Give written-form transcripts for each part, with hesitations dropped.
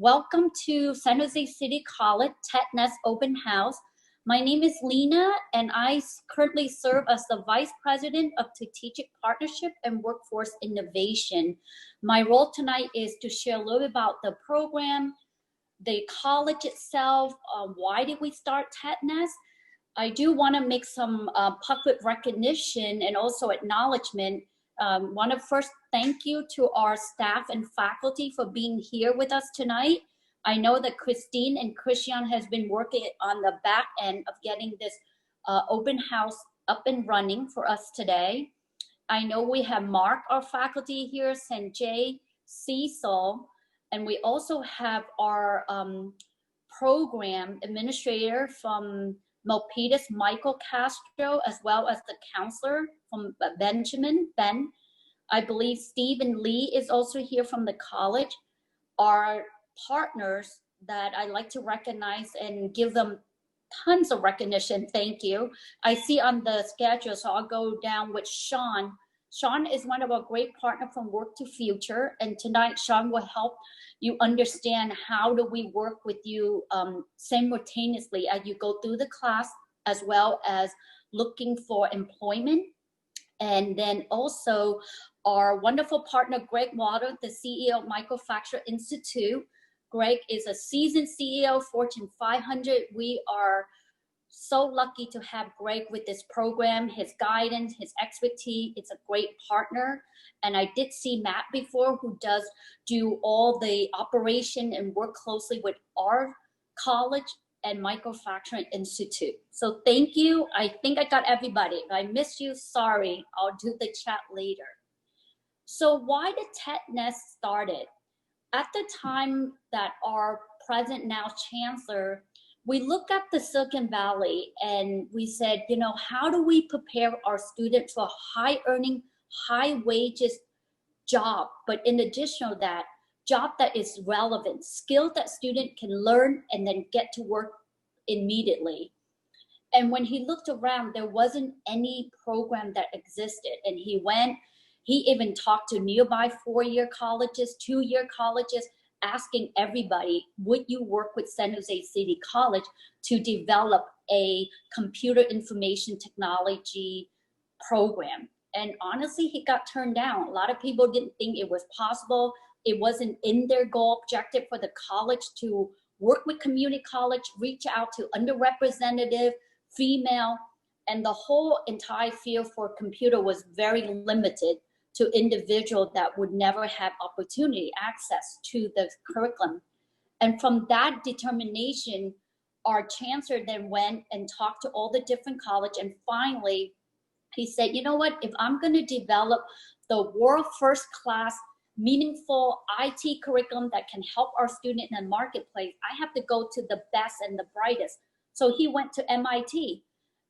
Welcome to San Jose City College Technest Open House. My name is Lena, and I currently serve as the Vice President of Strategic Partnership and Workforce Innovation. My role tonight is to share a little bit about the program, the college itself, why did we start Technest. I do want to make some public recognition and also acknowledgement. Want to first thank you to our staff and faculty for being here with us tonight. I know that Christine and Christian has been working on the back end of getting this open house up and running for us today. I know we have Mark, our faculty here, Sanjay, Cecil, and we also have our program administrator from Milpitas, Michael Castro, as well as the counselor from Ben. I believe Stephen Lee is also here from the college. Our partners that I like to recognize and give them tons of recognition, thank you. I see on the schedule, so I'll go down with Sean. Sean is one of our great partners from Work to Future, and tonight Sean will help you understand how do we work with you simultaneously as you go through the class, as well as looking for employment. And then also our wonderful partner, Greg Water, the CEO of Microfracturing Institute. Greg is a seasoned CEO, Fortune 500. We are so lucky to have Greg with this program, his guidance, his expertise. It's a great partner. And I did see Matt before, who does do all the operation and work closely with our college and Microfracturing Institute. So thank you. I think I got everybody. If I missed you, sorry. I'll do the chat later. So why did Technest started? At the time that our present now chancellor, we looked at the Silicon Valley and we said, you know, how do we prepare our students for a high earning, high wages job? But in addition to that, job that is relevant, skill that student can learn and then get to work immediately. And when he looked around, there wasn't any program that existed. And he even talked to nearby 4-year colleges, 2-year colleges, asking everybody, would you work with San Jose City College to develop a computer information technology program? And honestly, he got turned down. A lot of people didn't think it was possible. It wasn't in their goal objective for the college to work with community college, reach out to underrepresented, female, and the whole entire field for computer was very limited to individuals that would never have opportunity access to the curriculum. And from that determination, our chancellor then went and talked to all the different colleges, and finally he said, you know what, if I'm gonna develop the world first class meaningful IT curriculum that can help our student in the marketplace, I have to go to the best and the brightest. So he went to MIT.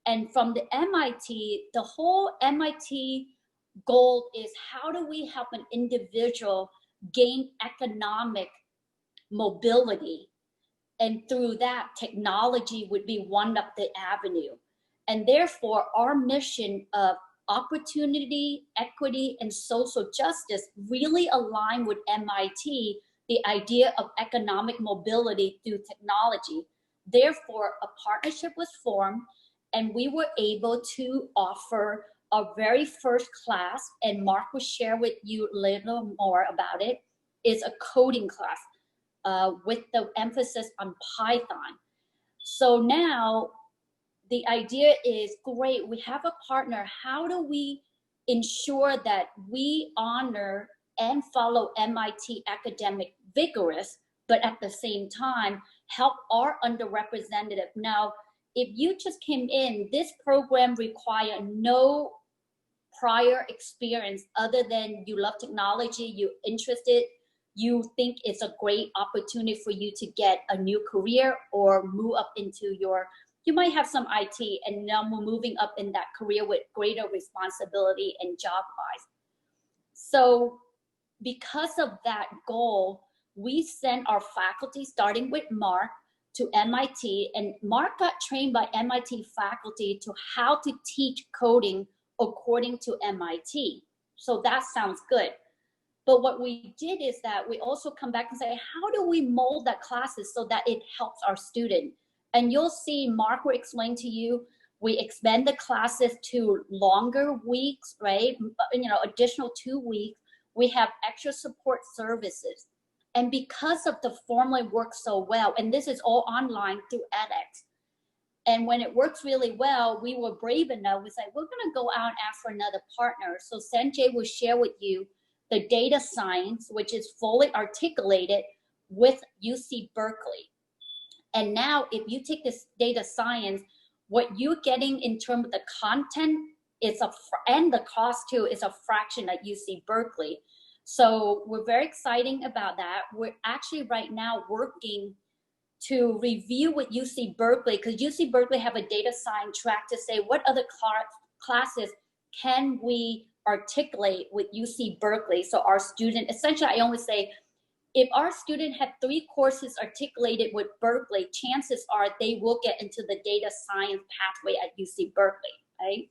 And from the MIT, the whole MIT goal is how do we help an individual gain economic mobility? And through that, technology would be one of the avenue. And therefore, our mission of opportunity, equity, and social justice really align with MIT, the idea of economic mobility through technology. Therefore, a partnership was formed, and we were able to offer our very first class, and Mark will share with you a little more about it, is a coding class with the emphasis on Python. So now the idea is, great, we have a partner. How do we ensure that we honor and follow MIT academic vigorous, but at the same time, help our underrepresented? Now, if you just came in, this program require no prior experience other than you love technology, you're interested, you think it's a great opportunity for you to get a new career or move up into you might have some IT and now we're moving up in that career with greater responsibility and job wise. So because of that goal, we sent our faculty, starting with Mark, to MIT, and Mark got trained by MIT faculty to how to teach coding according to MIT. So that sounds good. But what we did is that we also come back and say, how do we mold that classes so that it helps our student? And you'll see Mark will explain to you, we expand the classes to longer weeks, right? Additional 2 weeks. We have extra support services. And because of the formula works so well, and this is all online through edX, and when it works really well, we were brave enough, we said, we're gonna go out and ask for another partner. So Sanjay will share with you the data science, which is fully articulated with UC Berkeley. And now if you take this data science, what you're getting in terms of the content is and the cost too is a fraction at UC Berkeley. So we're very excited about that. We're actually right now working to review with UC Berkeley, because UC Berkeley have a data science track to say what other classes can we articulate with UC Berkeley. So our student, essentially I always say, if our student had 3 courses articulated with Berkeley, chances are they will get into the data science pathway at UC Berkeley, right?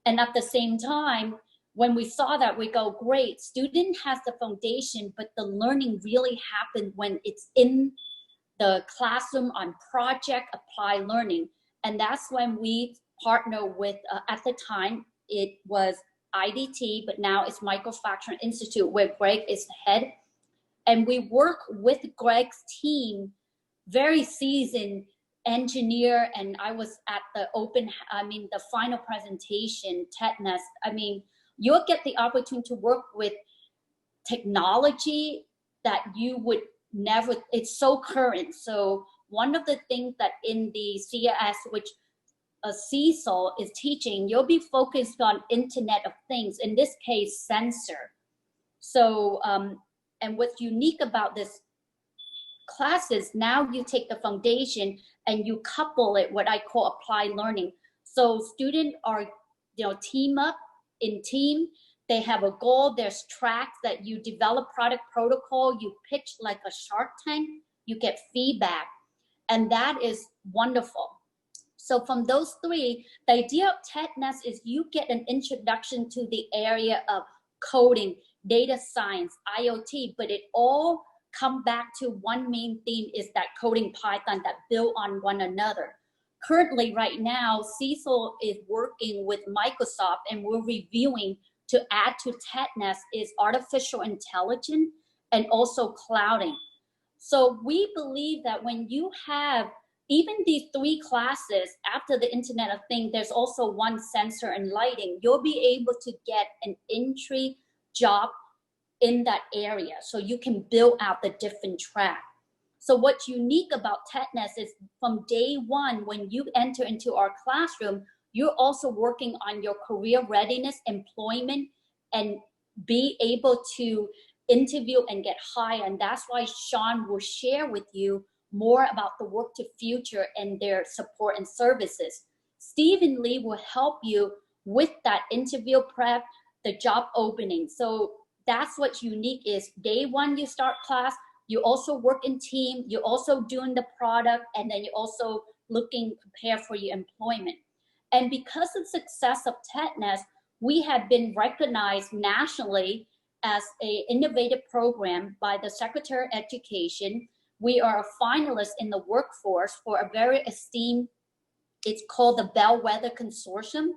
And at the same time, when we saw that, we go, great, student has the foundation, but the learning really happened when it's in the classroom on project applied learning. And that's when we partner with, at the time, it was IDT, but now it's Microfracturing Institute, where Greg is the head. And we work with Greg's team, very seasoned engineer, and I was at the the final presentation, Technest. You'll get the opportunity to work with technology that you would never, it's so current. So one of the things that in the CIS, which Cecil is teaching, you'll be focused on Internet of Things, in this case, sensor. So, and what's unique about this class is now you take the foundation and you couple it, what I call applied learning. So students are, team up in team. They have a goal. There's tracks that you develop product protocol. You pitch like a Shark Tank. You get feedback. And that is wonderful. So from those 3, the idea of Technest is you get an introduction to the area of coding, data science, IoT, but it all come back to one main theme, is that coding Python that build on one another. Currently, right now, Cecil is working with Microsoft, and we're reviewing to add to Technest is artificial intelligence and also clouding. So we believe that when you have even these 3 classes after the Internet of Things, there's also one sensor and lighting, you'll be able to get an entry job in that area. So you can build out the different track. So what's unique about Technest is from day one, when you enter into our classroom, you're also working on your career readiness, employment, and be able to interview and get hired. And that's why Sean will share with you more about the work to future and their support and services. Stephen Lee will help you with that interview prep, the job opening. So that's what's unique is day one, you start class, you also work in team, you're also doing the product, and then you're also looking, prepare for your employment. And because of the success of Technest, we have been recognized nationally as an innovative program by the Secretary of Education. We are a finalist in the workforce for a very esteemed, it's called the Bellwether Consortium.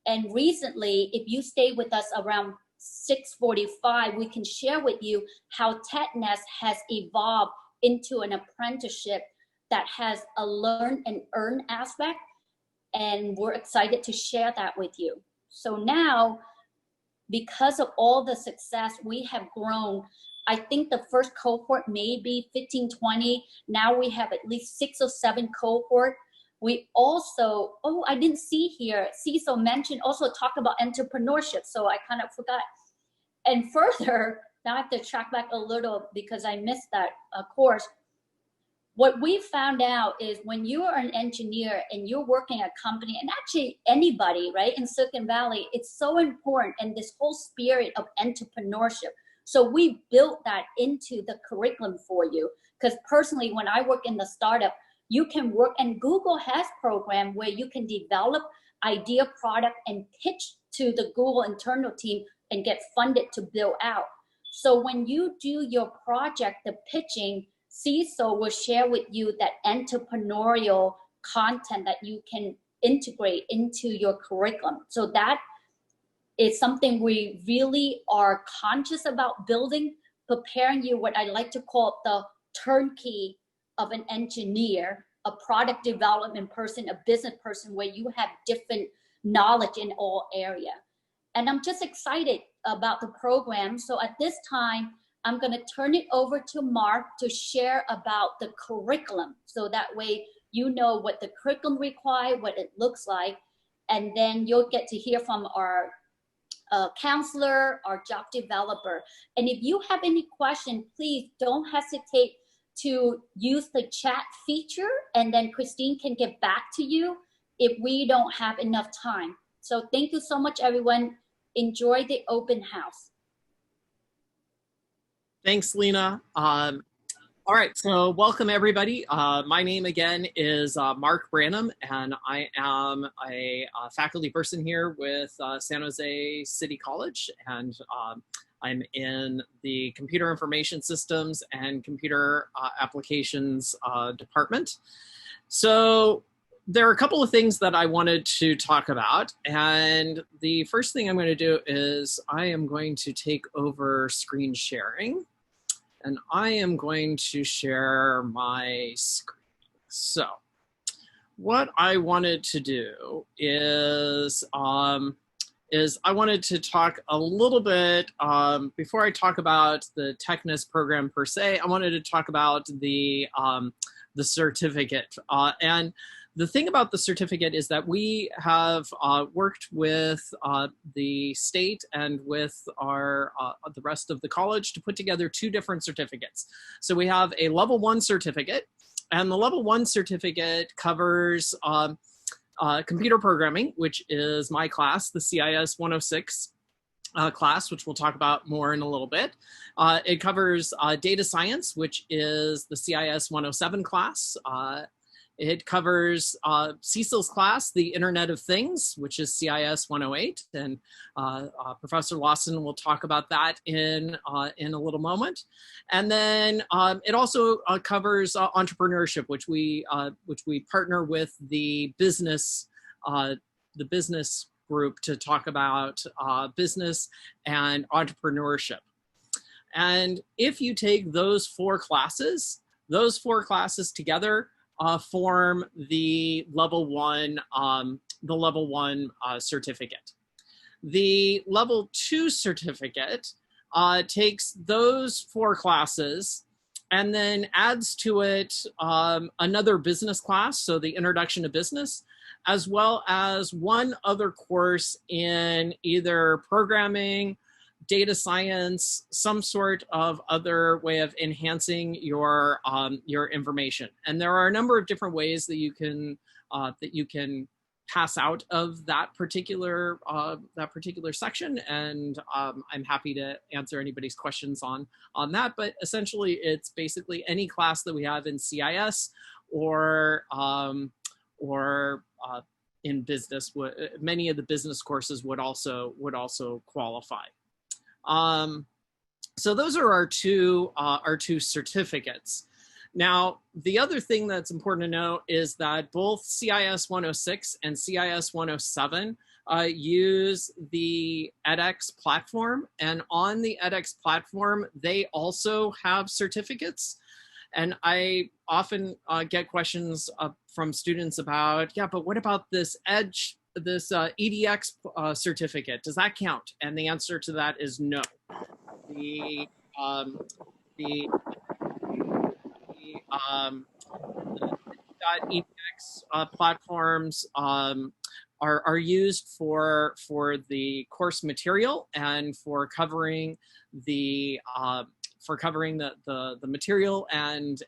And recently, if you stay with us around 6:45, we can share with you how Technest has evolved into an apprenticeship that has a learn and earn aspect. And we're excited to share that with you. So now, because of all the success, we have grown. I think the first cohort may be 15, 20. Now we have at least 6 or 7 cohort. We also, I didn't see here, Cecil mentioned also talk about entrepreneurship. So I kind of forgot. And further, now I have to track back a little because I missed that course. What we found out is when you are an engineer and you're working at a company, and actually anybody, right, in Silicon Valley, it's so important, and this whole spirit of entrepreneurship. So we built that into the curriculum for you. Because personally, when I work in the startup, you can work, and Google has program where you can develop idea product and pitch to the Google internal team and get funded to build out. So when you do your project, the pitching, CISO will share with you that entrepreneurial content that you can integrate into your curriculum. So that is something we really are conscious about building, preparing you what I like to call the turnkey of an engineer, a product development person, a business person, where you have different knowledge in all area. And I'm just excited about the program. So at this time, I'm going to turn it over to Mark to share about the curriculum. So that way you know what the curriculum requires, what it looks like, and then you'll get to hear from our counselor or job developer. And if you have any question, please don't hesitate to use the chat feature, and then Christine can get back to you if we don't have enough time. So thank you so much, everyone. Enjoy the open house. Thanks, Lena. All right, so welcome everybody. My name again is Mark Branham, and I am a faculty person here with San Jose City College, and I'm in the Computer Information Systems and Computer Applications department. So there are a couple of things that I wanted to talk about, and the first thing I'm going to do is I am going to take over screen sharing. And I am going to share my screen. So what I wanted to do is I wanted to talk a little bit, before I talk about the Technest program per se, I wanted to talk about the certificate. And the thing about the certificate is that we have worked with the state and with our the rest of the college to put together two different certificates. So we have a level 1 certificate, and the level 1 certificate covers computer programming, which is my class, the CIS 106 class, which we'll talk about more in a little bit. It covers data science, which is the CIS 107 class. It covers Cecil's class, the Internet of Things, which is CIS 108, and Professor Lawson will talk about that in a little moment. And then it also covers entrepreneurship, which we partner with the business group to talk about business and entrepreneurship. And if you take those four classes together, form the level 1 certificate. The level 2 certificate takes those 4 classes and then adds to it another business class, so the Introduction to Business, as well as one other course in either programming, data science, some sort of other way of enhancing your information. And there are a number of different ways that you can pass out of that particular section. And I'm happy to answer anybody's questions on that. But essentially, it's basically any class that we have in CIS or in business. Many of the business courses would also qualify. So those are our two certificates. Now, the other thing that's important to know is that both CIS 106 and CIS 107 use the edX platform, and on the edX platform, they also have certificates. And I often get questions from students about, yeah, but what about this EDX certificate? Does that count? And the answer to that is no. The .edx platforms are used for the course material and for covering the material and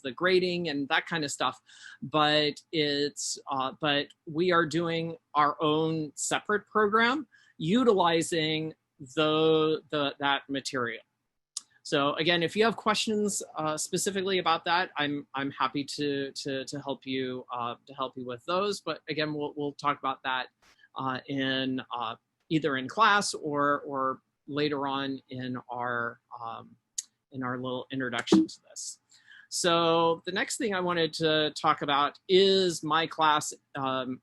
the grading and that kind of stuff, but we are doing our own separate program utilizing that material. So again, if you have questions specifically about that, I'm happy to help you with those. But again, we'll talk about that in either in class or later on in our little introduction to this. So the next thing I wanted to talk about is my class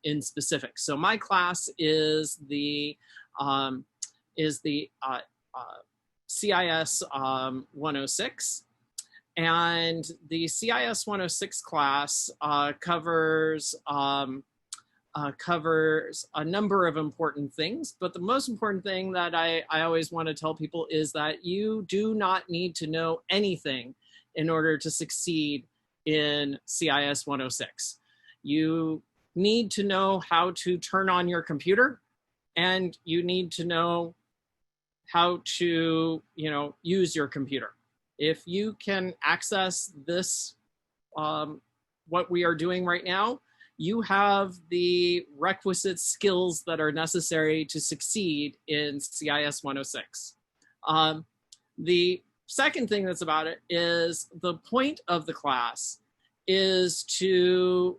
in specific. So my class is the CIS 106. And the CIS 106 class covers a number of important things, but the most important thing that I always want to tell people is that you do not need to know anything in order to succeed in CIS 106. You need to know how to turn on your computer, and you need to know how to, use your computer. If you can access this, what we are doing right now, you have the requisite skills that are necessary to succeed in CIS 106. The second thing that's about it is the point of the class is to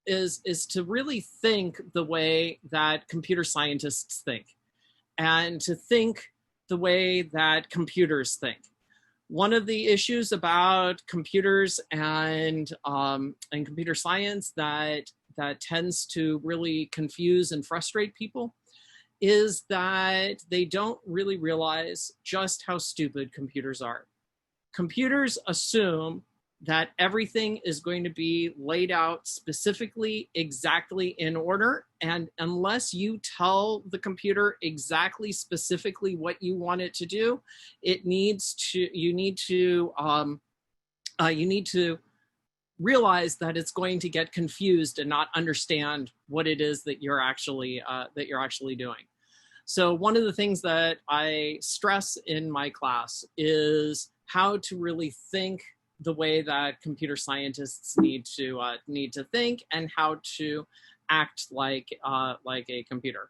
really think the way that computer scientists think, and to think the way that computers think. One of the issues about computers and computer science that tends to really confuse and frustrate people is that they don't really realize just how stupid computers are. Computers assume that everything is going to be laid out specifically, exactly in order. And unless you tell the computer exactly, specifically what you want it to do, you need to realize that it's going to get confused and not understand what it is that you're actually doing. So one of the things that I stress in my class is how to really think the way that computer scientists need to think, and how to act like a computer.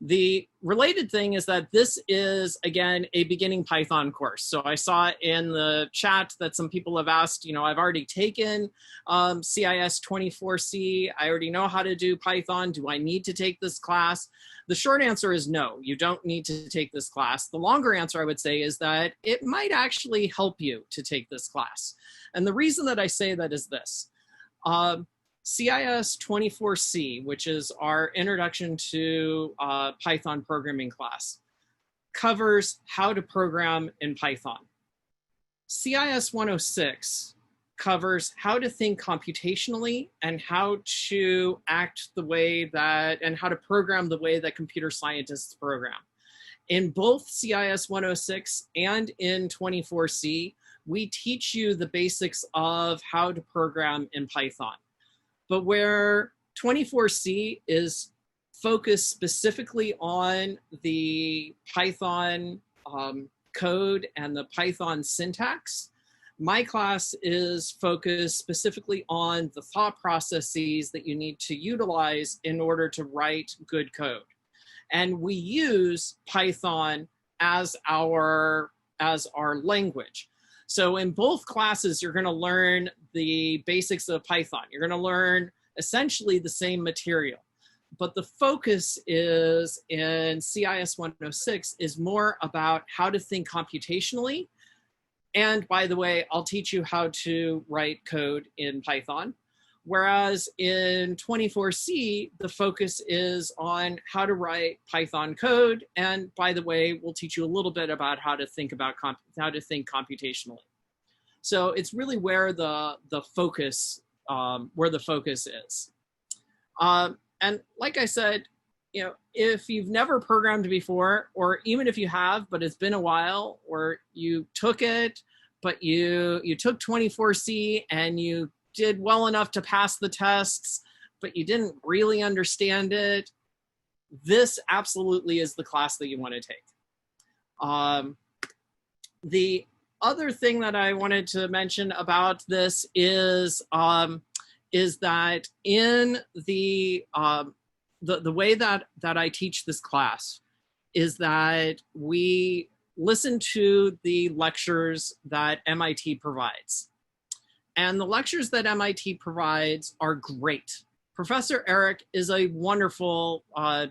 The related thing is that this is, again, a beginning Python course. So I saw in the chat that some people have asked, I've already taken CIS 24C. I already know how to do Python. Do I need to take this class? The short answer is no, you don't need to take this class. The longer answer, I would say, is that it might actually help you to take this class. And the reason that I say that is this. CIS 24C, which is our introduction to Python programming class, covers how to program in Python. CIS 106 covers how to think computationally and how to act the way that, and how to program the way that computer scientists program. In both CIS 106 and in 24C, we teach you the basics of how to program in Python. But where 24C is focused specifically on the Python code and the Python syntax, my class is focused specifically on the thought processes that you need to utilize in order to write good code. And we use Python as our language. So in both classes, you're going to learn the basics of Python. You're going to learn essentially the same material. But the focus is in CIS 106 is more about how to think computationally. And by the way, I'll teach you how to write code in Python. Whereas in 24C, the focus is on how to write Python code. And by the way, we'll teach you a little bit about how to think computationally. So it's really where the focus is. And like I said, if you've never programmed before, or even if you have, but it's been a while, or you took it, but you took 24C and you did well enough to pass the tests, but you didn't really understand it, this absolutely is the class that you want to take. The other thing that I wanted to mention about this is that in the way that I teach this class is that we listen to the lectures that MIT provides. And the lectures that MIT provides are great. Professor Eric is a wonderful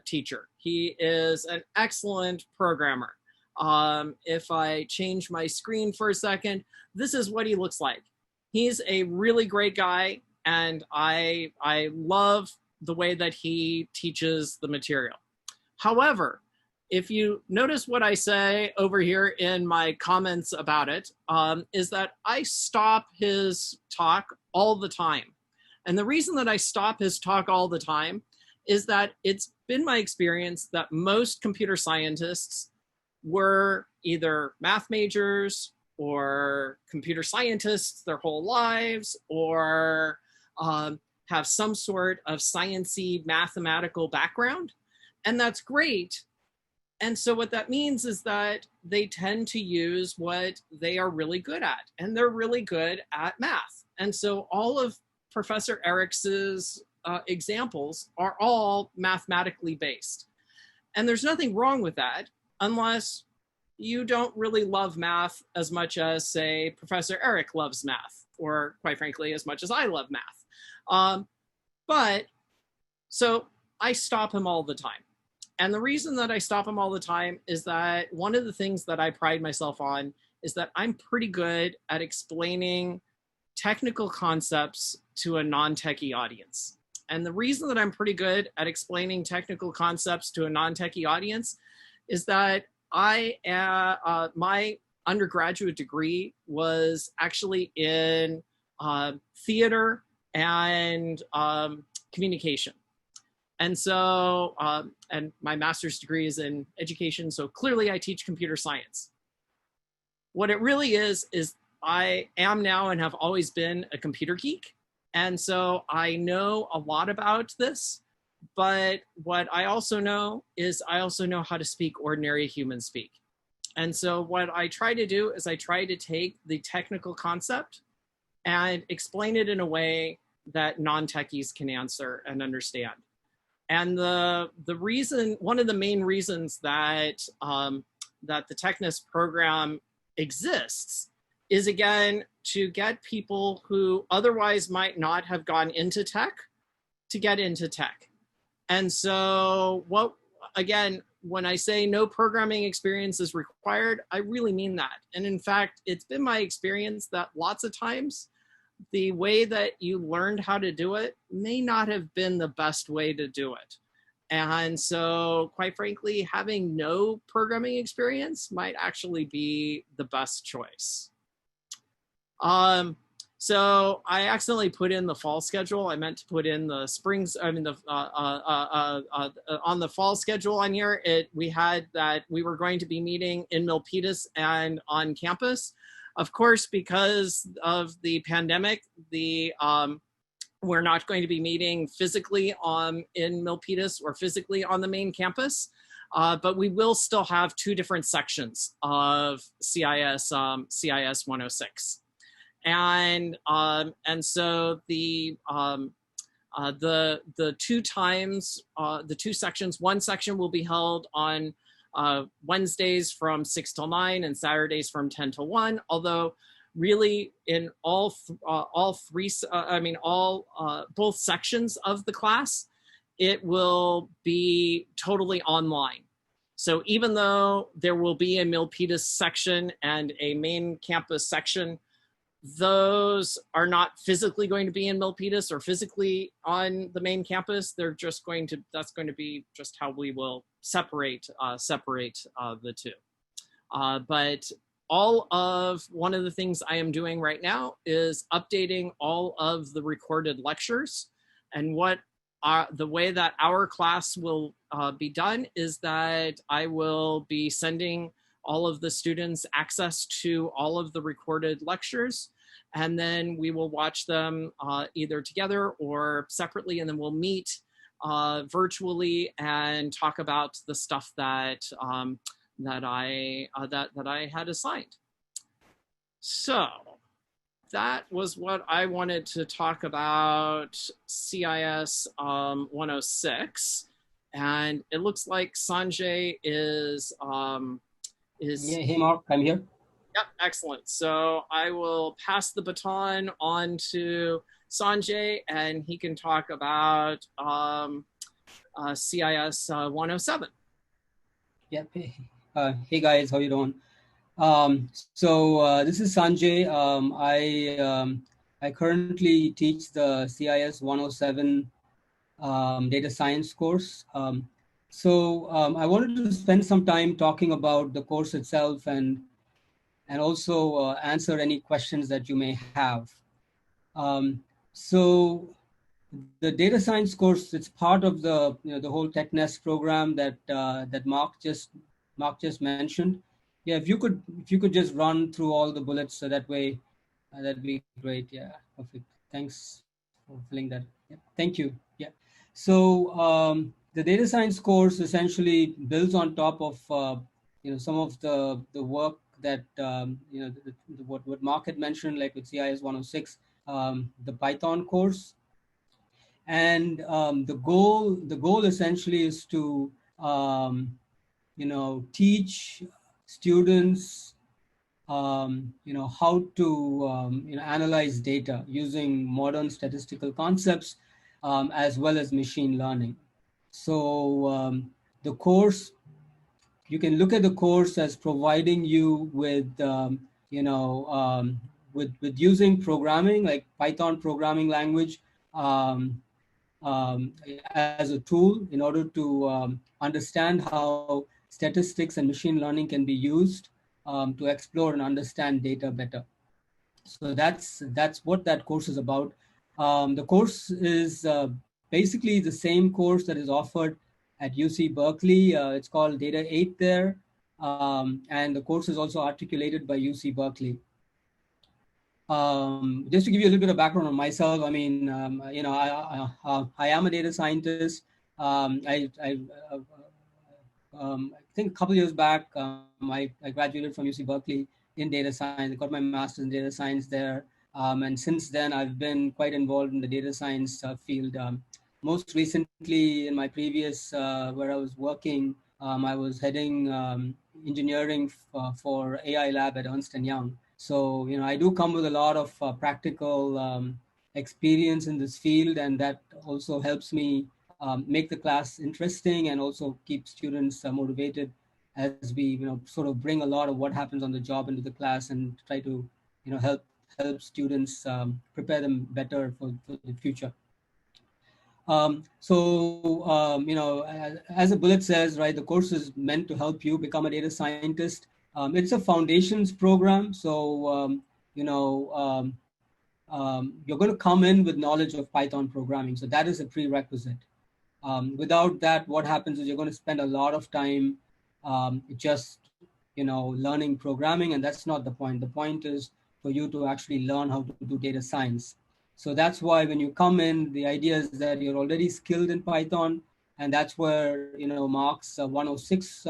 teacher. He is an excellent programmer. If I change my screen for a second, this is what he looks like. He's a really great guy, and I love the way that he teaches the material. However, if you notice what I say over here in my comments about it, is that I stop his talk all the time. And the reason that I stop his talk all the time is that it's been my experience that most computer scientists were either math majors or computer scientists their whole lives, or have some sort of sciencey mathematical background. And that's great. And so what that means is that they tend to use what they are really good at, and they're really good at math. And so all of Professor Ericks's examples are all mathematically based. And there's nothing wrong with that, unless you don't really love math as much as, say, Professor Eric loves math, or quite frankly, as much as I love math. But so I stop him all the time. And the reason that I stop him all the time is that one of the things that I pride myself on is that I'm pretty good at explaining technical concepts to a non-techie audience. And the reason that I'm pretty good at explaining technical concepts to a non-techie audience is that my undergraduate degree was actually in theater and communication. And so, and my master's degree is in education, so clearly I teach computer science. What it really is I am now and have always been a computer geek. And so I know a lot about this, but what I also know is I also know how to speak ordinary human speak. And so what I try to do is I try to take the technical concept and explain it in a way that non-techies can answer and understand. And the reason, one of the main reasons that that the Technest program exists is, again, to get people who otherwise might not have gone into tech to get into tech. And so again, when I say no programming experience is required, I really mean that. And in fact, it's been my experience that lots of times the way that you learned how to do it may not have been the best way to do it. And so, quite frankly, having no programming experience might actually be the best choice. So I accidentally put in the fall schedule. I meant to put in the springs, I mean, on the fall schedule on here, we had that we were going to be meeting in Milpitas and on campus. Of course, because of the pandemic, we're not going to be meeting physically in Milpitas or physically on the main campus, but we will still have two different sections of CIS 106. And so the two sections, one section will be held on Wednesdays from 6 till 9 and Saturdays from 10 till 1. Although really in both sections of the class, it will be totally online. So even though there will be a Milpitas section and a main campus section, those are not physically going to be in Milpitas or physically on the main campus. They're just that's going to be just how we will separate the two. But one of the things I am doing right now is updating all of the recorded lectures. And the way that our class will be done is that I will be sending all of the students access to all of the recorded lectures. And then we will watch them either together or separately, and then we'll meet virtually and talk about the stuff that I had assigned. So that was what I wanted to talk about CIS 106, and it looks like Sanjay is. Yeah, hey Mark, I'm here. Yep, excellent. So I will pass the baton on to Sanjay, and he can talk about CIS 107. Yep. Hey guys, how you doing? This is Sanjay. I currently teach the CIS 107 data science course. I wanted to spend some time talking about the course itself and also answer any questions that you may have. So the data science course, it's part of the the whole Technest program that Mark just mentioned. Yeah, if you could just run through all the bullets so that way, that'd be great. Yeah, perfect. Thanks for filling that. Yeah, thank you. Yeah. The data science course essentially builds on top of some of the work that what Mark had mentioned, like with CIS 106, the Python course. And the goal essentially is to teach students how to analyze data using modern statistical concepts, as well as machine learning. So the course, you can look at the course as providing you with with using programming like Python programming language, um, as a tool in order to understand how statistics and machine learning can be used to explore and understand data better. So that's what that course is about. The course is basically the same course that is offered at UC Berkeley. It's called Data 8 there. And the course is also articulated by UC Berkeley. Just to give you a little bit of background on myself, I mean, I am a data scientist. I think a couple of years back, I graduated from UC Berkeley in data science. I got my master's in data science there. And since then, I've been quite involved in the data science field. Most recently, in my previous, where I was working, I was heading engineering for AI lab at Ernst & Young. So, I do come with a lot of practical experience in this field, and that also helps me make the class interesting and also keep students motivated as we, sort of bring a lot of what happens on the job into the class and try to, help students prepare them better for the future. As the bullet says, right, the course is meant to help you become a data scientist. It's a foundations program. So, you're going to come in with knowledge of Python programming. So that is a prerequisite. Without that, what happens is you're going to spend a lot of time just, learning programming, and that's not the point. The point is for you to actually learn how to do data science. So that's why when you come in, the idea is that you're already skilled in Python, and that's where, Mark's 106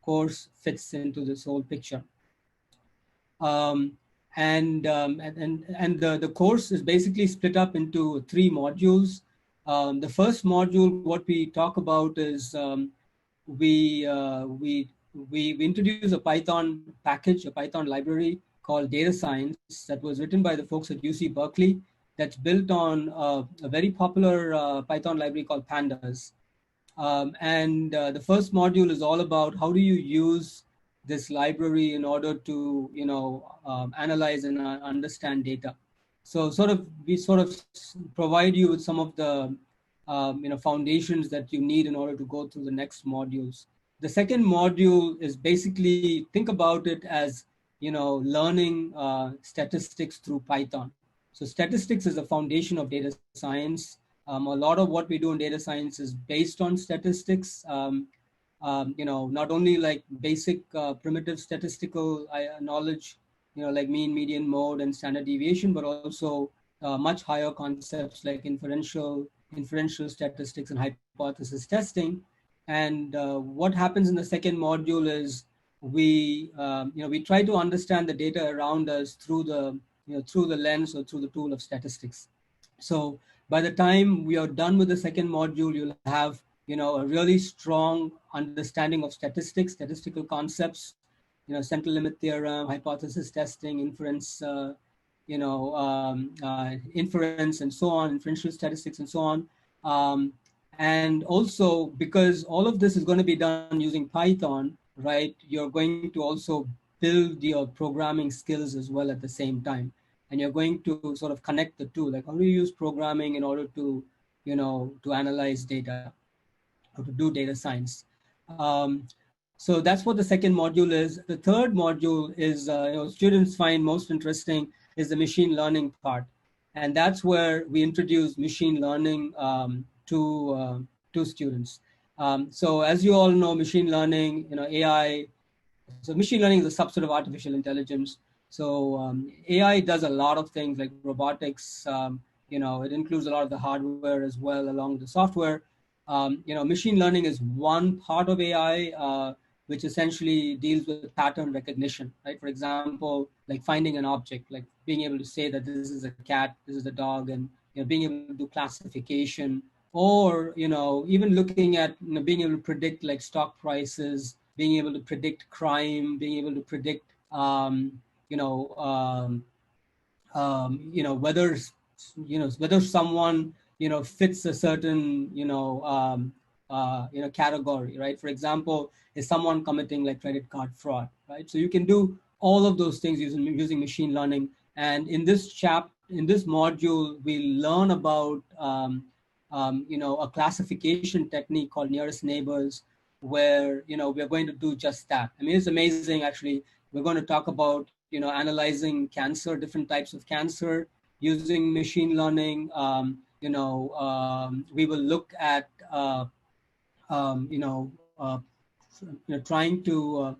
course fits into this whole picture. The course is basically split up into 3 modules. The first module, what we talk about is we introduce a Python package, a Python library called Data Science that was written by the folks at UC Berkeley. That's built on a very popular Python library called Pandas. The first module is all about how do you use this library in order to, analyze and understand data. So we provide you with some of the, foundations that you need in order to go through the next modules. The second module is basically, think about it as, learning statistics through Python. So statistics is the foundation of data science. A lot of what we do in data science is based on statistics. Not only like basic primitive statistical knowledge, like mean, median, mode, and standard deviation, but also much higher concepts like inferential statistics and hypothesis testing. And what happens in the second module is we try to understand the data around us through the lens or through the tool of statistics. So by the time we are done with the second module, you'll have a really strong understanding of statistics, statistical concepts, central limit theorem, hypothesis testing, inference, inference, and so on, inferential statistics, and so on. And also, because all of this is going to be done using Python, right, you're going to also build your programming skills as well at the same time. And you're going to sort of connect the two, like how do you use programming in order to, to analyze data or to do data science. So that's what the second module is. The third module is, students find most interesting is the machine learning part. And that's where we introduce machine learning to students. So as you all know, machine learning, AI, so machine learning is a subset of artificial intelligence. So AI does a lot of things like robotics. It includes a lot of the hardware as well along with the software. Machine learning is one part of AI, which essentially deals with pattern recognition, right? For example, like finding an object, like being able to say that this is a cat, this is a dog, and being able to do classification, or even looking at being able to predict like stock prices, being able to predict crime, being able to predict you know um, whether whether someone fits a certain category, right? For example, is someone committing like credit card fraud, right? So you can do all of those things using machine learning. And in this module, we learn about a classification technique called nearest neighbors, where we're going to do just that. I mean, it's amazing actually. We're going to talk about analyzing cancer, different types of cancer using machine learning. We will look at trying to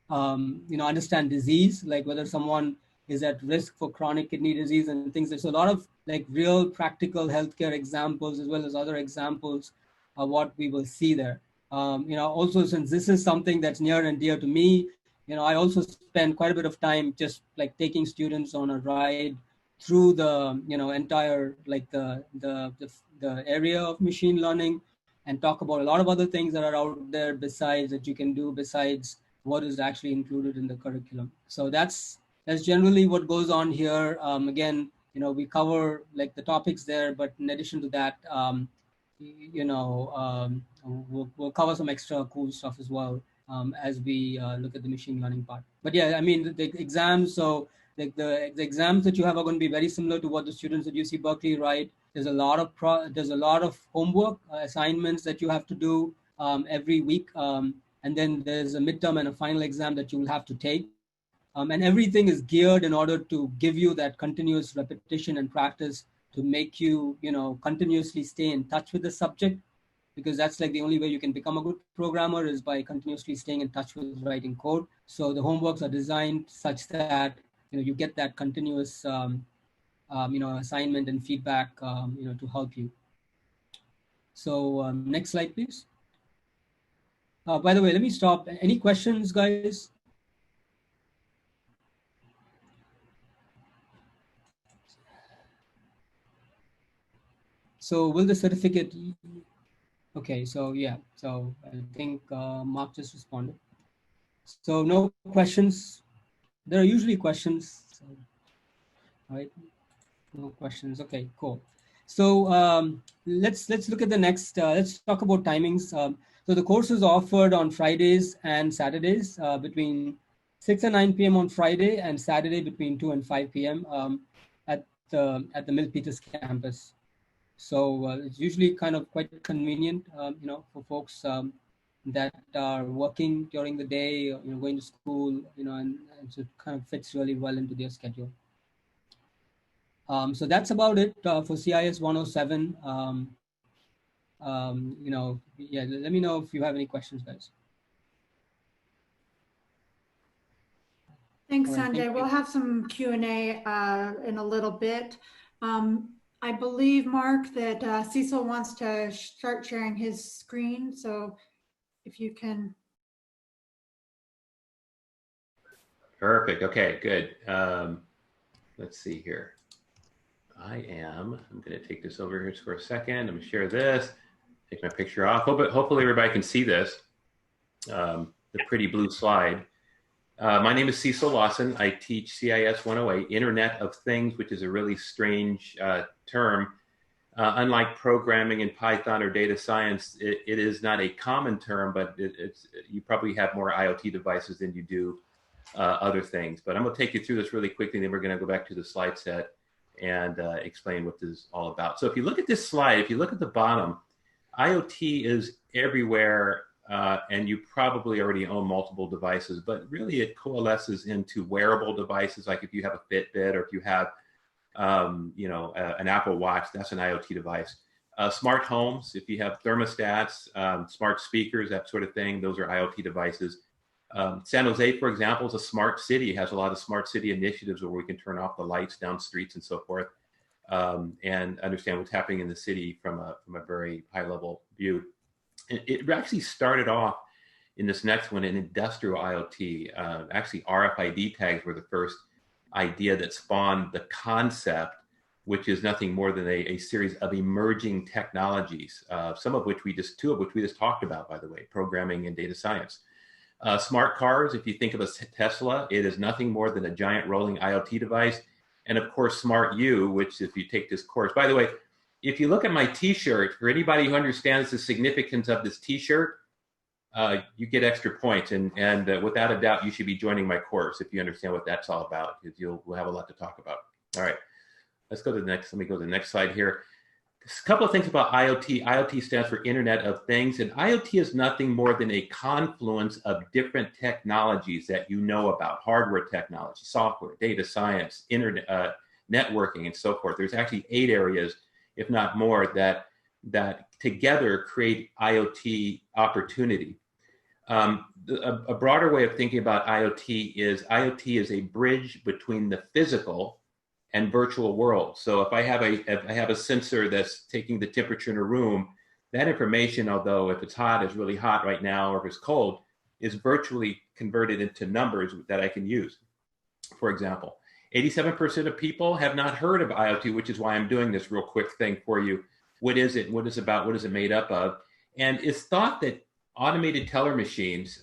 understand disease, like whether someone is at risk for chronic kidney disease and things. There's a lot of like real practical healthcare examples as well as other examples of what we will see there. Also, since this is something that's near and dear to me, I also spend quite a bit of time just like taking students on a ride through the entire like the area of machine learning, and talk about a lot of other things that are out there besides that you can do besides what is actually included in the curriculum. So that's generally what goes on here. Again, we cover like the topics there, but in addition to that, we'll cover some extra cool stuff as well as we look at the machine learning part. But yeah, I mean the exams. So like the exams that you have are going to be very similar to what the students at UC Berkeley write. There's a lot of homework assignments that you have to do every week. And then there's a midterm and a final exam that you will have to take. And everything is geared in order to give you that continuous repetition and practice to make you, continuously stay in touch with the subject, because that's like the only way you can become a good programmer is by continuously staying in touch with writing code. So the homeworks are designed such that, you get that continuous, assignment and feedback, to help you. So next slide, please. By the way, let me stop. Any questions, guys? So will the certificate, okay, so yeah, so I think Mark just responded. So no questions. There are usually questions, so, right? No questions. Okay, cool. So let's look at the next. Let's talk about timings. So the course is offered on Fridays and Saturdays between 6 and 9 p.m. on Friday, and Saturday between 2 and 5 p.m. At the Milpitas campus. So it's usually kind of quite convenient, for folks that are working during the day, going to school, and so it kind of fits really well into their schedule. So that's about it for CIS 107. Yeah, let me know if you have any questions, guys. Thanks, Sanjay. We'll have some Q&A in a little bit. I believe, Mark, that Cecil wants to start sharing his screen. So if you can. Perfect. Okay, good. Let's see here. I'm going to take this over here for a second. I'm going to share this, take my picture off. Hopefully everybody can see this, the pretty blue slide. My name is Cecil Lawson. I teach CIS 108, Internet of Things, which is a really strange term. Unlike programming in Python or data science, it is not a common term, but you probably have more IoT devices than you do other things. But I'm going to take you through this really quickly, and then we're going to go back to the slide set and explain what this is all about. So if you look at this slide, if you look at the bottom, IoT is everywhere, and you probably already own multiple devices, but really it coalesces into wearable devices, like if you have a Fitbit or if you have an Apple Watch, that's an IoT device. Smart homes, if you have thermostats, smart speakers, that sort of thing, those are IoT devices. San Jose, for example, is a smart city, has a lot of smart city initiatives where we can turn off the lights down streets and so forth, and understand what's happening in the city from a very high level view. It actually started off in this next one in industrial IoT. Actually, RFID tags were the first idea that spawned the concept, which is nothing more than a series of emerging technologies, two of which we just talked about, by the way, programming and data science. Smart cars, if you think of a Tesla, it is nothing more than a giant rolling IoT device. And of course, Smart U, which if you take this course, by the way, if you look at my t-shirt, for anybody who understands the significance of this t-shirt, you get extra points. And without a doubt, you should be joining my course if you understand what that's all about, because we'll have a lot to talk about. All right, let's go to the next. Let me go to the next slide here. A couple of things about IoT. IoT stands for Internet of Things, and IoT is nothing more than a confluence of different technologies that you know about: hardware technology, software, data science, internet, networking, and so forth. There's actually 8 areas, if not more, that together create IoT opportunity. A broader way of thinking about IoT is a bridge between the physical and virtual world. So if I have a sensor that's taking the temperature in a room, that information, although if it's hot, is really hot right now, or if it's cold, is virtually converted into numbers that I can use. For example, 87% of people have not heard of IoT, which is why I'm doing this real quick thing for you. What is it? What is it about? What is it made up of? And it's thought that automated teller machines,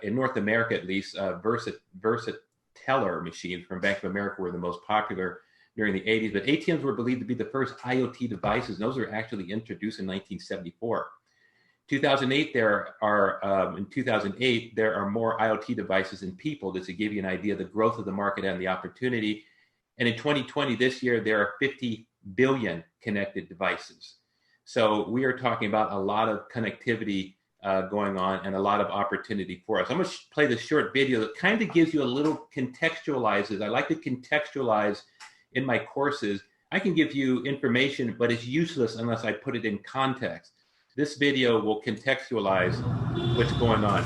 in North America at least, Versa teller machines from Bank of America were the most popular during the 80s, but ATMs were believed to be the first IoT devices, and those were actually introduced in 1974. 2008, there are more IoT devices than people, just to give you an idea of the growth of the market and the opportunity. And in 2020, this year, there are 50 billion connected devices. So we are talking about a lot of connectivity going on and a lot of opportunity for us. I'm going to play this short video that kind of gives you a little contextualizes. I like to contextualize in my courses. I can give you information, but it's useless unless I put it in context. This video will contextualize what's going on.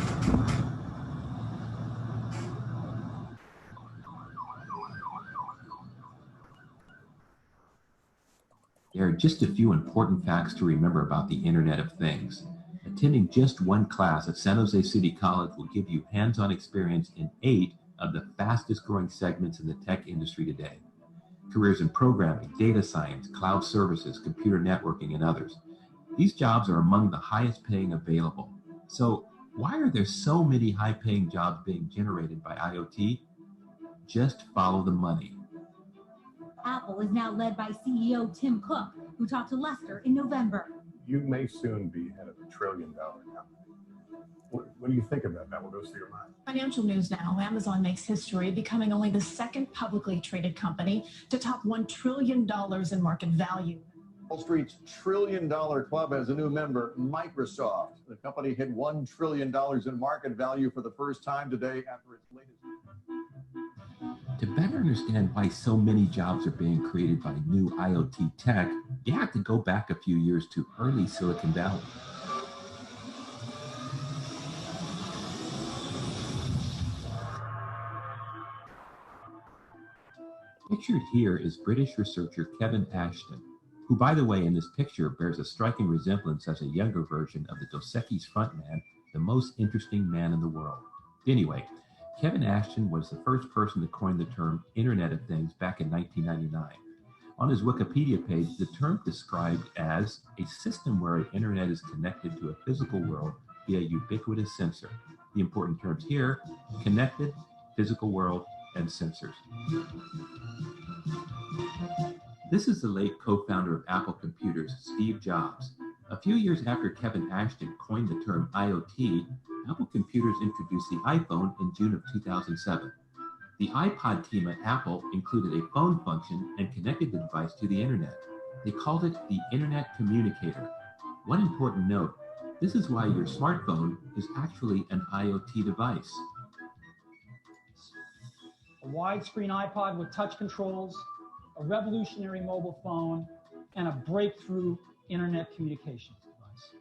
There are just a few important facts to remember about the Internet of Things. Attending just one class at San Jose City College will give you hands-on experience in 8 of the fastest growing segments in the tech industry today. Careers in programming, data science, cloud services, computer networking, and others. These jobs are among the highest paying available. So why are there so many high-paying jobs being generated by IoT? Just follow the money. Apple is now led by CEO Tim Cook, who talked to Lester in November. You may soon be head of a $1 trillion company. What do you think about that? What goes through your mind? Financial news now. Amazon makes history, becoming only the second publicly traded company to top $1 trillion in market value. Wall Street's $1 trillion club has a new member, Microsoft. The company hit $1 trillion in market value for the first time today after its latest. To better understand why so many jobs are being created by new IoT tech, you have to go back a few years to early Silicon Valley. Pictured here is British researcher Kevin Ashton, who, by the way, in this picture bears a striking resemblance as a younger version of the Dos Equis frontman, the most interesting man in the world. Anyway, Kevin Ashton was the first person to coin the term Internet of Things back in 1999. On his Wikipedia page, the term described as a system where an internet is connected to a physical world via a ubiquitous sensor. The important terms here: connected, physical world, and sensors. This is the late co-founder of Apple Computers, Steve Jobs. A few years after Kevin Ashton coined the term IoT, Apple Computers introduced the iPhone in June of 2007. The iPod team at Apple included a phone function and connected the device to the internet. They called it the Internet Communicator. One important note, this is why your smartphone is actually an IoT device. A widescreen iPod with touch controls, a revolutionary mobile phone, and a breakthrough internet communications device.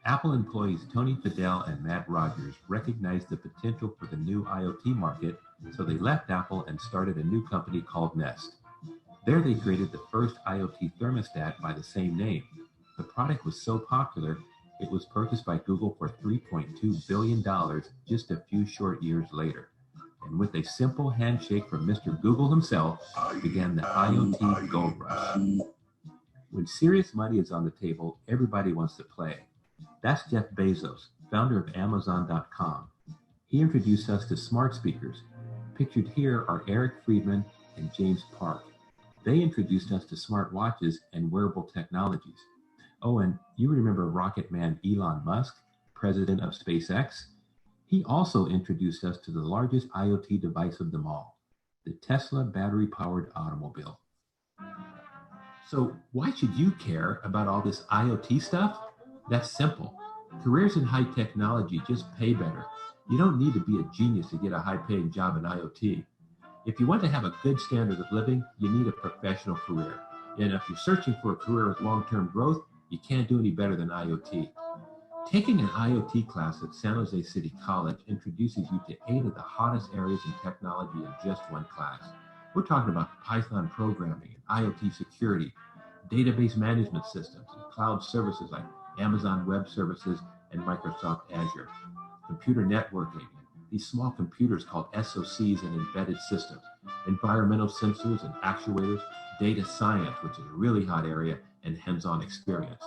Apple employees Tony Fadell and Matt Rogers recognized the potential for the new IoT market, so they left Apple and started a new company called Nest. There they created the first IoT thermostat by the same name. The product was so popular, it was purchased by Google for $3.2 billion just a few short years later. And with a simple handshake from Mr. Google himself, began the IoT gold rush. When serious money is on the table, everybody wants to play. That's Jeff Bezos, founder of Amazon.com. He introduced us to smart speakers. Pictured here are Eric Friedman and James Park. They introduced us to smart watches and wearable technologies. Oh, and you remember rocket man Elon Musk, president of SpaceX? He also introduced us to the largest IoT device of them all, the Tesla battery-powered automobile. So why should you care about all this IoT stuff? That's simple. Careers in high technology just pay better. You don't need to be a genius to get a high-paying job in IoT. If you want to have a good standard of living, you need a professional career. And if you're searching for a career with long-term growth, you can't do any better than IoT. Taking an IoT class at San Jose City College introduces you to 8 of the hottest areas in technology in just one class. We're talking about Python programming, IoT security, database management systems, and cloud services like Amazon Web Services and Microsoft Azure, computer networking, these small computers called SoCs and embedded systems, environmental sensors and actuators, data science, which is a really hot area, and hands-on experience.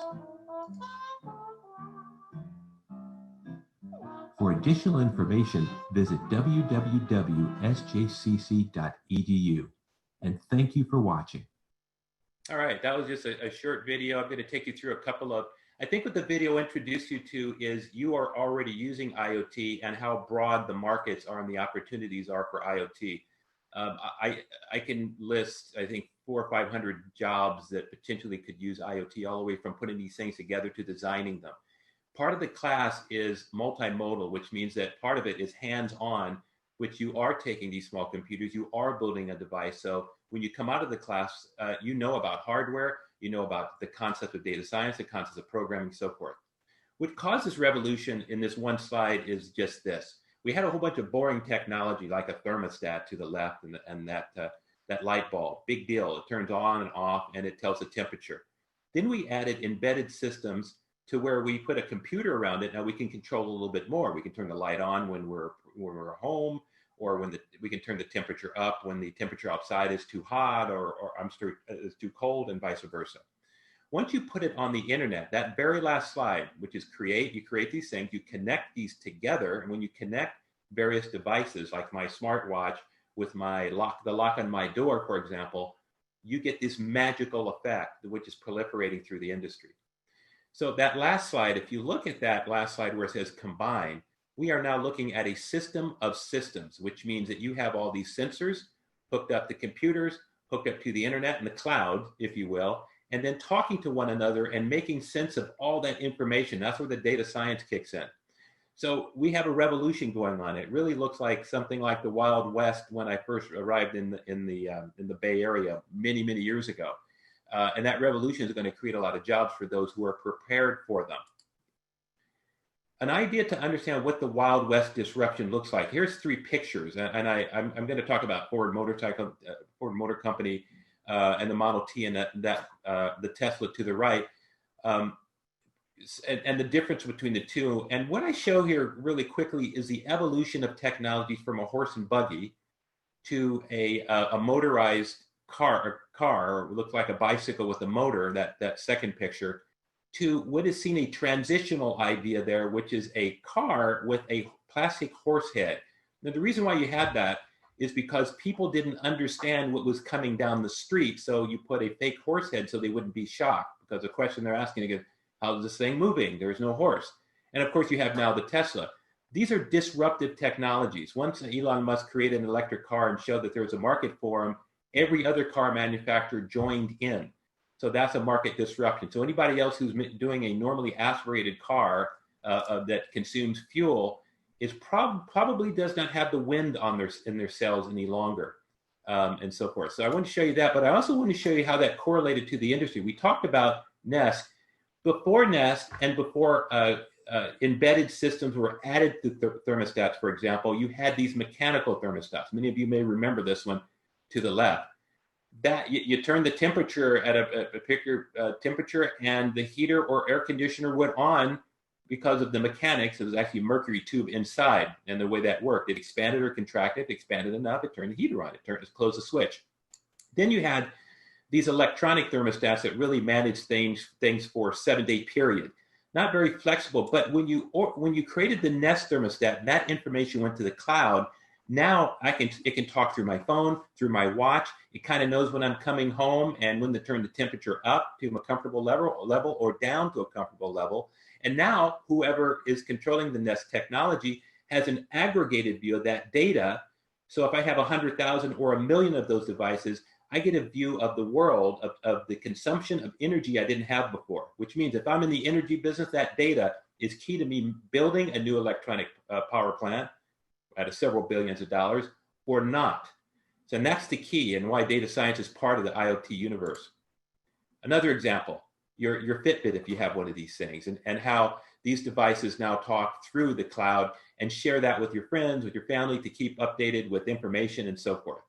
For additional information, visit www.sjcc.edu. And thank you for watching. All right, that was just a short video. I'm going to take you through a couple of, I think what the video introduced you to is you are already using IoT and how broad the markets are and the opportunities are for IoT. I can list, I think, 400 or 500 jobs that potentially could use IoT, all the way from putting these things together to designing them. Part of the class is multimodal, which means that part of it is hands-on, which you are taking these small computers, you are building a device. So when you come out of the class, you know about hardware, you know about the concept of data science, the concept of programming, so forth. What caused this revolution in this one slide is just this. We had a whole bunch of boring technology like a thermostat to the left and that light bulb, big deal. It turns on and off and it tells the temperature. Then we added embedded systems to where we put a computer around it. Now we can control a little bit more. We can turn the light on when we're home, or when we can turn the temperature up when the temperature outside is too hot or is too cold, and vice versa. Once you put it on the internet, that very last slide, which is create, you create these things, you connect these together, and when you connect various devices like my smartwatch with my the lock on my door, for example, you get this magical effect which is proliferating through the industry. So that last slide, if you look at that last slide where it says combine, we are now looking at a system of systems, which means that you have all these sensors hooked up to computers, hooked up to the internet and the cloud, if you will, and then talking to one another and making sense of all that information. That's where the data science kicks in. So we have a revolution going on. It really looks like something like the Wild West when I first arrived in the Bay Area many, many years ago. And that revolution is going to create a lot of jobs for those who are prepared for them. An idea to understand what the Wild West disruption looks like. Here's 3 pictures, and I'm going to talk about Ford Motor Company and the Model T and the Tesla to the right, and the difference between the two. And what I show here really quickly is the evolution of technology from a horse and buggy to a motorized car, or looks like a bicycle with a motor, that second picture, to what is seen a transitional idea there, which is a car with a plastic horse head. Now, the reason why you have that is because people didn't understand what was coming down the street. So you put a fake horse head so they wouldn't be shocked, because the question they're asking is, how is this thing moving? There's no horse. And of course you have now the Tesla. These are disruptive technologies. Once Elon Musk created an electric car and showed that there was a market for them, every other car manufacturer joined in. So that's a market disruption. So anybody else who's doing a normally aspirated car that consumes fuel is probably does not have the wind on in their sails any longer, and so forth. So I want to show you that, but I also want to show you how that correlated to the industry. We talked about Nest. Before Nest and before embedded systems were added to thermostats, for example, you had these mechanical thermostats. Many of you may remember this one to the left. That you turn the temperature at a particular temperature, and the heater or air conditioner went on because of the mechanics. It was actually a mercury tube inside, and the way that worked, it expanded or contracted. It expanded enough, it turned the heater on. It closed the switch. Then you had these electronic thermostats that really managed things for a 7-day period. Not very flexible, but when you created the Nest thermostat, that information went to the cloud. Now it can talk through my phone, through my watch. It kind of knows when I'm coming home and when to turn the temperature up to a comfortable level or down to a comfortable level. And now whoever is controlling the Nest technology has an aggregated view of that data. So if I have 100,000 or 1 million of those devices, I get a view of the world of the consumption of energy I didn't have before, which means if I'm in the energy business, that data is key to me building a new electronic power plant at several billions of dollars or not. So, and that's the key and why data science is part of the IoT universe. Another example, your Fitbit, if you have one of these things, and how these devices now talk through the cloud and share that with your friends, with your family, to keep updated with information and so forth.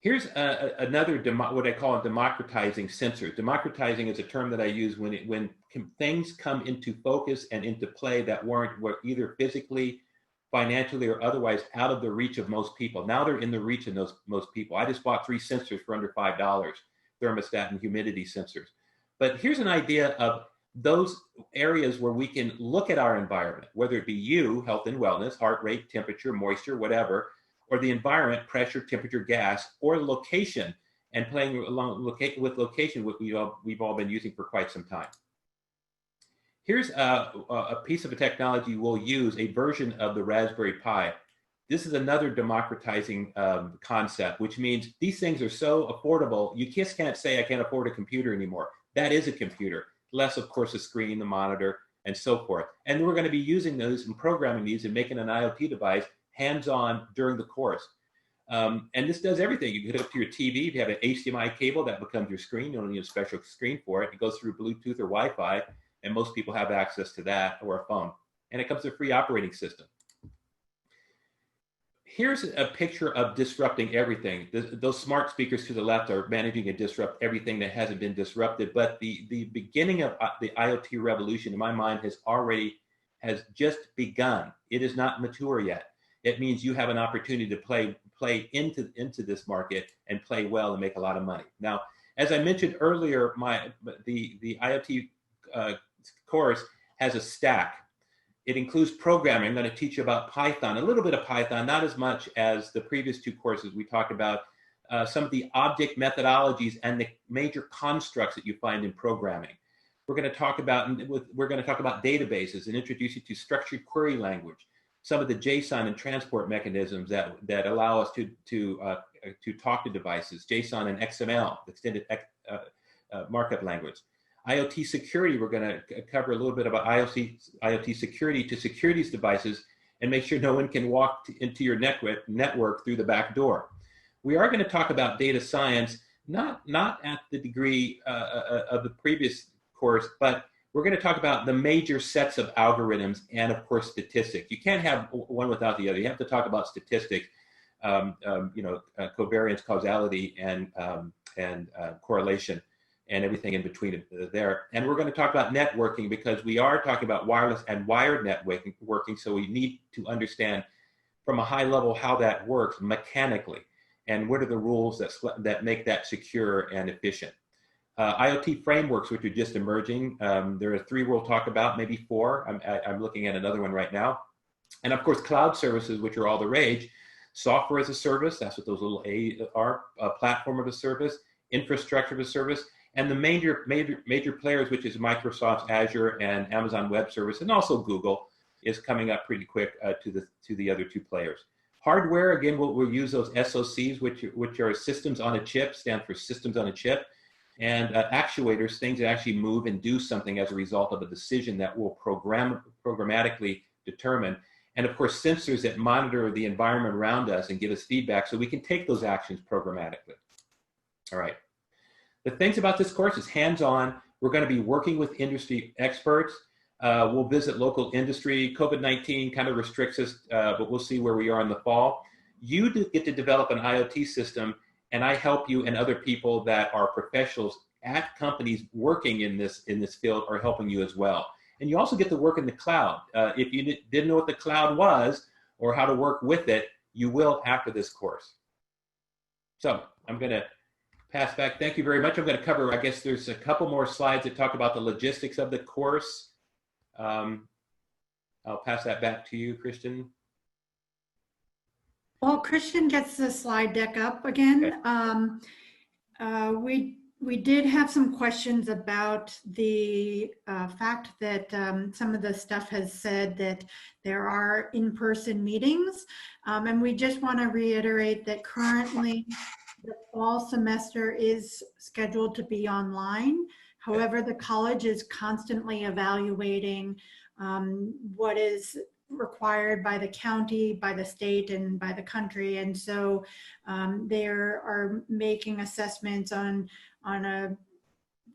Here's another, what I call democratizing sensors. Democratizing is a term that I use when things come into focus and into play that were either physically, financially, or otherwise out of the reach of most people. Now they're in the reach of most people. I just bought 3 sensors for under $5, thermostat and humidity sensors. But here's an idea of those areas where we can look at our environment, whether it be you, health and wellness, heart rate, temperature, moisture, whatever, or the environment, pressure, temperature, gas, or location, and playing along with location, which we've all been using for quite some time. Here's a piece of a technology we'll use, a version of the Raspberry Pi. This is another democratizing concept, which means these things are so affordable, you just can't say I can't afford a computer anymore. That is a computer, less of course a screen, the monitor, and so forth. And we're going to be using those and programming these and making an IoT device hands-on during the course. And this does everything. You hook it up to your TV. If you have an HDMI cable, that becomes your screen. You don't need a special screen for it. It goes through Bluetooth or Wi-Fi, and most people have access to that, or a phone. And it comes with a free operating system. Here's a picture of disrupting everything. Those smart speakers to the left are managing to disrupt everything that hasn't been disrupted. But the beginning of the IoT revolution, in my mind, has just begun. It is not mature yet. It means you have an opportunity to play into this market and play well and make a lot of money. Now, as I mentioned earlier, the IoT course has a stack. It includes programming. I'm going to teach you about Python, a little bit of Python, not as much as the previous 2 courses. We talked about some of the object methodologies and the major constructs that you find in programming. We're going to talk about databases and introduce you to structured query language, some of the JSON and transport mechanisms that allow us to talk to devices, JSON and XML, extended markup language. IoT security, we're going to cover a little bit about IoT security to secure these devices and make sure no one can walk into your network through the back door. We are going to talk about data science, not at the degree of the previous course, but we're going to talk about the major sets of algorithms and, of course, statistics. You can't have one without the other. You have to talk about statistics, covariance, causality, and correlation, and everything in between there. And we're going to talk about networking because we are talking about wireless and wired networking, so we need to understand from a high level how that works mechanically and what are the rules that make that secure and efficient. IoT frameworks, which are just emerging. There are 3 we'll talk about, maybe 4. I'm looking at another one right now. And of course, cloud services, which are all the rage. software as a service, that's what those little A are, platform as a service, infrastructure as a service, and the major players, which is Microsoft's Azure and Amazon Web Service, and also Google, is coming up pretty quick to the other two players. Hardware, again, we'll use those SoCs, which are systems on a chip, stand for systems on a chip, and actuators, things that actually move and do something as a result of a decision that will programmatically determine. And of course, sensors that monitor the environment around us and give us feedback so we can take those actions programmatically. All right. The things about this course is hands-on. We're going to be working with industry experts. We'll visit local industry. COVID-19 kind of restricts us, but we'll see where we are in the fall. You get to develop an IoT system, and I help you and other people that are professionals at companies working in this field are helping you as well. And you also get to work in the cloud. If you didn't know what the cloud was or how to work with it, you will after this course. So I'm going to pass back. Thank you very much. I'm going to cover, I guess there's a couple more slides that talk about the logistics of the course. I'll pass that back to you, Christian. While Christian gets the slide deck up again, Okay. We did have some questions about the fact that some of the stuff has said that there are in-person meetings. And we just want to reiterate that currently the fall semester is scheduled to be online. However, the college is constantly evaluating what is required by the county, by the state, and by the country. And so they are making assessments on a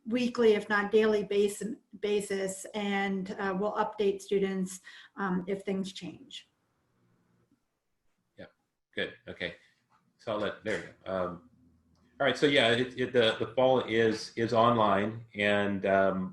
weekly, if not daily basis, and will update students if things change. Yeah, good, okay. So there you go. All right, so yeah, the fall is online, and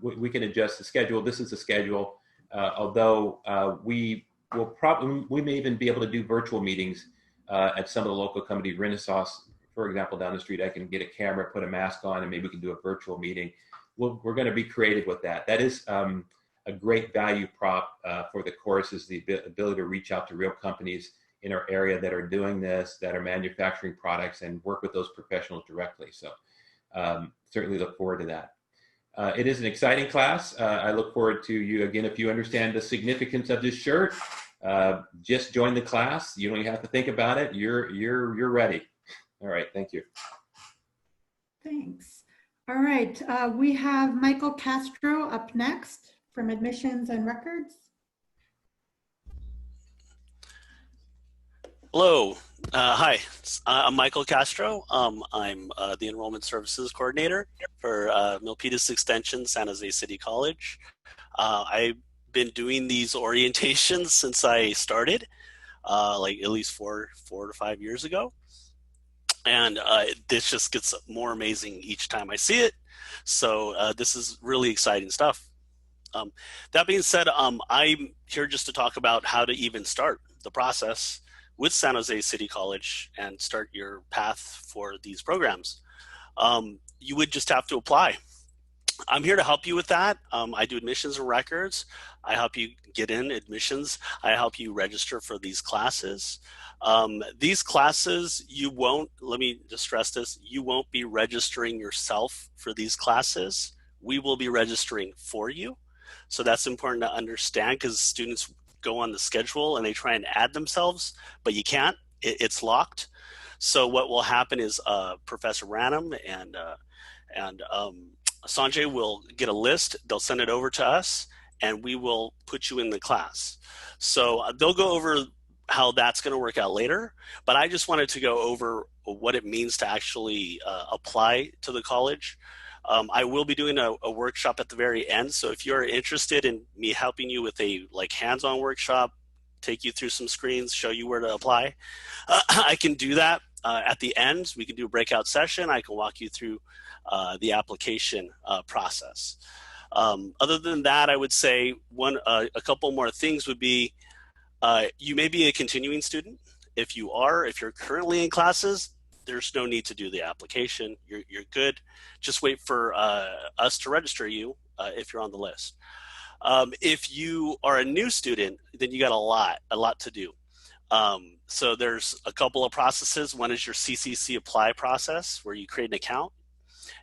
we can adjust the schedule. This is the schedule, although we may even be able to do virtual meetings at some of the local companies. Renaissance, for example, down the street, I can get a camera, put a mask on, and maybe we can do a virtual meeting. We're going to be creative with that. That is a great value prop for the course, is the ability to reach out to real companies in our area that are doing this, that are manufacturing products, and work with those professionals directly. So certainly look forward to that. It is an exciting class. I look forward to you, again, if you understand the significance of this shirt, just join the class. You don't even have to think about it. You're ready. All right, thank you. Thanks. All right, we have Michael Castro up next from Admissions and Records. Hello, hi, I'm Michael Castro. I'm the Enrollment Services Coordinator for Milpitas Extension, San Jose City College. I've been doing these orientations since I started, like at least four to 5 years ago. And this just gets more amazing each time I see it. So this is really exciting stuff. That being said, I'm here just to talk about how to even start the process with San Jose City College and start your path for these programs. You would just have to apply. I'm here to help you with that. I do admissions and records. I help you get in admissions. I help you register for these classes. These classes, you won't, let me just stress this, you won't be registering yourself for these classes. We will be registering for you. So that's important to understand, because students go on the schedule and they try and add themselves, but you can't, it's locked. So what will happen is Professor Ranum and Sanjay will get a list, they'll send it over to us, and we will put you in the class. So they'll go over how that's going to work out later, but I just wanted to go over what it means to actually apply to the college. I will be doing a workshop at the very end, so if you're interested in me helping you with a hands-on workshop, take you through some screens, show you where to apply, I can do that at the end. We can do a breakout session. I can walk you through the application process. Other than that, I would say a couple more things would be, you may be a continuing student. If you're currently in classes, there's no need to do the application. You're good. Just wait for us to register you if you're on the list. If you are a new student, then you got a lot to do. So there's a couple of processes. One is your CCC apply process, where you create an account.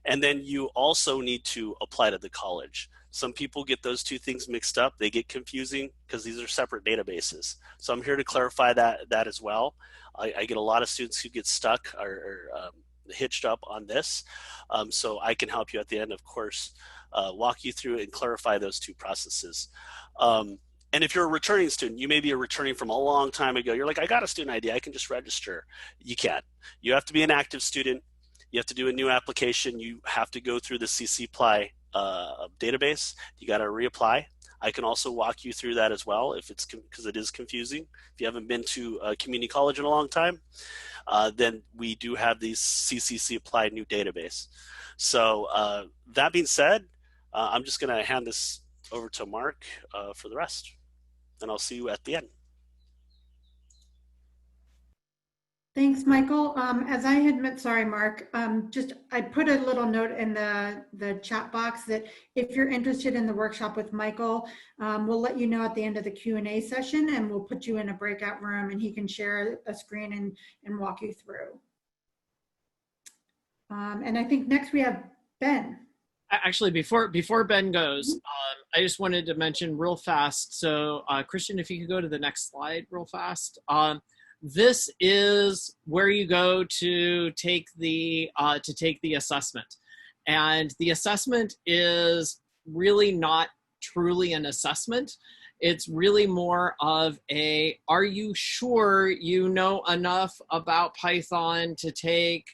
And then you also need to apply to the college. Some people get those two things mixed up. They get confusing because these are separate databases. So I'm here to clarify that as well. I get a lot of students who get stuck or hitched up on this. So I can help you at the end, of course, walk you through and clarify those two processes. And if you're a returning student, you may be returning from a long time ago. You're like, I got a student ID, I can just register. You can't. You have to be an active student. You have to do a new application. You have to go through the CC Apply database. You got to reapply. I can also walk you through that as well if it's because it is confusing. If you haven't been to a community college in a long time, then we do have these CCC Apply new database. So that being said, I'm just going to hand this over to Mark for the rest, and I'll see you at the end. Thanks, Michael. As I had meant, sorry, Mark, I put a little note in the chat box that if you're interested in the workshop with Michael, we'll let you know at the end of the Q&A session, and we'll put you in a breakout room and he can share a screen and walk you through. And I think next we have Ben. Actually, before Ben goes, I just wanted to mention real fast. So Christian, if you could go to the next slide real fast. This is where you go to take the assessment, and the assessment is really not truly an assessment. It's really more of a, are you sure you know enough about Python to take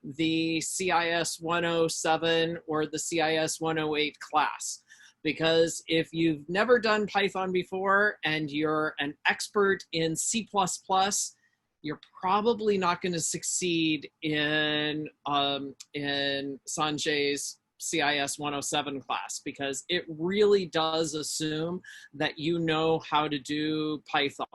the CIS 107 or the CIS 108 class? Because if you've never done Python before and you're an expert in C++, you're probably not going to succeed in Sanjay's CIS 107 class, because it really does assume that you know how to do Python.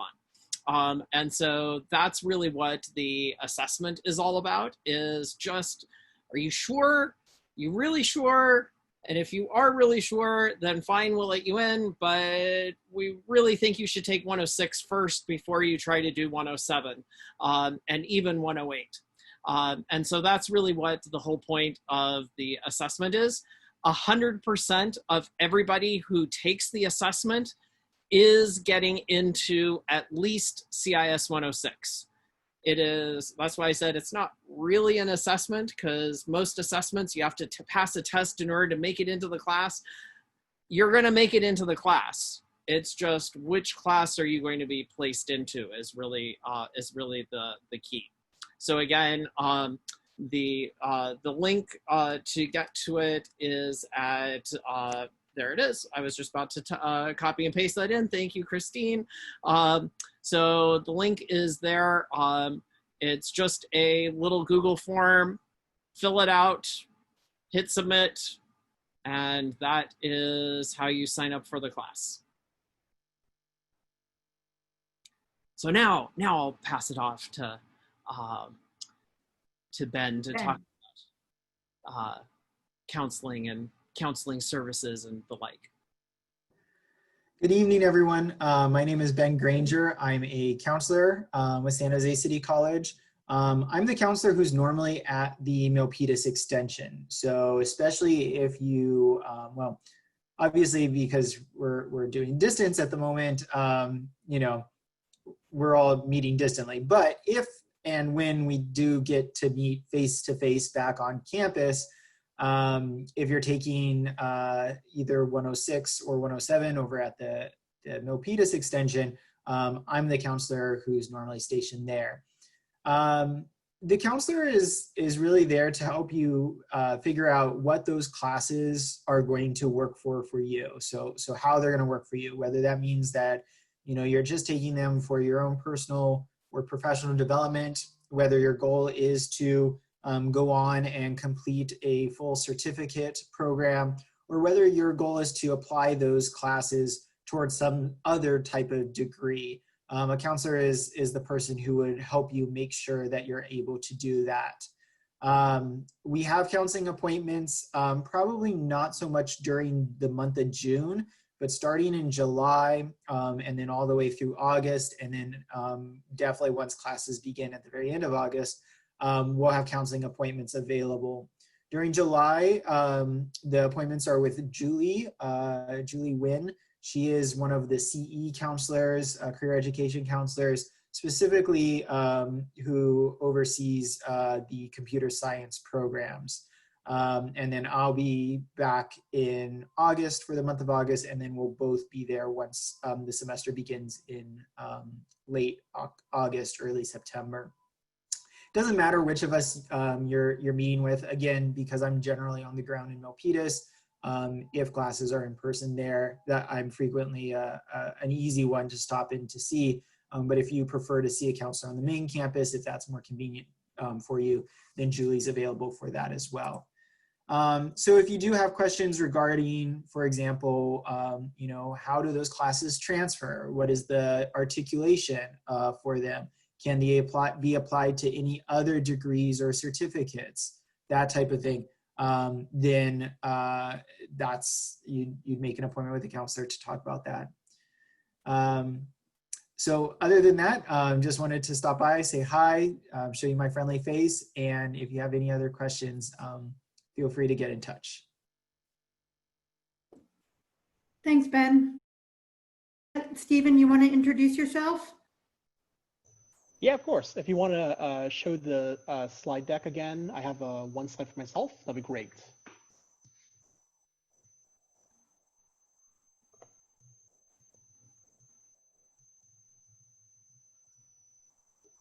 And so that's really what the assessment is all about, is just, are you sure? You really sure? And if you are really sure, then fine, we'll let you in, but we really think you should take 106 first before you try to do 107, and even 108. And so that's really what the whole point of the assessment is. 100% of everybody who takes the assessment is getting into at least CIS 106. It is, that's why I said it's not really an assessment, because most assessments you have to pass a test in order to make it into the class. You're going to make it into the class. It's just which class are you going to be placed into is really the key. So again, the link to get to it is at there it is. I was just about to copy and paste that in. Thank you, Christine. So the link is there. It's just a little Google form. Fill it out, hit submit, and that is how you sign up for the class. So now I'll pass it off to Ben to talk about counseling and counseling services and the like. Good evening, everyone. My name is Ben Granger. I'm a counselor with San Jose City College. I'm the counselor who's normally at the Milpitas Extension. So especially if you, well, obviously because we're doing distance at the moment, you know, we're all meeting distantly. But if and when we do get to meet face-to-face back on campus, if you're taking either 106 or 107 over at the Milpitas Extension, I'm the counselor who's normally stationed there. The counselor is really there to help you figure out what those classes are going to work for you. So how they're going to work for you, whether that means that, you know, you're just taking them for your own personal or professional development, whether your goal is to go on and complete a full certificate program, or whether your goal is to apply those classes towards some other type of degree. A counselor is the person who would help you make sure that you're able to do that. We have counseling appointments, probably not so much during the month of June, But starting in July and then all the way through August, and then definitely once classes begin at the very end of August, we'll have counseling appointments available. During July, the appointments are with Julie Wynn. She is one of the CE counselors, career education counselors, specifically who oversees the computer science programs. And then I'll be back in August for the month of August, and then we'll both be there once the semester begins in late August, early September. Doesn't matter which of us you're meeting with, again, because I'm generally on the ground in Milpitas. If classes are in person there, that I'm frequently an easy one to stop in to see. But if you prefer to see a counselor on the main campus, if that's more convenient for you, then Julie's available for that as well. So if you do have questions regarding, for example, you know, how do those classes transfer? What is the articulation for them? Can they be applied to any other degrees or certificates? That type of thing. Then you'd make an appointment with a counselor to talk about that. So other than that, just wanted to stop by, say hi, show you my friendly face, and if you have any other questions, feel free to get in touch. Thanks, Ben. Stephen, you want to introduce yourself? Yeah, of course. If you want to show the slide deck again, I have one slide for myself. That'd be great.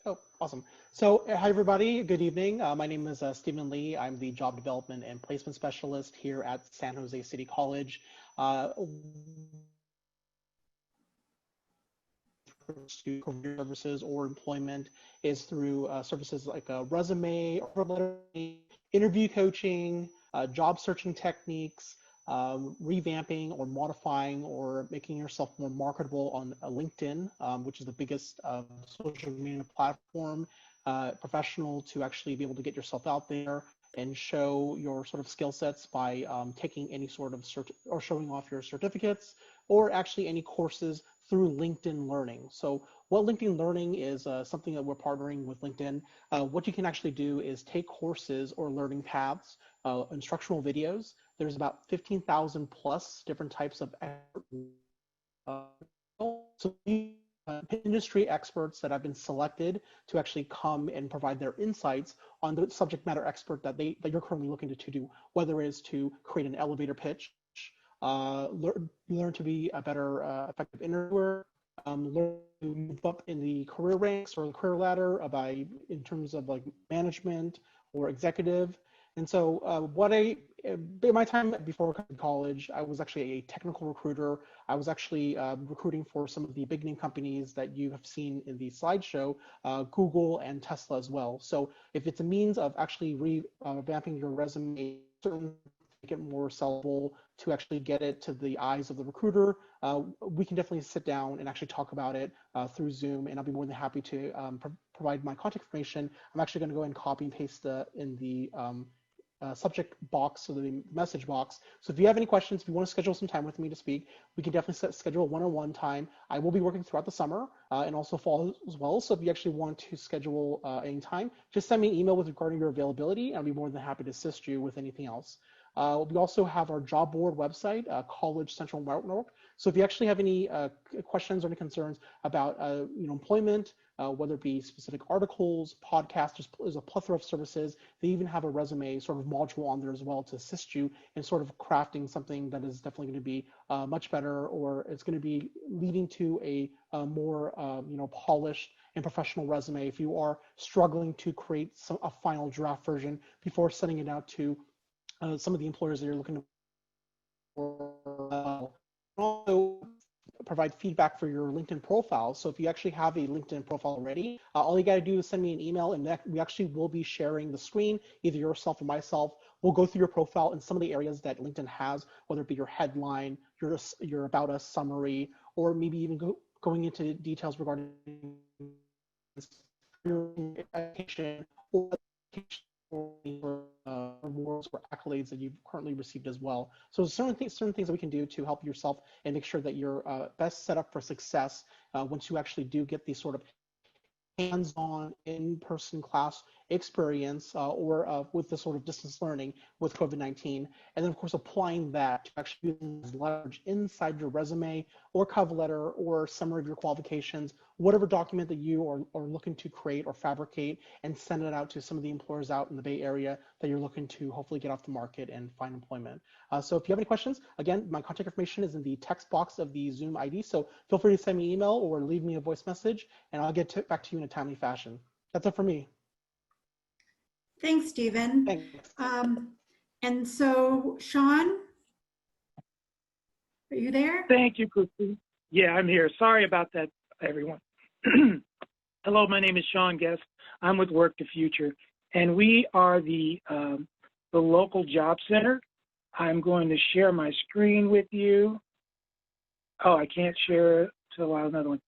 Oh, awesome. So hi, everybody. Good evening. My name is Stephen Lee. I'm the Job Development and Placement Specialist here at San Jose City College. To career services or employment is through services like a resume, interview coaching, job searching techniques, revamping or modifying or making yourself more marketable on LinkedIn, which is the biggest social media platform, professional to actually be able to get yourself out there and show your sort of skill sets by taking any sort of or showing off your certificates or actually any courses through LinkedIn Learning. So what LinkedIn Learning is something that we're partnering with LinkedIn. What you can actually do is take courses or learning paths, instructional videos. There's about 15,000 plus different types of industry experts that have been selected to actually come and provide their insights on the subject matter expert that you're currently looking to do, whether it is to create an elevator pitch, learn to be a better effective interviewer, learn to move up in the career ranks or the career ladder in terms of like management or executive. And so in my time before college, I was actually a technical recruiter. I was actually recruiting for some of the big name companies that you have seen in the slideshow, Google and Tesla as well. So if it's a means of actually revamping your resume, certainly make it more sellable to actually get it to the eyes of the recruiter, we can definitely sit down and actually talk about it through Zoom, and I'll be more than happy to provide my contact information. I'm actually going to go ahead and copy and paste in the subject box, so the message box. So if you have any questions, if you want to schedule some time with me to speak, we can definitely schedule a one-on-one time. I will be working throughout the summer and also fall as well. So if you actually want to schedule any time, just send me an email with regarding your availability, and I'll be more than happy to assist you with anything else. We also have our job board website, College Central Network. So if you actually have any questions or any concerns about employment, whether it be specific articles, podcasts, there's a plethora of services. They even have a resume sort of module on there as well to assist you in sort of crafting something that is definitely going to be much better, or it's going to be leading to a more polished and professional resume if you are struggling to create a final draft version before sending it out to some of the employers that you're looking for. Also provide feedback for your LinkedIn profile. So if you actually have a LinkedIn profile already, all you got to do is send me an email, and we actually will be sharing the screen, either yourself or myself. We'll go through your profile and some of the areas that LinkedIn has, whether it be your headline, your about us summary, or maybe even going into details regarding your education or awards or accolades that you've currently received as well. So certain things that we can do to help yourself and make sure that you're best set up for success once you actually do get these sort of hands-on in-person class experience or with the sort of distance learning with COVID-19. And then of course, applying that to actually use leverage inside your resume or cover letter or summary of your qualifications, whatever document that you are looking to create or fabricate, and send it out to some of the employers out in the Bay Area that you're looking to hopefully get off the market and find employment. So if you have any questions, again, my contact information is in the text box of the Zoom ID. So feel free to send me an email or leave me a voice message, and I'll get back to you in a timely fashion. That's it for me. Thanks, Stephen. Thanks. And so, Sean, are you there? Thank you, Christine. Yeah, I'm here. Sorry about that, everyone. Hello, my name is Sean Guest. I'm with Work the Future, and we are the local job center. I'm going to share my screen with you. Oh, I can't share till another one.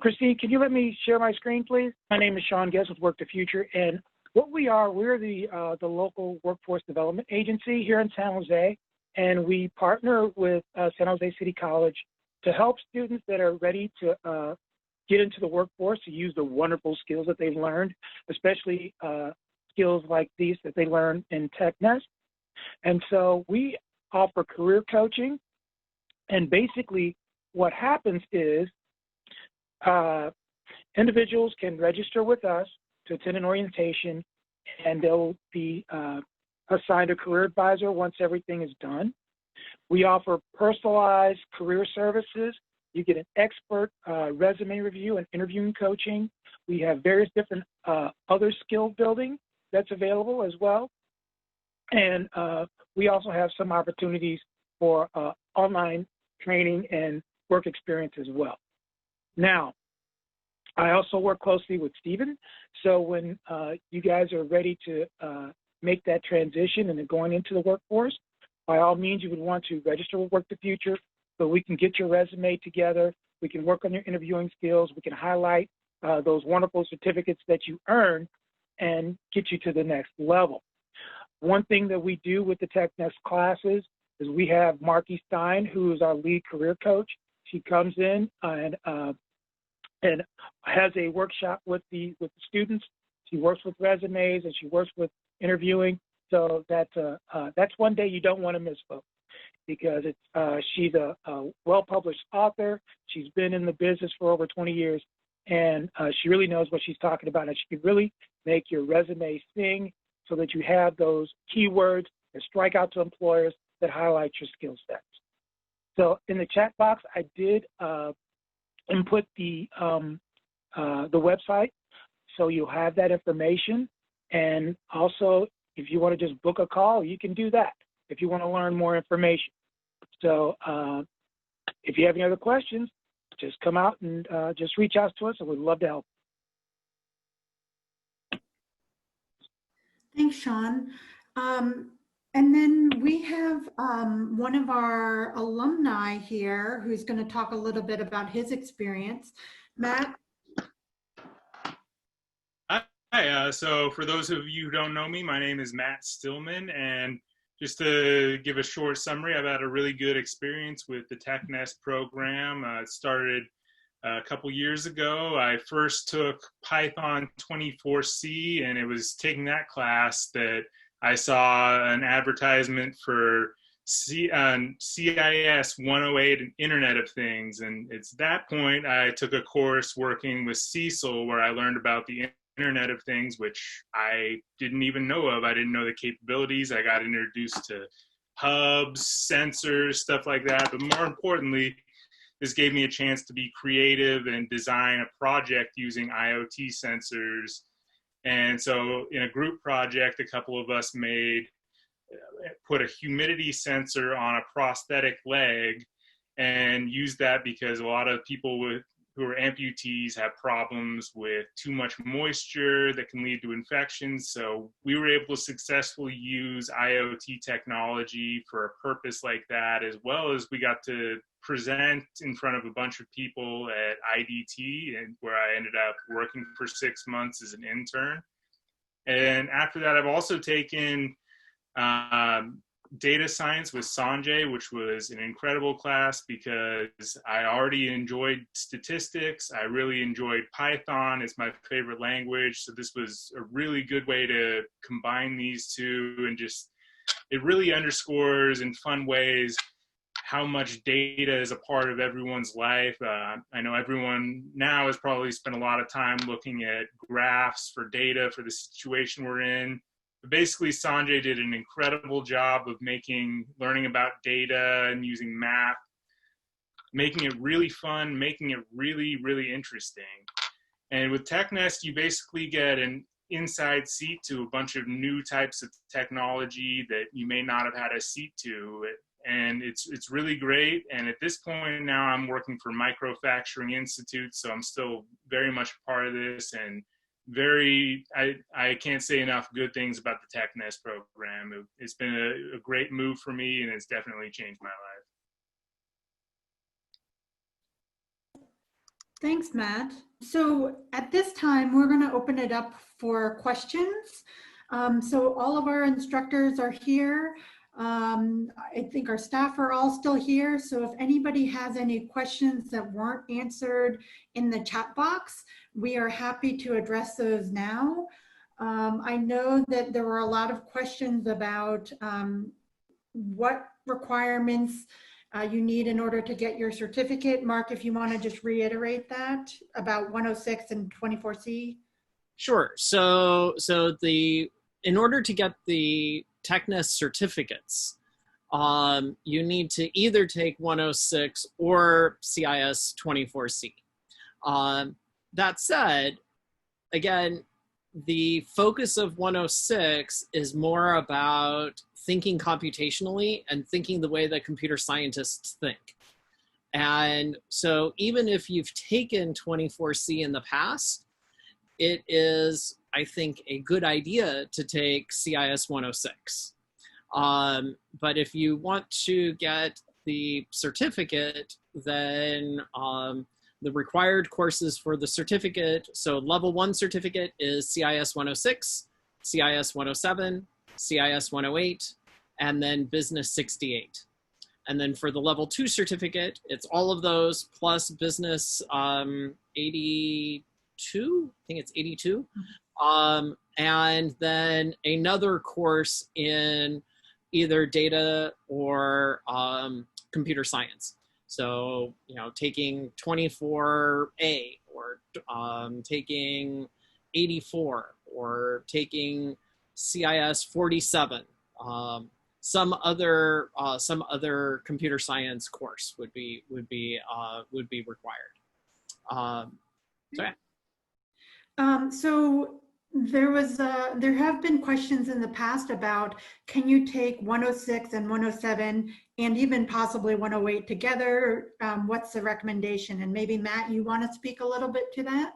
Christine, can you let me share my screen, please? My name is Sean Guest with Work the Future, and what we are, we're the local workforce development agency here in San Jose, and we partner with San Jose City College to help students that are ready to get into the workforce to use the wonderful skills that they've learned, especially skills like these that they learn in Technest. And so we offer career coaching, and basically what happens is individuals can register with us to attend an orientation, and they'll be assigned a career advisor once everything is done. We offer personalized career services. You get an expert resume review and interviewing coaching. We have various different other skill building that's available as well. And we also have some opportunities for online training and work experience as well. Now, I also work closely with Stephen. So when you guys are ready to make that transition and then going into the workforce, by all means, you would want to register with Work the Future so we can get your resume together. We can work on your interviewing skills. We can highlight those wonderful certificates that you earn and get you to the next level. One thing that we do with the Technest classes is we have Marky Stein, who is our lead career coach. She comes in and has a workshop with the students. She works with resumes and she works with interviewing. So that's one day you don't want to miss, folks, because she's a well-published author. She's been in the business for over 20 years, and she really knows what she's talking about, and she can really make your resume sing so that you have those keywords that strike out to employers that highlight your skill sets. So in the chat box, I did input the website, so you'll have that information. And also, if you want to just book a call, you can do that if you want to learn more information. So if you have any other questions, just come out and just reach out to us, and we'd love to help. Thanks, Sean. And then we have one of our alumni here who's going to talk a little bit about his experience. Matt? Hi, so for those of you who don't know me, my name is Matt Stillman, and just to give a short summary, I've had a really good experience with the Technest program. It started a couple years ago. I first took Python 24C, and it was taking that class that I saw an advertisement for CIS 108 and Internet of Things. And it's that point I took a course working with Cecil where I learned about the Internet of Things, which I didn't even know of. I didn't know the capabilities. I got introduced to hubs, sensors, stuff like that. But more importantly, this gave me a chance to be creative and design a project using IoT sensors. And so in a group project, a couple of us put a humidity sensor on a prosthetic leg and used that because a lot of people who are amputees have problems with too much moisture that can lead to infections. So we were able to successfully use IoT technology for a purpose like that, as well as we got to present in front of a bunch of people at IDT, and where I ended up working for 6 months as an intern. And after that, I've also taken data science with Sanjay, which was an incredible class because I already enjoyed statistics. I really enjoyed Python. It's my favorite language. So this was a really good way to combine these two, and just, it really underscores in fun ways how much data is a part of everyone's life. I know everyone now has probably spent a lot of time looking at graphs for data for the situation we're in. But basically, Sanjay did an incredible job of learning about data and using math, making it really fun, making it really, really interesting. And with Technest, you basically get an inside seat to a bunch of new types of technology that you may not have had a seat to. And it's really great. And at this point now, I'm working for Microfracturing Institute, so I'm still very much a part of this, and I can't say enough good things about the Technest program. It's been a great move for me, and it's definitely changed my life. Thanks, Matt. So at this time, we're going to open it up for questions. So all of our instructors are here. I think our staff are all still here. So if anybody has any questions that weren't answered in the chat box, we are happy to address those now. I know that there were a lot of questions about what requirements you need in order to get your certificate. Mark, if you want to just reiterate that about 106 and 24C. Sure. So in order to get the Technest certificates, you need to either take 106 or CIS 24C. That said, again, the focus of 106 is more about thinking computationally and thinking the way that computer scientists think. And so even if you've taken 24C in the past, it is, I think, a good idea to take CIS 106. But if you want to get the certificate, then the required courses for the certificate, so level 1 certificate is CIS 106, CIS 107, CIS 108, and then Business 68. And then for the level 2 certificate, it's all of those plus Business 82, I think it's 82. And then another course in either data or computer science. So, you know, taking 24A or taking 84 or taking CIS 47. Some other computer science course would be required. So yeah. So there have been questions in the past about, can you take 106 and 107 and even possibly 108 together? What's the recommendation? And maybe Matt, you want to speak a little bit to that?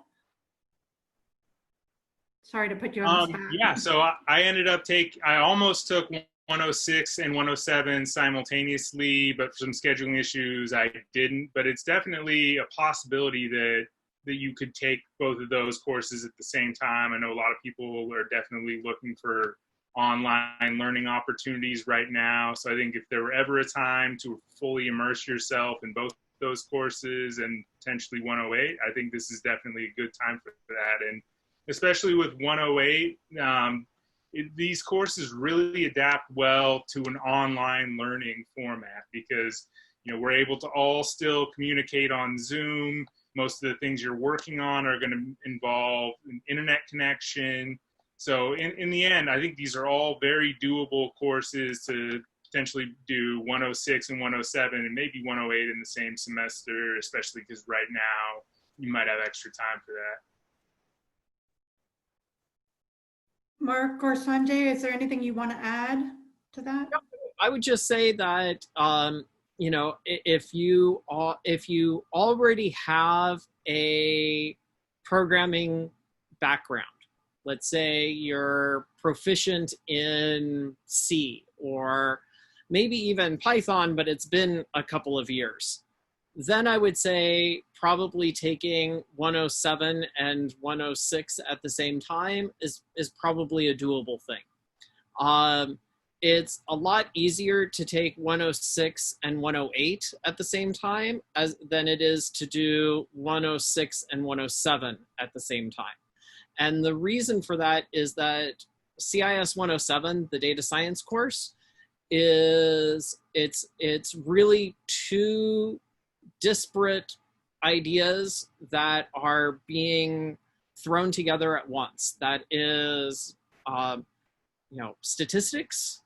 Sorry to put you on the spot. Yeah, so I almost took 106 and 107 simultaneously, but for some scheduling issues, I didn't. But it's definitely a possibility that you could take both of those courses at the same time. I know a lot of people are definitely looking for online learning opportunities right now. So I think if there were ever a time to fully immerse yourself in both those courses and potentially 108, I think this is definitely a good time for that. And especially with 108, these courses really adapt well to an online learning format because, you know, we're able to all still communicate on Zoom. Most of the things you're working on are going to involve an internet connection. So in the end, I think these are all very doable courses to potentially do 106 and 107 and maybe 108 in the same semester, especially because right now you might have extra time for that. Mark or Sanjay, is there anything you want to add to that? I would just say that you know, if you already have a programming background, let's say you're proficient in C or maybe even Python, but it's been a couple of years, then I would say probably taking 107 and 106 at the same time is probably a doable thing. It's a lot easier to take 106 and 108 at the same time than it is to do 106 and 107 at the same time. And the reason for that is that CIS 107, the data science course, it's really two disparate ideas that are being thrown together at once. That is, statistics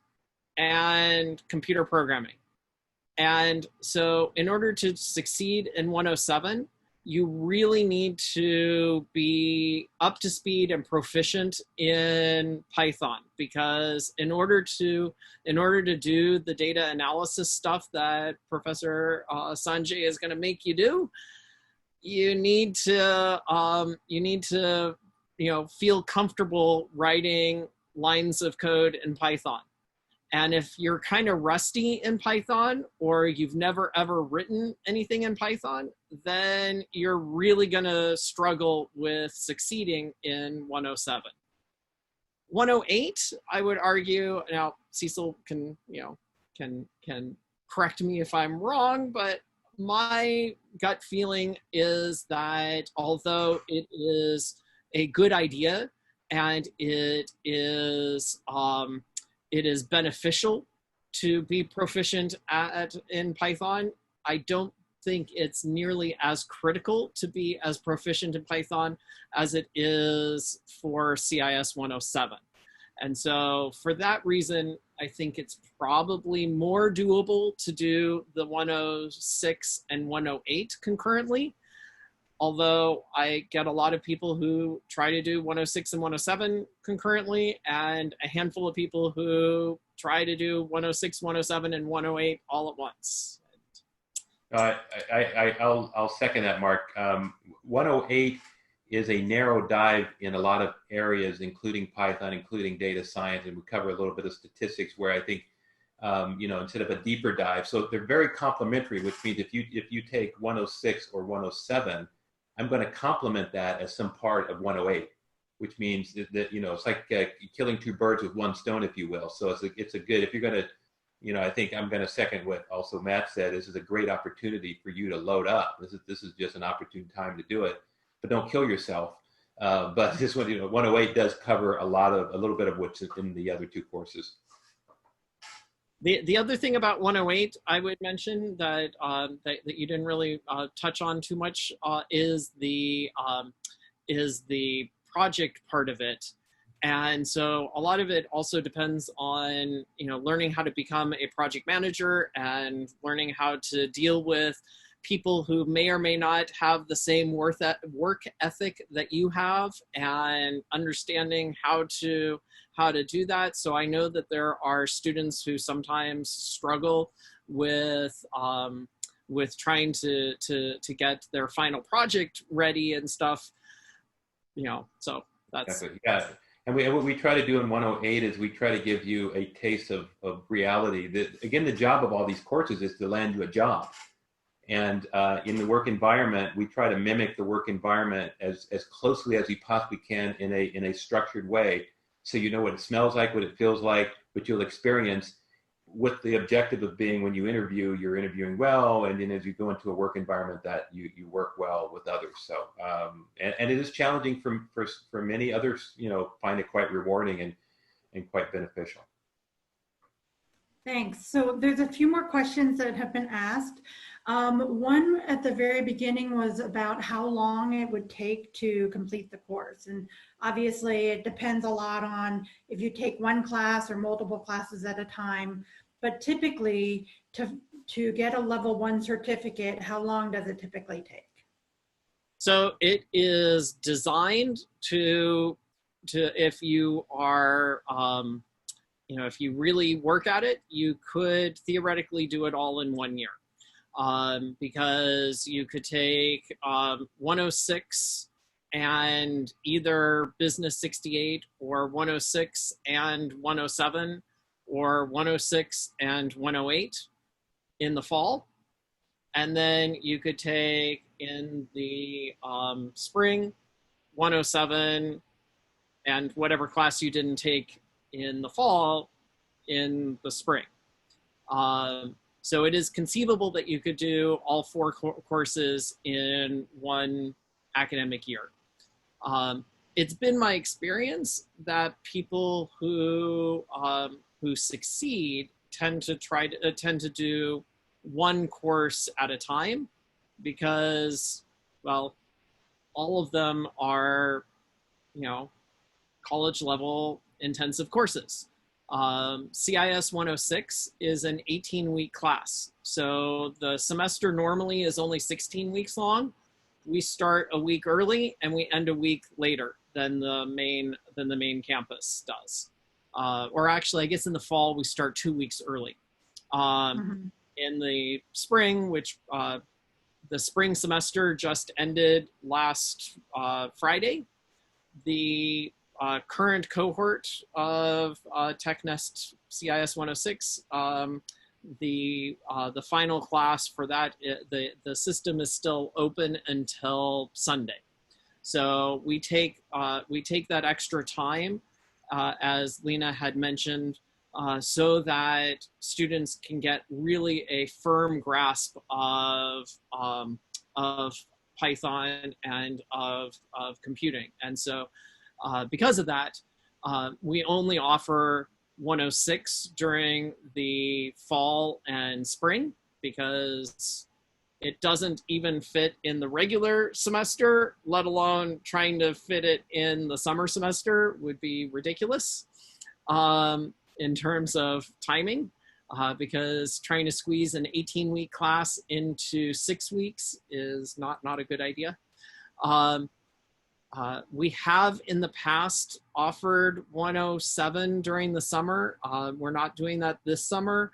and computer programming. And so in order to succeed in 107, you really need to be up to speed and proficient in Python, because in order to do the data analysis stuff that Professor Sanjay is going to make you do, you need to feel comfortable writing lines of code in Python. And if you're kind of rusty in Python, or you've never ever written anything in Python, then you're really gonna struggle with succeeding in 107. 108, I would argue, now Cecil can correct me if I'm wrong, but my gut feeling is that although it is a good idea and it is beneficial to be proficient in Python, I don't think it's nearly as critical to be as proficient in Python as it is for CIS 107. And so for that reason, I think it's probably more doable to do the 106 and 108 concurrently. Although I get a lot of people who try to do 106 and 107 concurrently, and a handful of people who try to do 106, 107, and 108 all at once. I'll second that, Mark. 108 is a narrow dive in a lot of areas, including Python, including data science, and we cover a little bit of statistics where I think, instead of a deeper dive. So they're very complementary, which means if you take 106 or 107, I'm going to complement that as some part of 108, which means that it's like killing two birds with one stone, if you will. So it's a good, if you're going to, I think I'm going to second what also Matt said. This is a great opportunity for you to load up. This is just an opportune time to do it, but don't kill yourself. But this one, 108 does cover a little bit of what's in the other two courses. The other thing about 108 I would mention that you didn't really touch on too much is the project part of it. And so a lot of it also depends on learning how to become a project manager and learning how to deal with people who may or may not have the same work ethic that you have, and understanding how to do that. So I know that there are students who sometimes struggle with trying to get their final project ready and stuff. So that's yeah. And what we try to do in 108 is we try to give you a taste of reality. Again, the job of all these courses is to land you a job. And in the work environment, we try to mimic the work environment as closely as we possibly can in a structured way. So you know what it smells like, what it feels like, what you'll experience, with the objective of being, when you interview, you're interviewing well, and then as you go into a work environment that you work well with others. So and it is challenging for many others, find it quite rewarding and quite beneficial. Thanks. So there's a few more questions that have been asked. One at the very beginning was about how long it would take to complete the course. And obviously it depends a lot on if you take one class or multiple classes at a time. But typically to get a level 1 certificate, how long does it typically take? So it is designed to if you are, if you really work at it, you could theoretically do it all in 1 year. Because you could take 106 and either Business 68, or 106 and 107, or 106 and 108 in the fall, and then you could take in the spring 107 and whatever class you didn't take in the fall in the spring. So it is conceivable that you could do all 4 courses in one academic year. It's been my experience that people who succeed tend to do one course at a time, because, well, all of them are, college level intensive courses. CIS 106 is an 18-week class. So the semester normally is only 16 weeks long. We start a week early and we end a week later than the main campus does. Or actually, I guess in the fall, we start 2 weeks early. In the spring, which the spring semester just ended last Friday, the current cohort of Technest CIS 106, the final class for that, the system is still open until Sunday. So we take that extra time, as Lena had mentioned, so that students can get really a firm grasp of Python and of computing. And so because of that, we only offer 106 during the fall and spring, because it doesn't even fit in the regular semester, let alone trying to fit it in the summer semester would be ridiculous in terms of timing, because trying to squeeze an 18-week class into 6 weeks is not a good idea. We have in the past offered 107 during the summer. We're not doing that this summer.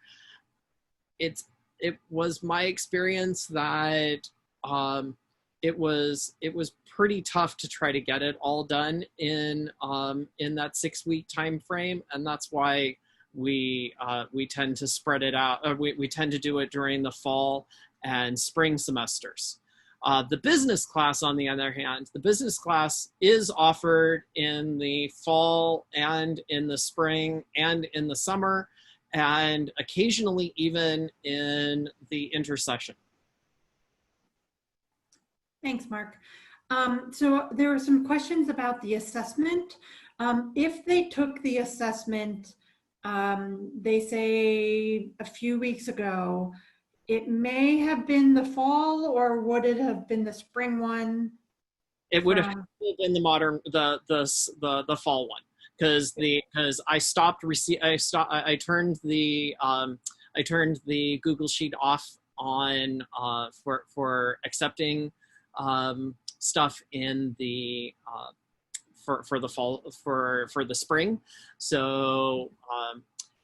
It was my experience that it was pretty tough to try to get it all done in that 6 week time frame, and that's why we tend to spread it out. We tend to do it during the fall and spring semesters. The business class, on the other hand, the business class is offered in the fall and in the spring and in the summer, and occasionally even in the intersession. Thanks, Mark. So there were some questions about the assessment. If they took the assessment, they say a few weeks ago, it may have been the fall, or would it have been the spring one? It would have been the fall one, because I turned the Google Sheet off on for accepting stuff in the for the fall for the spring. So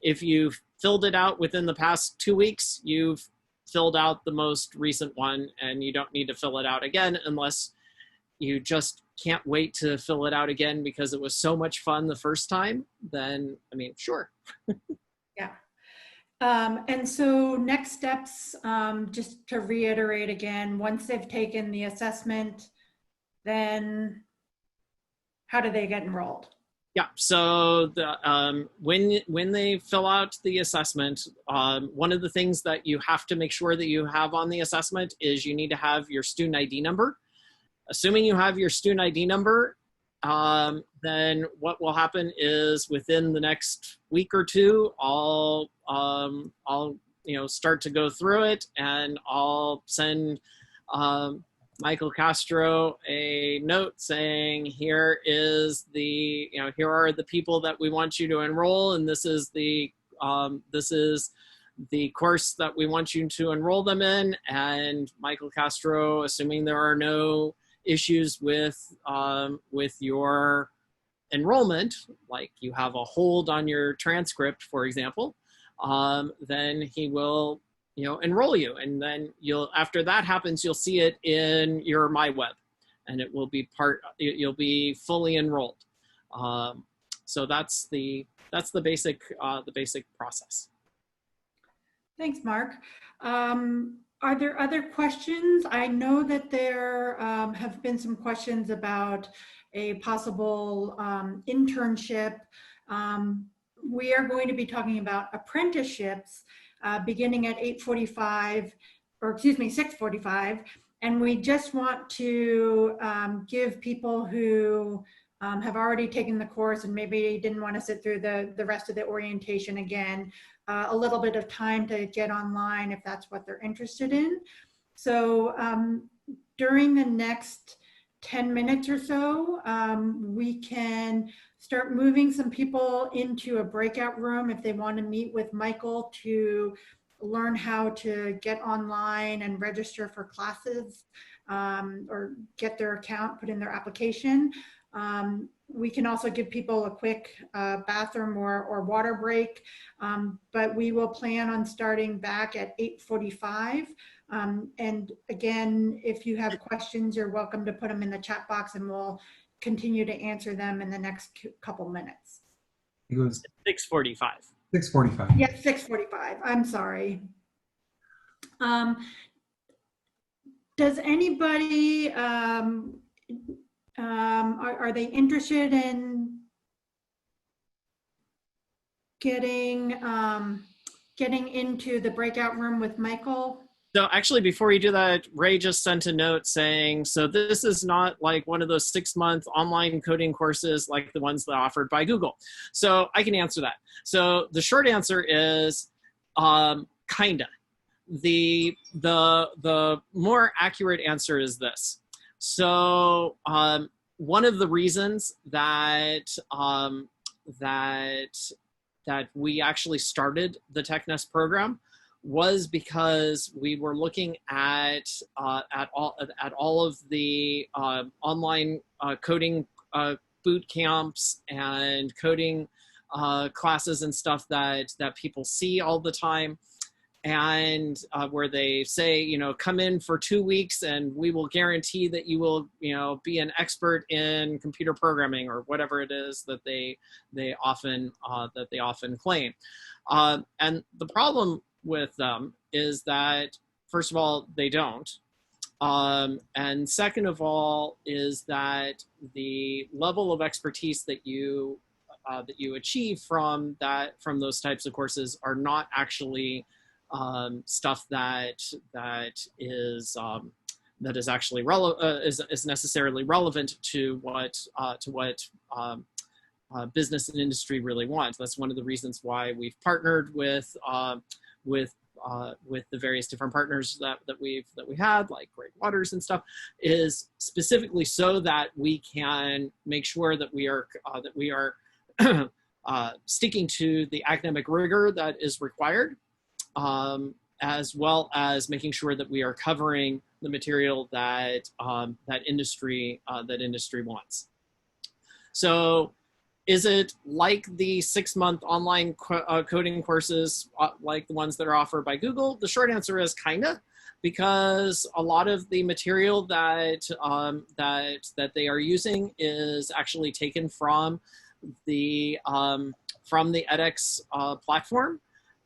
if you filled it out within the past 2 weeks, you've filled out the most recent one, and you don't need to fill it out again unless you just can't wait to fill it out again because it was so much fun the first time. Then, I mean, sure. Yeah. And so next steps, just to reiterate again, once they've taken the assessment, then how do they get enrolled? Yeah, so when they fill out the assessment, one of the things that you have to make sure that you have on the assessment is you need to have your student ID number. Assuming you have your student ID number, then what will happen is within the next week or two, I'll start to go through it, and I'll send Michael Castro a note saying, here are the people that we want you to enroll, and this is the course that we want you to enroll them in. And Michael Castro, assuming there are no issues with your enrollment, like you have a hold on your transcript, for example, then he will enroll you, and then after that happens, you'll see it in your MyWeb, and it will be you'll be fully enrolled. So that's the basic process. Thanks, Mark. Are there other questions? I know that there have been some questions about a possible internship. We are going to be talking about apprenticeships beginning at 8:45, or excuse me, 6:45. And we just want to give people who have already taken the course and maybe didn't want to sit through the rest of the orientation again, a little bit of time to get online if that's what they're interested in. So during the next 10 minutes or so, we can start moving some people into a breakout room if they want to meet with Michael to learn how to get online and register for classes or get their account, put in their application. We can also give people a quick bathroom or water break, but we will plan on starting back at 8:45. And again, if you have questions, you're welcome to put them in the chat box and we'll continue to answer them in the next couple minutes. It was 6:45. 6:45. Yes, 6:45. I'm sorry. Does anybody, are they interested in getting into the breakout room with Michael? So actually, before you do that, Ray just sent a note saying, so this is not like one of those 6-month online coding courses like the ones that are offered by Google. So I can answer that. So the short answer is kinda. The more accurate answer is this. So one of the reasons that that we actually started the Technest program was because we were looking at all of the online coding boot camps and coding classes and stuff that people see all the time, and where they say, you know, come in for 2 weeks and we will guarantee that you will, you know, be an expert in computer programming or whatever it is that they often claim. And the problem with them is that, first of all, they don't. And second of all is that the level of expertise that you achieve from those types of courses are not actually stuff that is actually is necessarily relevant to what business and industry really want. That's one of the reasons why we've partnered with the various different partners that we had, like Great Waters and stuff, is specifically so that we can make sure that we are sticking to the academic rigor that is required, as well as making sure that we are covering the material that that industry wants. So, is it like the 6-month online coding courses like the ones that are offered by Google? The short answer is kinda, because a lot of the material that they are using is actually taken from the edX platform,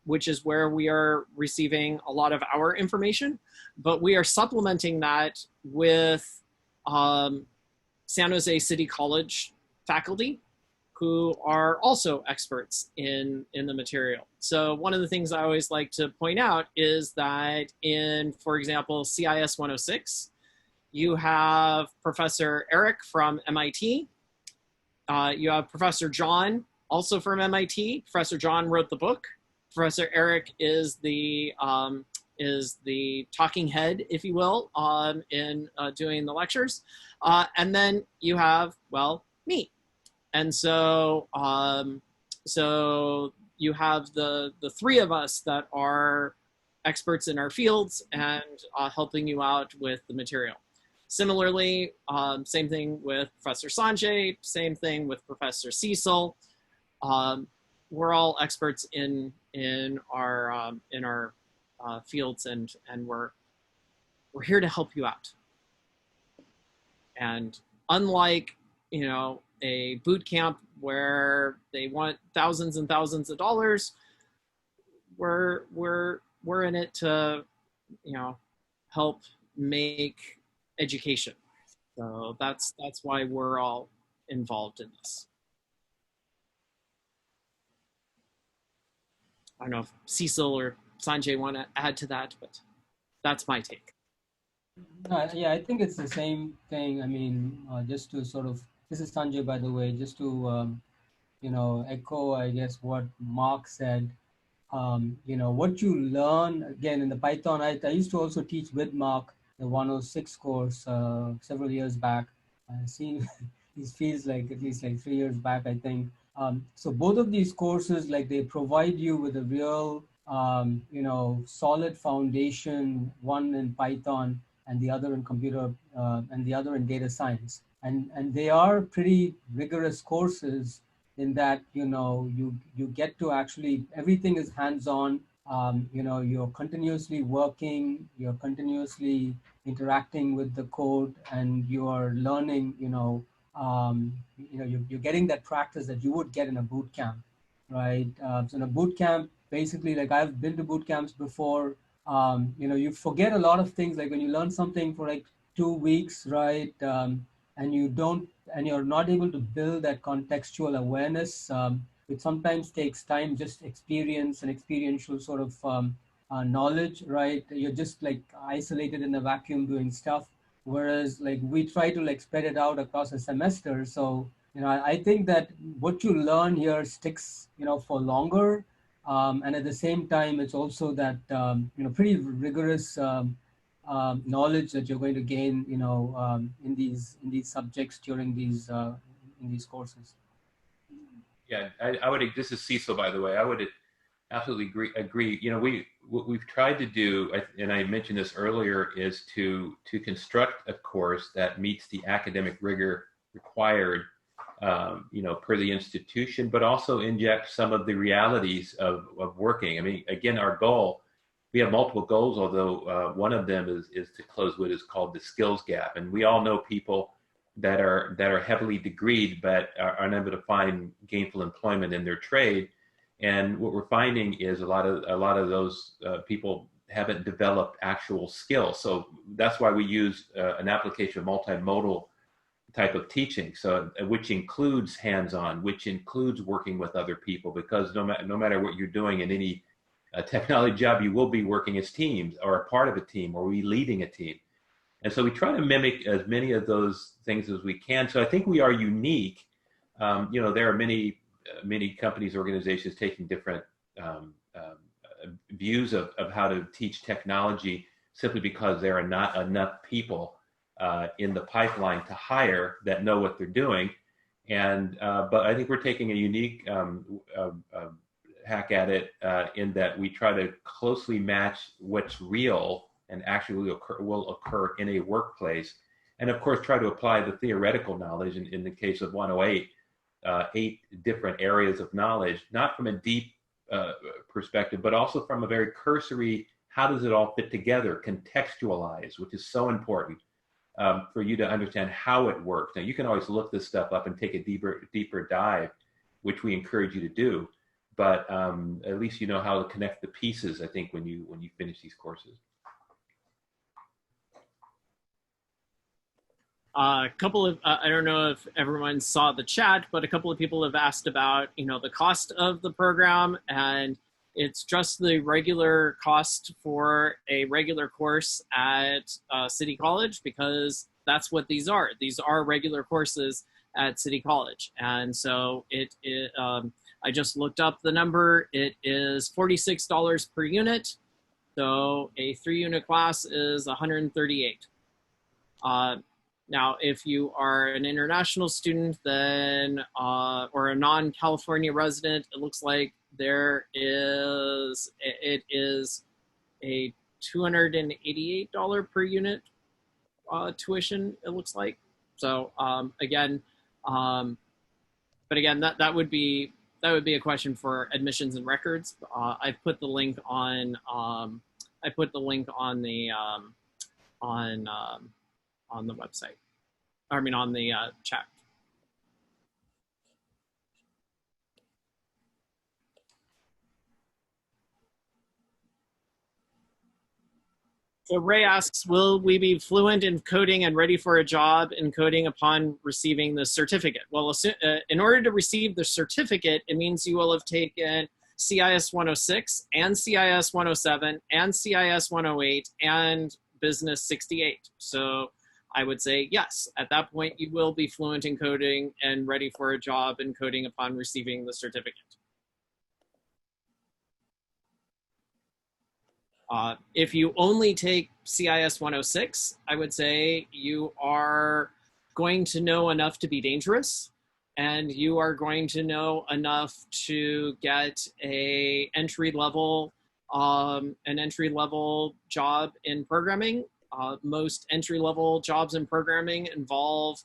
which is where we are receiving a lot of our information, but we are supplementing that with San Jose City College faculty who are also experts in the material. So one of the things I always like to point out is that in, for example, CIS 106, you have Professor Eric from MIT. You have Professor John, also from MIT. Professor John wrote the book. Professor Eric is the talking head, if you will, in doing the lectures. And then you have, well, me. And so, so you have the three of us that are experts in our fields and helping you out with the material. Similarly, same thing with Professor Sanjay, same thing with Professor Cecil. We're all experts in our fields, and we're here to help you out. And unlike, you know, a boot camp where they want thousands and thousands of dollars, we're in it to help make education. So that's why we're all involved in this. I don't know if Cecil or Sanjay want to add to that, but that's my take. Yeah, I think it's the same thing. I mean, just to sort of, this is Sanjay, by the way, just to, echo, I guess, what Mark said. What you learn, again, in the Python, I used to also teach with Mark the 106 course several years back. I've seen these feels like at least like 3 years back, I think. So both of these courses, like they provide you with a real, solid foundation, one in Python and the other in computer and the other in data science. And they are pretty rigorous courses in that, you get to actually, everything is hands-on. You're continuously working, you're continuously interacting with the code, and you are learning, you're getting that practice that you would get in a boot camp, right? So in a boot camp, basically, like I've been to boot camps before, you forget a lot of things, like when you learn something for like 2 weeks, right? And you're not able to build that contextual awareness, which sometimes takes time, just experience and experiential sort of knowledge, right? You're just like isolated in a vacuum doing stuff. Whereas like we try to like spread it out across a semester. So, I think that what you learn here sticks, for longer. And at the same time, it's also that, pretty rigorous knowledge that you're going to gain, in these subjects during these in these courses. Yeah, I would. This is Cecil, by the way. I would absolutely agree. What we've tried to do, and I mentioned this earlier, is to construct a course that meets the academic rigor required, per the institution, but also inject some of the realities of working. I mean, again, our goal. We have multiple goals, although one of them is to close what is called the skills gap. And we all know people that are heavily degreed but are unable to find gainful employment in their trade. And what we're finding is a lot of those people haven't developed actual skills. So that's why we use an application of multimodal type of teaching, so which includes hands-on, which includes working with other people, because no matter what you're doing in any technology job, you will be working as teams or a part of a team, or we leading a team. And so we try to mimic as many of those things as we can. So I think we are unique. There are many companies, organizations taking different views of how to teach technology, simply because there are not enough people in the pipeline to hire that know what they're doing. And but I think we're taking a unique hack at it in that we try to closely match what's real and actually will occur in a workplace, and of course try to apply the theoretical knowledge in the case of 108, 8 different areas of knowledge, not from a deep perspective, but also from a very cursory, how does it all fit together, contextualize, which is so important for you to understand how it works. Now you can always look this stuff up and take a deeper dive, which we encourage you to do. But at least you know how to connect the pieces, I think, when you finish these courses. A couple of, I don't know if everyone saw the chat, but a couple of people have asked about, the cost of the program, and it's just the regular cost for a regular course at City College, because that's what these are. These are regular courses at City College. And so I just looked up the number. It is $46 per unit. So a 3-unit class is $138. Now, if you are an international student, then or a non-California resident, it looks like it is a $288 per unit tuition, it looks like. So again, that would be a question for admissions and records. I've put the link on the website. I mean, on the chat. So Ray asks, will we be fluent in coding and ready for a job in coding upon receiving the certificate? Well, in order to receive the certificate, it means you will have taken CIS 106 and CIS 107 and CIS 108 and Business 68. So I would say yes, at that point you will be fluent in coding and ready for a job in coding upon receiving the certificate. If you only take CIS 106, I would say you are going to know enough to be dangerous, and you are going to know enough to get an entry-level job in programming. Most entry-level jobs in programming involve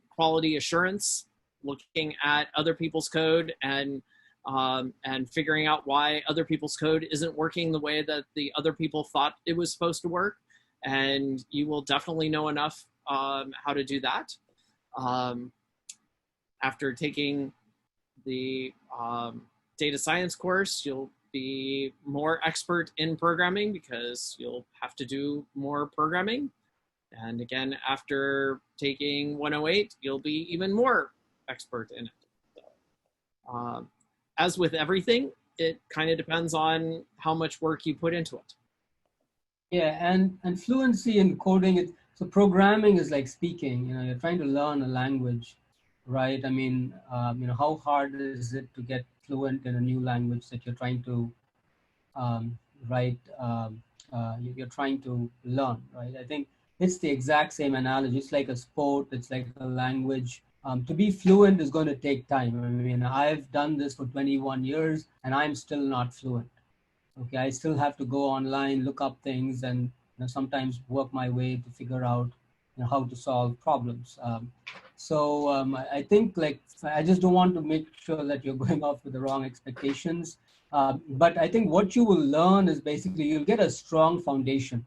quality assurance, looking at other people's code and figuring out why other people's code isn't working the way that the other people thought it was supposed to work. And you will definitely know enough how to do that. After taking the data science course, you'll be more expert in programming because you'll have to do more programming. And again, after taking 108, you'll be even more expert in it. So, as with everything, it kind of depends on how much work you put into it. Yeah, and fluency in coding, so programming is like speaking. You know, you're trying to learn a language, right? I mean, you know, how hard is it to get fluent in a new language that you're trying to you're trying to learn, right? I think it's the exact same analogy. It's like a sport, it's like a language. To be fluent is going to take time. I mean, I've done this for 21 years and I'm still not fluent. Okay, I still have to go online, look up things, and sometimes work my way to figure out how to solve problems. I think I just don't want to make sure that you're going off with the wrong expectations. But I think what you will learn is basically you'll get a strong foundation,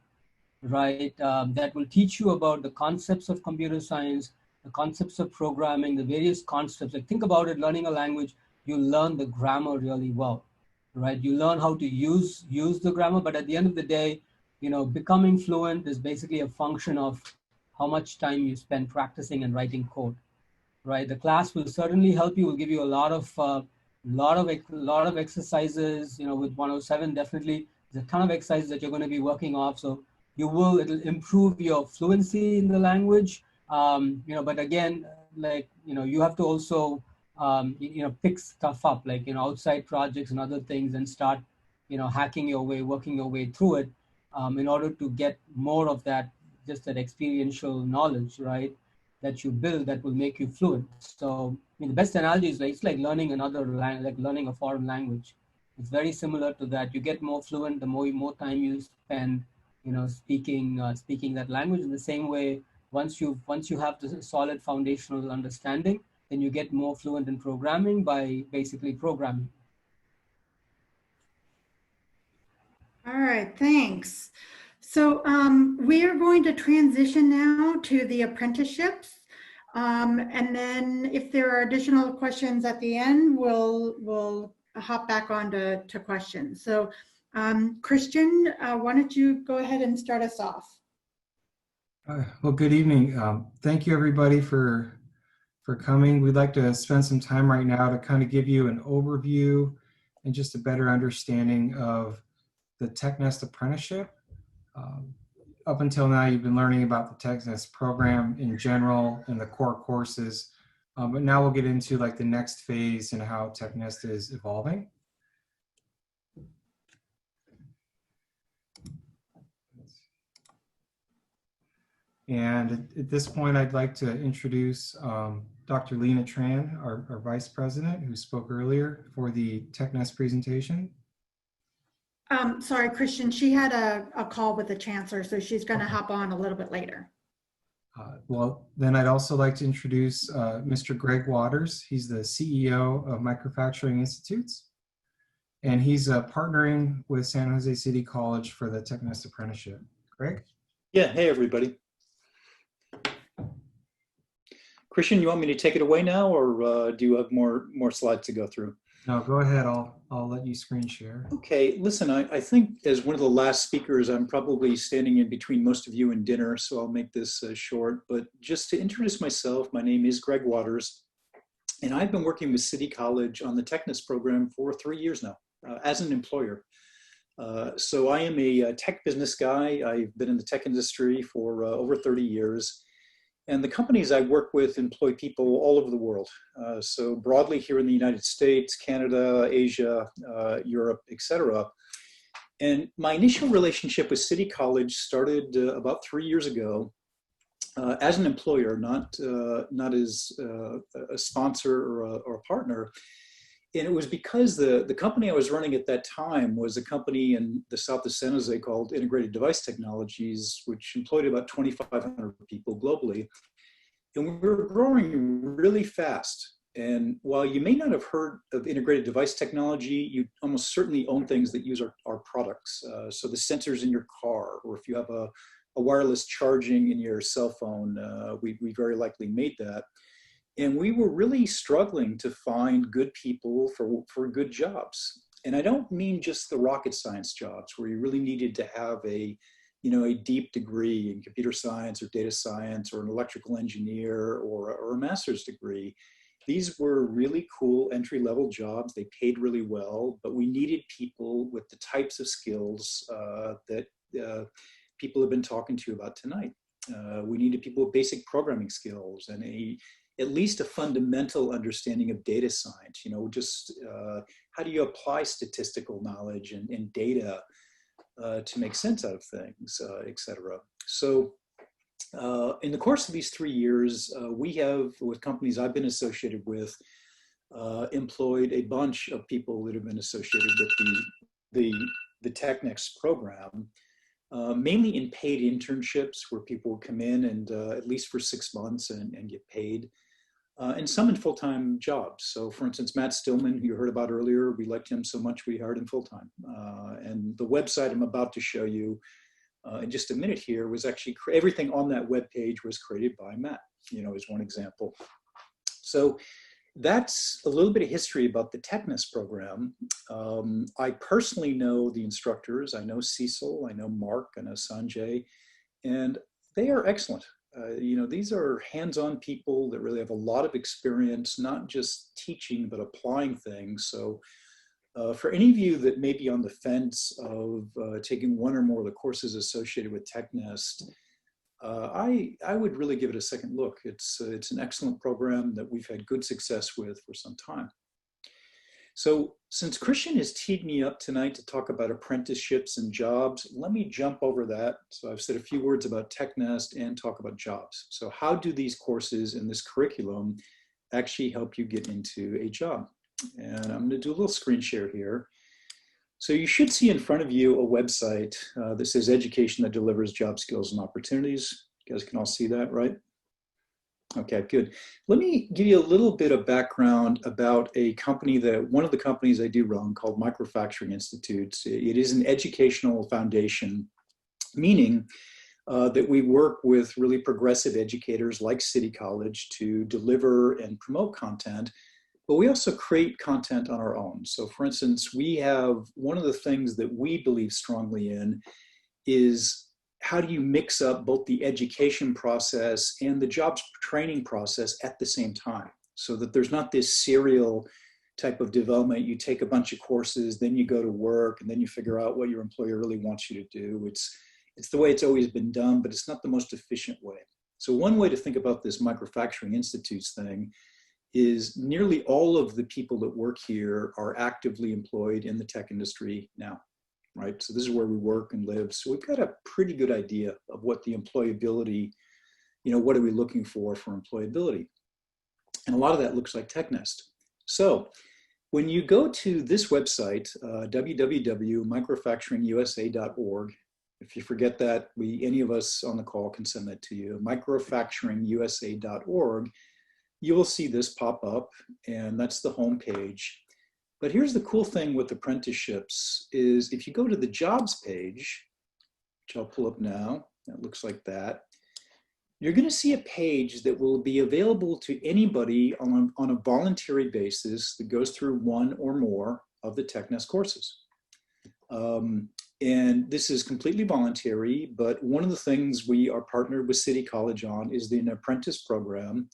right? That will teach you about the concepts of computer science, the concepts of programming, the various concepts. Like think about it, learning a language, you learn the grammar really well, right? You learn how to use the grammar, but at the end of the day, becoming fluent is basically a function of how much time you spend practicing and writing code, right? The class will certainly help you, will give you a lot of exercises, with 107, definitely there's a ton of exercises that you're going to be working off. So it'll improve your fluency in the language. But again, you have to also, pick stuff up, outside projects and other things, and start, hacking your way, working your way through it, in order to get more of that, just that experiential knowledge, right, that you build that will make you fluent. So, the best analogy is it's like learning another language, like learning a foreign language. It's very similar to that. You get more fluent the more time you spend, speaking that language. In the same way, once you have the solid foundational understanding, then you get more fluent in programming by basically programming. All right, thanks. So we are going to transition now to the apprenticeships. And then if there are additional questions at the end, we'll hop back on to questions. So Christian, why don't you go ahead and start us off? Well, good evening. Thank you everybody for coming. We'd like to spend some time right now to kind of give you an overview and just a better understanding of the Technest Apprenticeship. Up until now, you've been learning about the Technest program in general and the core courses, but now we'll get into the next phase and how Technest is evolving. And at this point, I'd like to introduce Dr. Lena Tran, our Vice President, who spoke earlier for the Technest presentation. Sorry, Christian, she had a call with the chancellor, so she's going to hop on a little bit later. Well, then I'd also like to introduce Mr. Greg Waters. He's the CEO of Microfracturing Institutes, and he's partnering with San Jose City College for the Technest Apprenticeship. Greg? Yeah, hey everybody. Christian, you want me to take it away now, or do you have more slides to go through? No, go ahead. I'll let you screen share. Okay, listen, I think as one of the last speakers, I'm probably standing in between most of you and dinner, so I'll make this short. But just to introduce myself, my name is Greg Waters, and I've been working with City College on the Technest program for 3 years now as an employer. So I am a tech business guy. I've been in the tech industry for over 30 years. And the companies I work with employ people all over the world. So broadly here in the United States, Canada, Asia, Europe, etc. And my initial relationship with City College started about 3 years ago as an employer, not as a sponsor or a partner. And it was because the company I was running at that time was a company in the south of San Jose called Integrated Device Technologies, which employed about 2,500 people globally. And we were growing really fast. And while you may not have heard of integrated device technology, you almost certainly own things that use our products. So the sensors in your car, or if you have a wireless charging in your cell phone, we very likely made that. And we were really struggling to find good people for good jobs. And I don't mean just the rocket science jobs where you really needed to have a deep degree in computer science or data science or an electrical engineer or a master's degree. These were really cool entry-level jobs. They paid really well, but we needed people with the types of skills that people have been talking to you about tonight. We needed people with basic programming skills and at least a fundamental understanding of data science, just how do you apply statistical knowledge and data to make sense out of things, et cetera. So in the course of these 3 years, we have, with companies I've been associated with, employed a bunch of people that have been associated with the Technest program, mainly in paid internships where people will come in and at least for 6 months and get paid. And some in full-time jobs. So for instance, Matt Stillman, who you heard about earlier, we liked him so much we hired him full-time. And the website I'm about to show you in just a minute here was actually, everything on that web page was created by Matt, as one example. So that's a little bit of history about the Technest program. I personally know the instructors. I know Cecil, I know Mark, I know Sanjay, and they are excellent. These are hands-on people that really have a lot of experience, not just teaching, but applying things. So for any of you that may be on the fence of taking one or more of the courses associated with Technest, I would really give it a second look. It's an excellent program that we've had good success with for some time. So since Christian has teed me up tonight to talk about apprenticeships and jobs, let me jump over that. So I've said a few words about Technest and talk about jobs. So how do these courses in this curriculum actually help you get into a job? And I'm gonna do a little screen share here. So you should see in front of you a website that says Education that Delivers Job Skills and Opportunities. You guys can all see that, right? Okay, good. Let me give you a little bit of background about a company one of the companies I do run called Microfracturing Institute. It is an educational foundation, meaning that we work with really progressive educators like City College to deliver and promote content, but we also create content on our own. So for instance, we have one of the things that we believe strongly in is how do you mix up both the education process and the jobs training process at the same time so that there's not this serial type of development. You take a bunch of courses, then you go to work, and then you figure out what your employer really wants you to do. It's the way it's always been done, but it's not the most efficient way. So one way to think about this Microfracturing Institutes thing is nearly all of the people that work here are actively employed in the tech industry now. Right? So this is where we work and live. So we've got a pretty good idea of what the employability, what are we looking for employability? And a lot of that looks like Technest. So when you go to this website, www.microfacturingusa.org, if you forget that, any of us on the call can send that to you, microfacturingusa.org, you will see this pop up, and that's the home page. But here's the cool thing with apprenticeships is if you go to the jobs page, which I'll pull up now, that looks like that. you're going to see a page that will be available to anybody on a voluntary basis that goes through one or more of the Technest courses. And this is completely voluntary, but one of the things we are partnered with City College on is the Apprentice Program.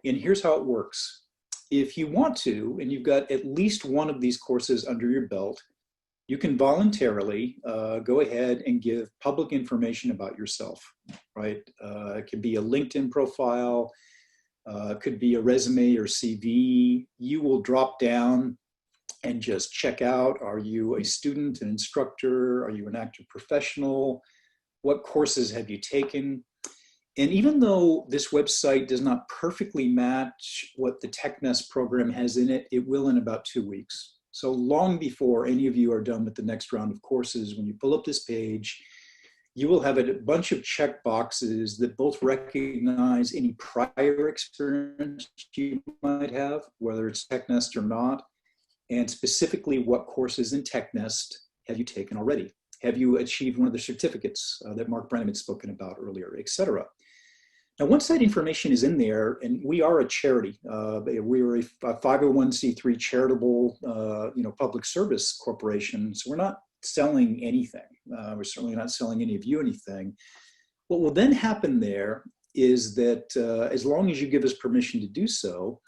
And here's how it works. If you want to, and you've got at least one of these courses under your belt, you can voluntarily go ahead and give public information about yourself, right? It could be a LinkedIn profile, it could be a resume or CV. You will drop down and just check out, are you a student, an instructor? Are you an active professional? What courses have you taken? And even though this website does not perfectly match what the Technest program has in it, it will in about 2 weeks. So long before any of you are done with the next round of courses, when you pull up this page, you will have a bunch of check boxes that both recognize any prior experience you might have, whether it's Technest or not, and specifically what courses in Technest have you taken already? Have you achieved one of the certificates that Mark Brennan had spoken about earlier, et cetera? Now, once that information is in there, and we are a charity, we are a 501c3 charitable, public service corporation, so we're not selling anything. We're certainly not selling any of you anything. What will then happen there is that as long as you give us permission to do so,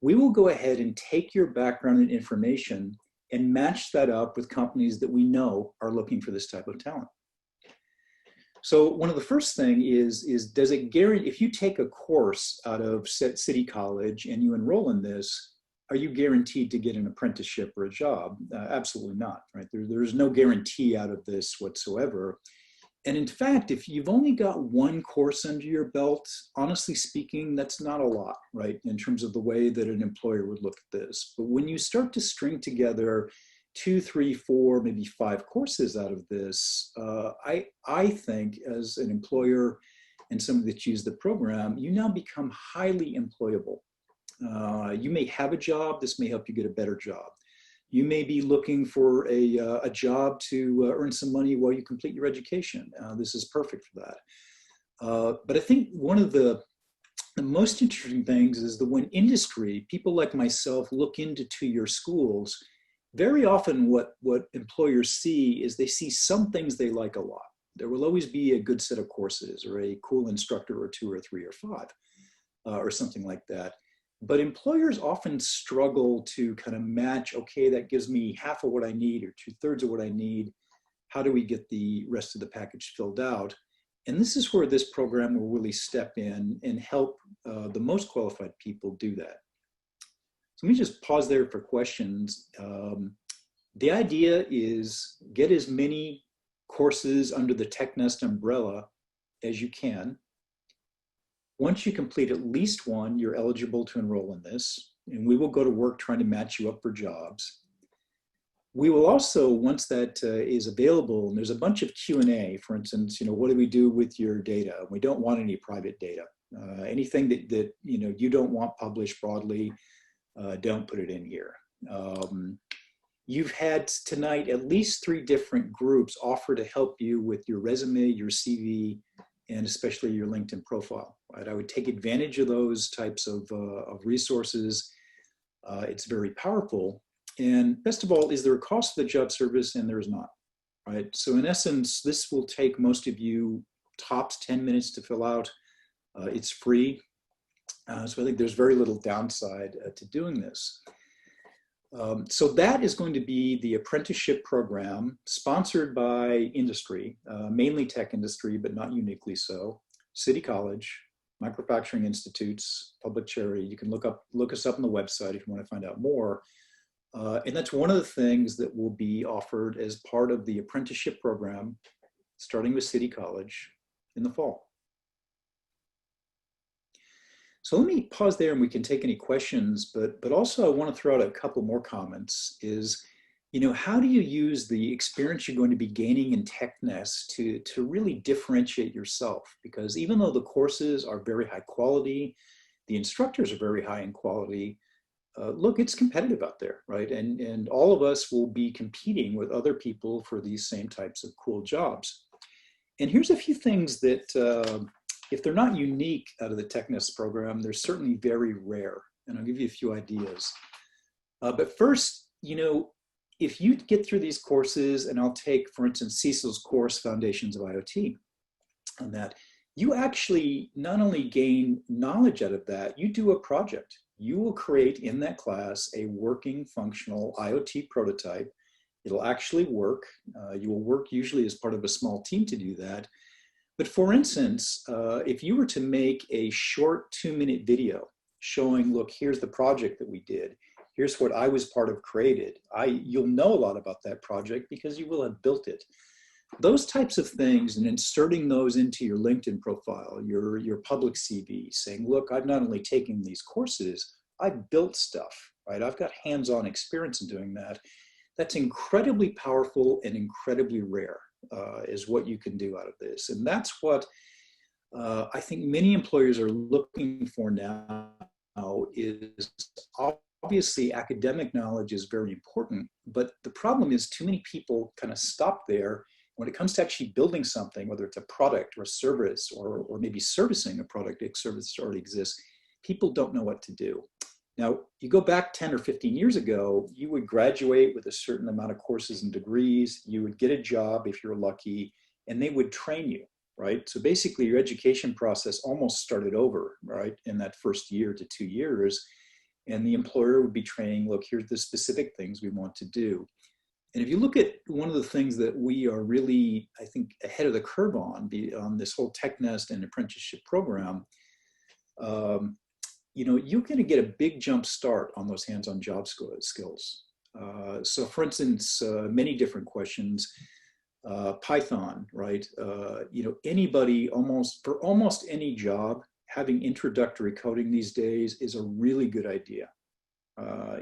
we will go ahead and take your background and information and match that up with companies that we know are looking for this type of talent. So one of the first thing is does it guarantee, if you take a course out of City College and you enroll in this, are you guaranteed to get an apprenticeship or a job? Absolutely not, right? There's no guarantee out of this whatsoever. And in fact, if you've only got one course under your belt, honestly speaking, that's not a lot, right? In terms of the way that an employer would look at this. But when you start to string together 2, 3, 4, maybe 5 courses out of this, I think as an employer and somebody that chooses the program, you now become highly employable. You may have a job, this may help you get a better job. You may be looking for a job to earn some money while you complete your education. This is perfect for that. But I think one of the most interesting things is that when industry, people like myself, look into your schools, very often what employers see is they see some things they like a lot. There will always be a good set of courses or a cool instructor or 2 or 3 or 5 or something like that. But employers often struggle to kind of match, okay, that gives me half of what I need or 2/3 of what I need. How do we get the rest of the package filled out? And this is where this program will really step in and help the most qualified people do that. So let me just pause there for questions. The idea is get as many courses under the Technest umbrella as you can. Once you complete at least one, you're eligible to enroll in this, and we will go to work trying to match you up for jobs. We will also, once that is available, and there's a bunch of Q&A, for instance, what do we do with your data? We don't want any private data. Anything that you don't want published broadly, don't put it in here. You've had tonight at least 3 different groups offer to help you with your resume, your CV, and especially your LinkedIn profile, right? I would take advantage of those types of resources. It's very powerful. And best of all, is there a cost to the job service? And there is not, right? So in essence, this will take most of you tops 10 minutes to fill out. It's free. So I think there's very little downside to doing this. So that is going to be the apprenticeship program sponsored by industry, mainly tech industry, but not uniquely so. City College, Microfracturing Institutes, public charity. You can look us up on the website if you want to find out more. And that's one of the things that will be offered as part of the apprenticeship program, starting with City College in the fall. So let me pause there and we can take any questions, but also I want to throw out a couple more comments is, how do you use the experience you're going to be gaining in Technest to really differentiate yourself? Because even though the courses are very high quality, the instructors are very high in quality, look, it's competitive out there, right? And all of us will be competing with other people for these same types of cool jobs. And here's a few things that if they're not unique out of the Technest program, they're certainly very rare. And I'll give you a few ideas. But first, you know, if you get through these courses, and I'll take, for instance, Cecil's course, Foundations of IoT, on that, you actually not only gain knowledge out of that, you do a project. You will create in that class a working, functional IoT prototype. It'll actually work. You will work usually as part of a small team to do that. But for instance, if you were to make a short 2-minute video showing, look, here's the project that we did, here's what I was part of created, you'll know a lot about that project because you will have built it. Those types of things, and inserting those into your LinkedIn profile, your public CV, saying, look, I've not only taken these courses, I've built stuff, right? I've got hands-on experience in doing that. That's incredibly powerful and incredibly rare, is what you can do out of this. And that's what I think many employers are looking for now, is obviously academic knowledge is very important, but the problem is too many people kind of stop there. When it comes to actually building something, whether it's a product or a service, or maybe servicing a product or service that already exists, people don't know what to do. Now, you go back 10 or 15 years ago, you would graduate with a certain amount of courses and degrees, you would get a job if you're lucky, and they would train you, right? So basically your education process almost started over, right, in that first year to 2 years, and the employer would be training, look, here's the specific things we want to do. And if you look at one of the things that we are really, I think, ahead of the curve on this whole Technest and apprenticeship program, you know, you're going to get a big jump start on those hands-on job skills. So for instance, many different questions, Python, right? You know, anybody for almost any job, having introductory coding these days is a really good idea.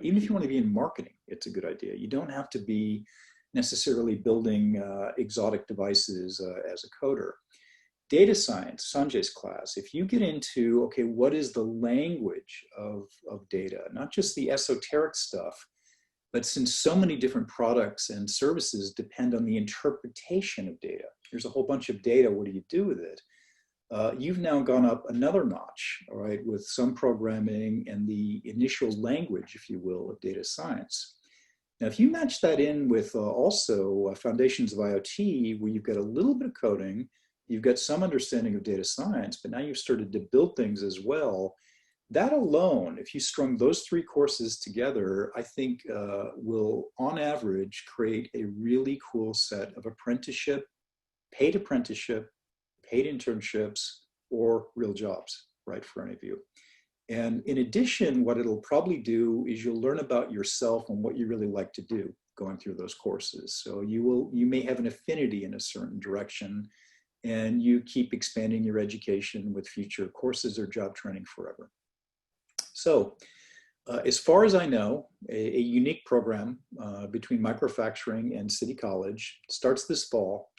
Even if you want to be in marketing, it's a good idea. You don't have to be necessarily building exotic devices as a coder. Data science, Sanjay's class, if you get into, okay, what is the language of data, not just the esoteric stuff, but since so many different products and services depend on the interpretation of data, here's a whole bunch of data, what do you do with it? You've now gone up another notch, all right, with some programming and the initial language, if you will, of data science. Now, if you match that in with also Foundations of IoT, where you've got a little bit of coding, you've got some understanding of data science, but now you've started to build things as well. That alone, if you strung those 3 courses together, I think will, on average, create a really cool set of apprenticeship, paid internships, or real jobs, right, for any of you. And in addition, what it'll probably do is you'll learn about yourself and what you really like to do going through those courses. So you may have an affinity in a certain direction, and you keep expanding your education with future courses or job training forever. So as far as I know, a unique program between Microfracturing and City College starts this fall.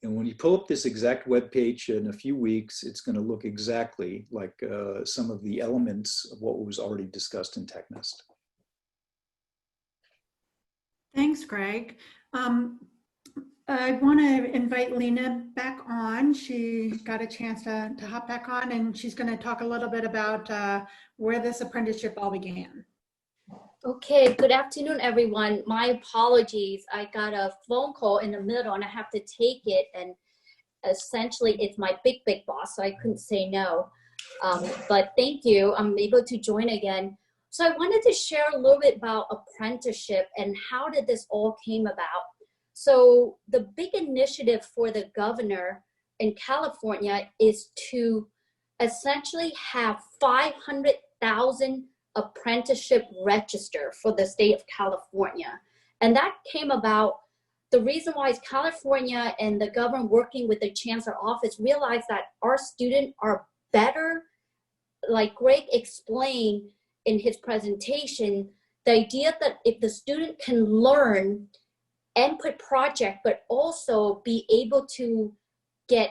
And when you pull up this exact web page in a few weeks, it's going to look exactly like some of the elements of what was already discussed in Technest. Thanks, Greg. I want to invite Lena back on. She got a chance to hop back on, and she's going to talk a little bit about where this apprenticeship all began. Okay, good afternoon, everyone. My apologies. I got a phone call in the middle and I have to take it. And essentially, it's my big boss, so I couldn't say no. But thank you. I'm able to join again. So I wanted to share a little bit about apprenticeship and how did this all came about. So the big initiative for the governor in California is to essentially have 500,000 apprenticeship register for the state of California. And that came about, the reason why is California and the government working with the chancellor office realized that our students are better, like Greg explained in his presentation, the idea that if the student can learn input project, but also be able to get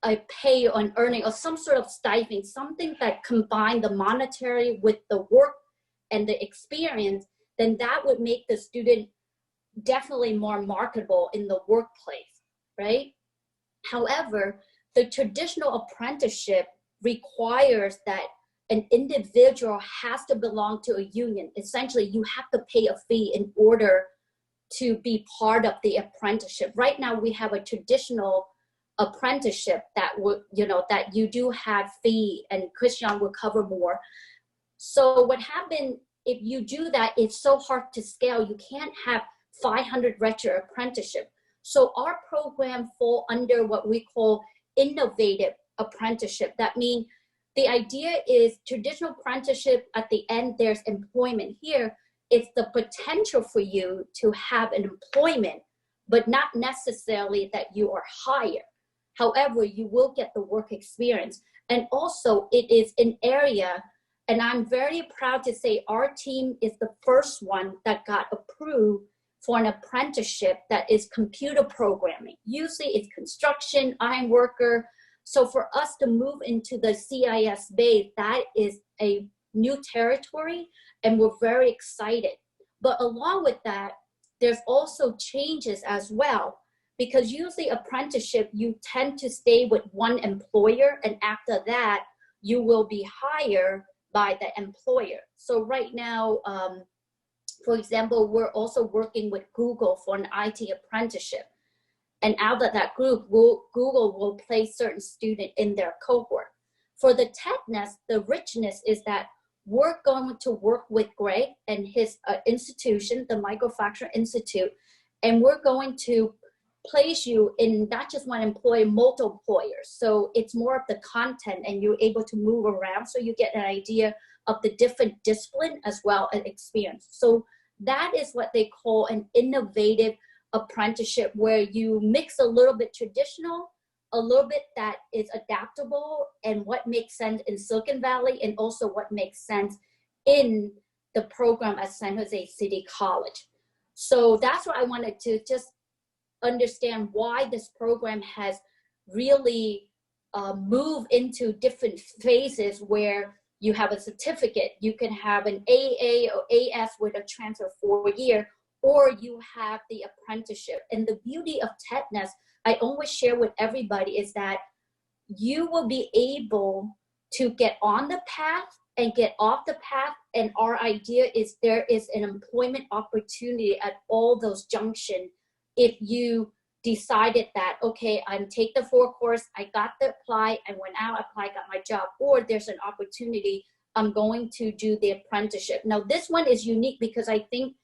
a pay on earning or some sort of stipend, something that combine the monetary with the work and the experience, then that would make the student definitely more marketable in the workplace, right? However, the traditional apprenticeship requires that an individual has to belong to a union. Essentially, you have to pay a fee in order to be part of the apprenticeship. Right now, we have a traditional apprenticeship that would, that you do have fee, and Christian will cover more. So what happened, if you do that, it's so hard to scale. You can't have 500 registered apprenticeship. So our program fall under what we call innovative apprenticeship. That means the idea is traditional apprenticeship, at the end, there's employment. Here, it's the potential for you to have an employment, but not necessarily that you are hired. However, you will get the work experience. And also it is an area, and I'm very proud to say our team is the first one that got approved for an apprenticeship that is computer programming. Usually it's construction, iron worker. So for us to move into the CIS base, that is a new territory, and we're very excited. But along with that, there's also changes as well, because usually apprenticeship, you tend to stay with one employer, and after that, you will be hired by the employer. So right now, for example, we're also working with Google for an IT apprenticeship. And out of that group, Google will place certain student in their cohort. For the Technest, the richness is that we're going to work with Greg and his institution, the Microfracturing Institute, and we're going to place you in not just one employer, multiple employers. So it's more of the content, and you're able to move around, so you get an idea of the different discipline as well as experience. So that is what they call an innovative apprenticeship, where you mix a little bit traditional, a little bit that is adaptable, and what makes sense in Silicon Valley, and also what makes sense in the program at San Jose City College. So that's what I wanted to just understand, why this program has really moved into different phases, where you have a certificate, you can have an AA or AS with a transfer 4-year, or you have the apprenticeship. And the beauty of Technest, I always share with everybody, is that you will be able to get on the path and get off the path. And our idea is there is an employment opportunity at all those junctions. If you decided that, okay, I'm take the 4 course, I got the apply, I went out, applied, got my job, or there's an opportunity, I'm going to do the apprenticeship. Now this one is unique because I think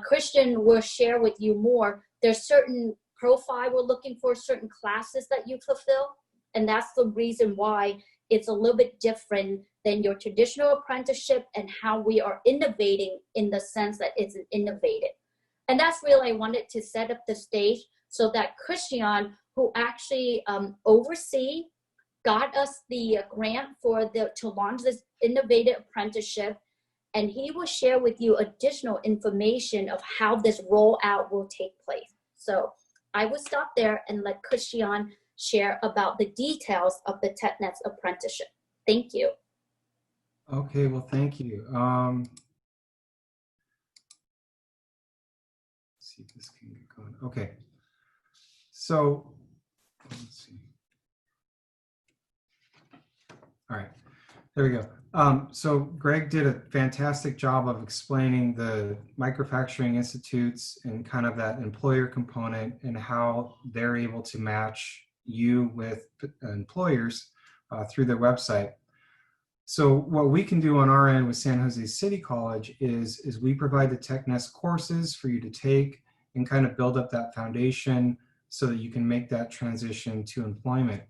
Christian will share with you more. There's certain profile we're looking for, certain classes that you fulfill, and that's the reason why it's a little bit different than your traditional apprenticeship, and how we are innovating in the sense that it's an innovative. And that's really, I wanted to set up the stage so that Christian, who actually got us the grant to launch this innovative apprenticeship, and he will share with you additional information of how this rollout will take place. So I will stop there and let Christian share about the details of the Technest apprenticeship. Thank you. Okay, well, thank you. Let's see if this can get going. Okay, so let's see. All right, there we go. So Greg did a fantastic job of explaining the Microfracturing Institutes and kind of that employer component, and how they're able to match you with employers through their website. So what we can do on our end with San Jose City College is we provide the Technest courses for you to take and kind of build up that foundation so that you can make that transition to employment.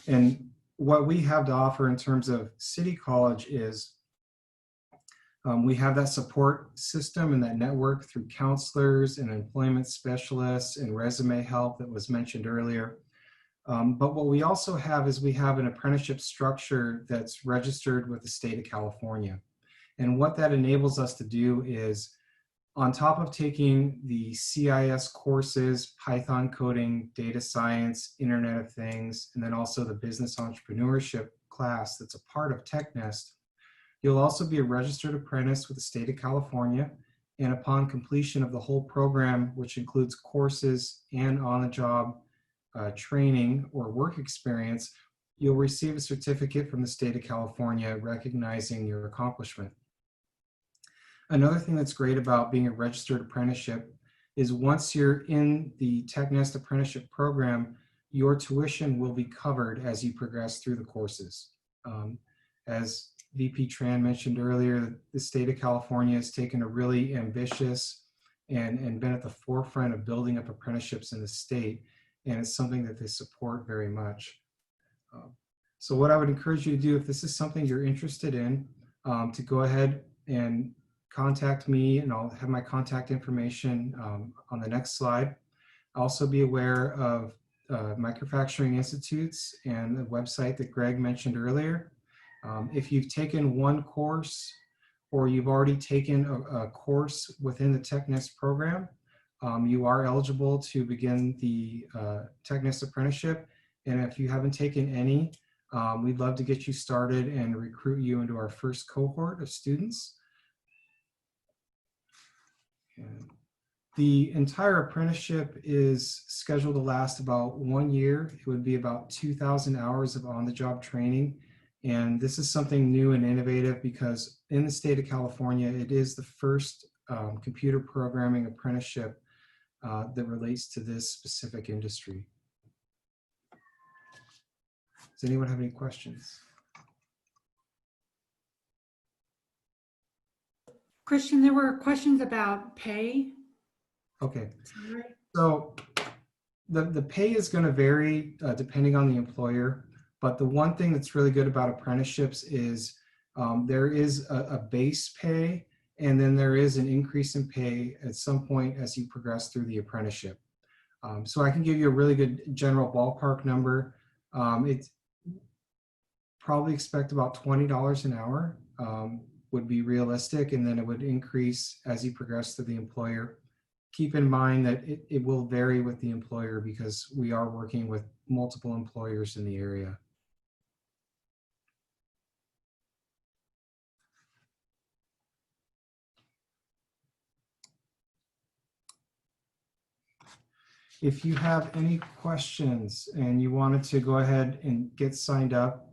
And what we have to offer in terms of City College is we have that support system and that network through counselors and employment specialists and resume help that was mentioned earlier. But what we also have is we have an apprenticeship structure that's registered with the state of California. And what that enables us to do is, on top of taking the CIS courses, Python coding, data science, Internet of Things, and then also the business entrepreneurship class that's a part of Technest, you'll also be a registered apprentice with the state of California. And upon completion of the whole program, which includes courses and on-the-job training or work experience, you'll receive a certificate from the state of California recognizing your accomplishment. Another thing that's great about being a registered apprenticeship is once you're in the Technest Apprenticeship Program, your tuition will be covered as you progress through the courses. As VP Tran mentioned earlier, the state of California has taken a really ambitious and been at the forefront of building up apprenticeships in the state, and it's something that they support very much. So what I would encourage you to do, if this is something you're interested in, to go ahead and contact me, and I'll have my contact information on the next slide. Also be aware of Microfracturing Institutes and the website that Greg mentioned earlier. If you've taken one course or you've already taken a course within the Technest program, you are eligible to begin the Technest apprenticeship. And if you haven't taken any, we'd love to get you started and recruit you into our first cohort of students. And the entire apprenticeship is scheduled to last about 1 year. It would be about 2,000 hours of on-the-job training. And this is something new and innovative because in the state of California, it is the first computer programming apprenticeship that relates to this specific industry. Does anyone have any questions? Christian, there were questions about pay. Okay, so the pay is going to vary depending on the employer, but the one thing that's really good about apprenticeships is there is a base pay, and then there is an increase in pay at some point as you progress through the apprenticeship. So I can give you a really good general ballpark number. It's probably expect about $20 an hour would be realistic, and then it would increase as you progress through the employer. Keep in mind that it will vary with the employer because we are working with multiple employers in the area. If you have any questions and you wanted to go ahead and get signed up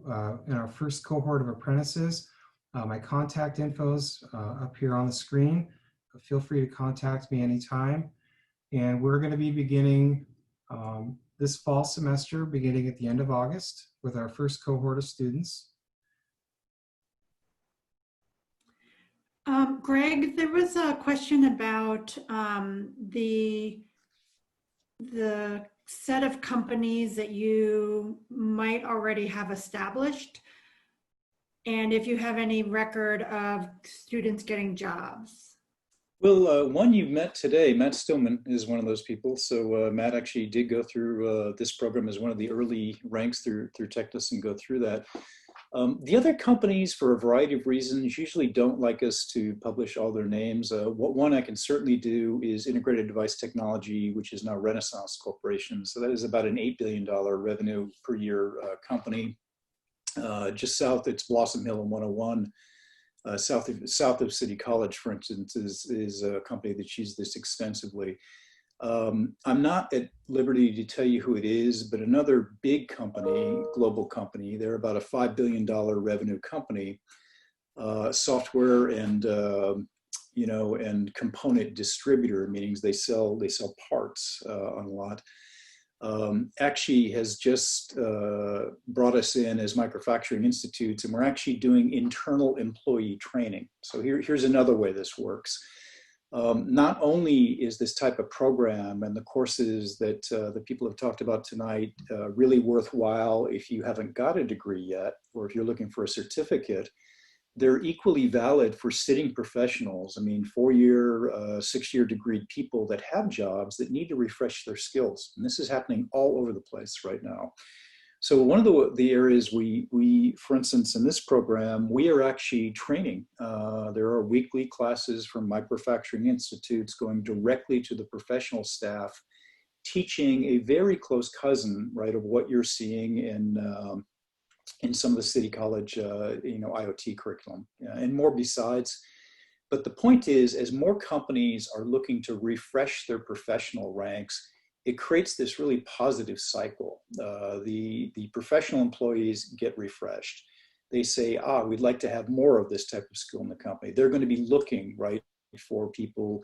in our first cohort of apprentices, my contact info is up here on the screen. Feel free to contact me anytime. And we're going to be beginning this fall semester, beginning at the end of August, with our first cohort of students. Greg, there was a question about the set of companies that you might already have established, and if you have any record of students getting jobs. Well, one you've met today, Matt Stillman, is one of those people. So Matt actually did go through this program as one of the early ranks through Technest and go through that. The other companies, for a variety of reasons, usually don't like us to publish all their names. One I can certainly do is Integrated Device Technology, which is now Renaissance Corporation. So that is about an $8 billion revenue per year company. Just south, it's Blossom Hill and 101. South of City College, for instance, is a company that's used this extensively. I'm not at liberty to tell you who it is, but another big company, global company, they're about a $5 billion revenue company, software and and component distributor, meaning they sell parts on a lot. Actually has just brought us in as Microfracturing Institutes, and we're actually doing internal employee training. So here's another way this works. Not only is this type of program and the courses that the people have talked about tonight really worthwhile if you haven't got a degree yet, or if you're looking for a certificate, they're equally valid for sitting professionals. I mean, 4-year, 6-year degreed people that have jobs that need to refresh their skills. And this is happening all over the place right now. So one of the areas we, for instance, in this program, we are actually training. There are weekly classes from Microfracturing Institutes going directly to the professional staff, teaching a very close cousin, right, of what you're seeing in some of the city college, IoT curriculum, and more besides. But the point is, as more companies are looking to refresh their professional ranks, it creates this really positive cycle. The professional employees get refreshed. They say, we'd like to have more of this type of skill in the company. They're going to be looking, right, for people,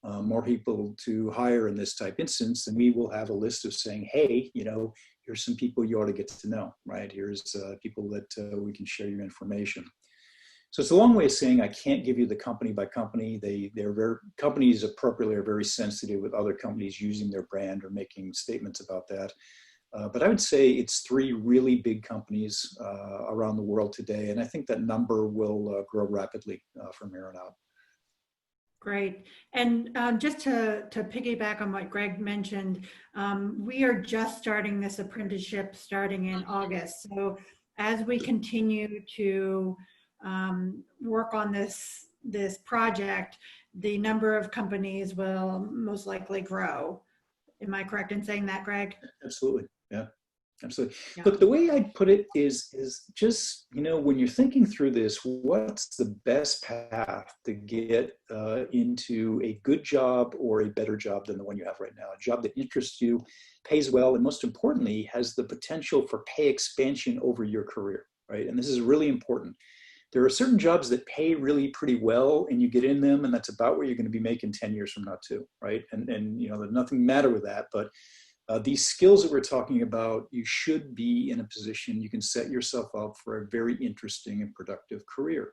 more people to hire in this type instance, and we will have a list of saying, hey, you know, here's some people you ought to get to know, right? Here's people that we can share your information. So it's a long way of saying I can't give you the company by company. Companies appropriately are very sensitive with other companies using their brand or making statements about that. But I would say it's 3 really big companies around the world today. And I think that number will grow rapidly from here on out. Great. And just to piggyback on what Greg mentioned, we are just starting this apprenticeship starting in August. So as we continue to work on this project, the number of companies will most likely grow. Am I correct in saying that, Greg? Absolutely. Yeah, absolutely. Yeah. Look, the way I'd put it is just, you know, when you're thinking through this, what's the best path to get into a good job or a better job than the one you have right now? A job that interests you, pays well, and most importantly, has the potential for pay expansion over your career, right? And this is really important. There are certain jobs that pay really pretty well and you get in them and that's about where you're going to be making 10 years from now too, right? And you know, there's nothing matter with that, but these skills that we're talking about, you should be in a position you can set yourself up for a very interesting and productive career.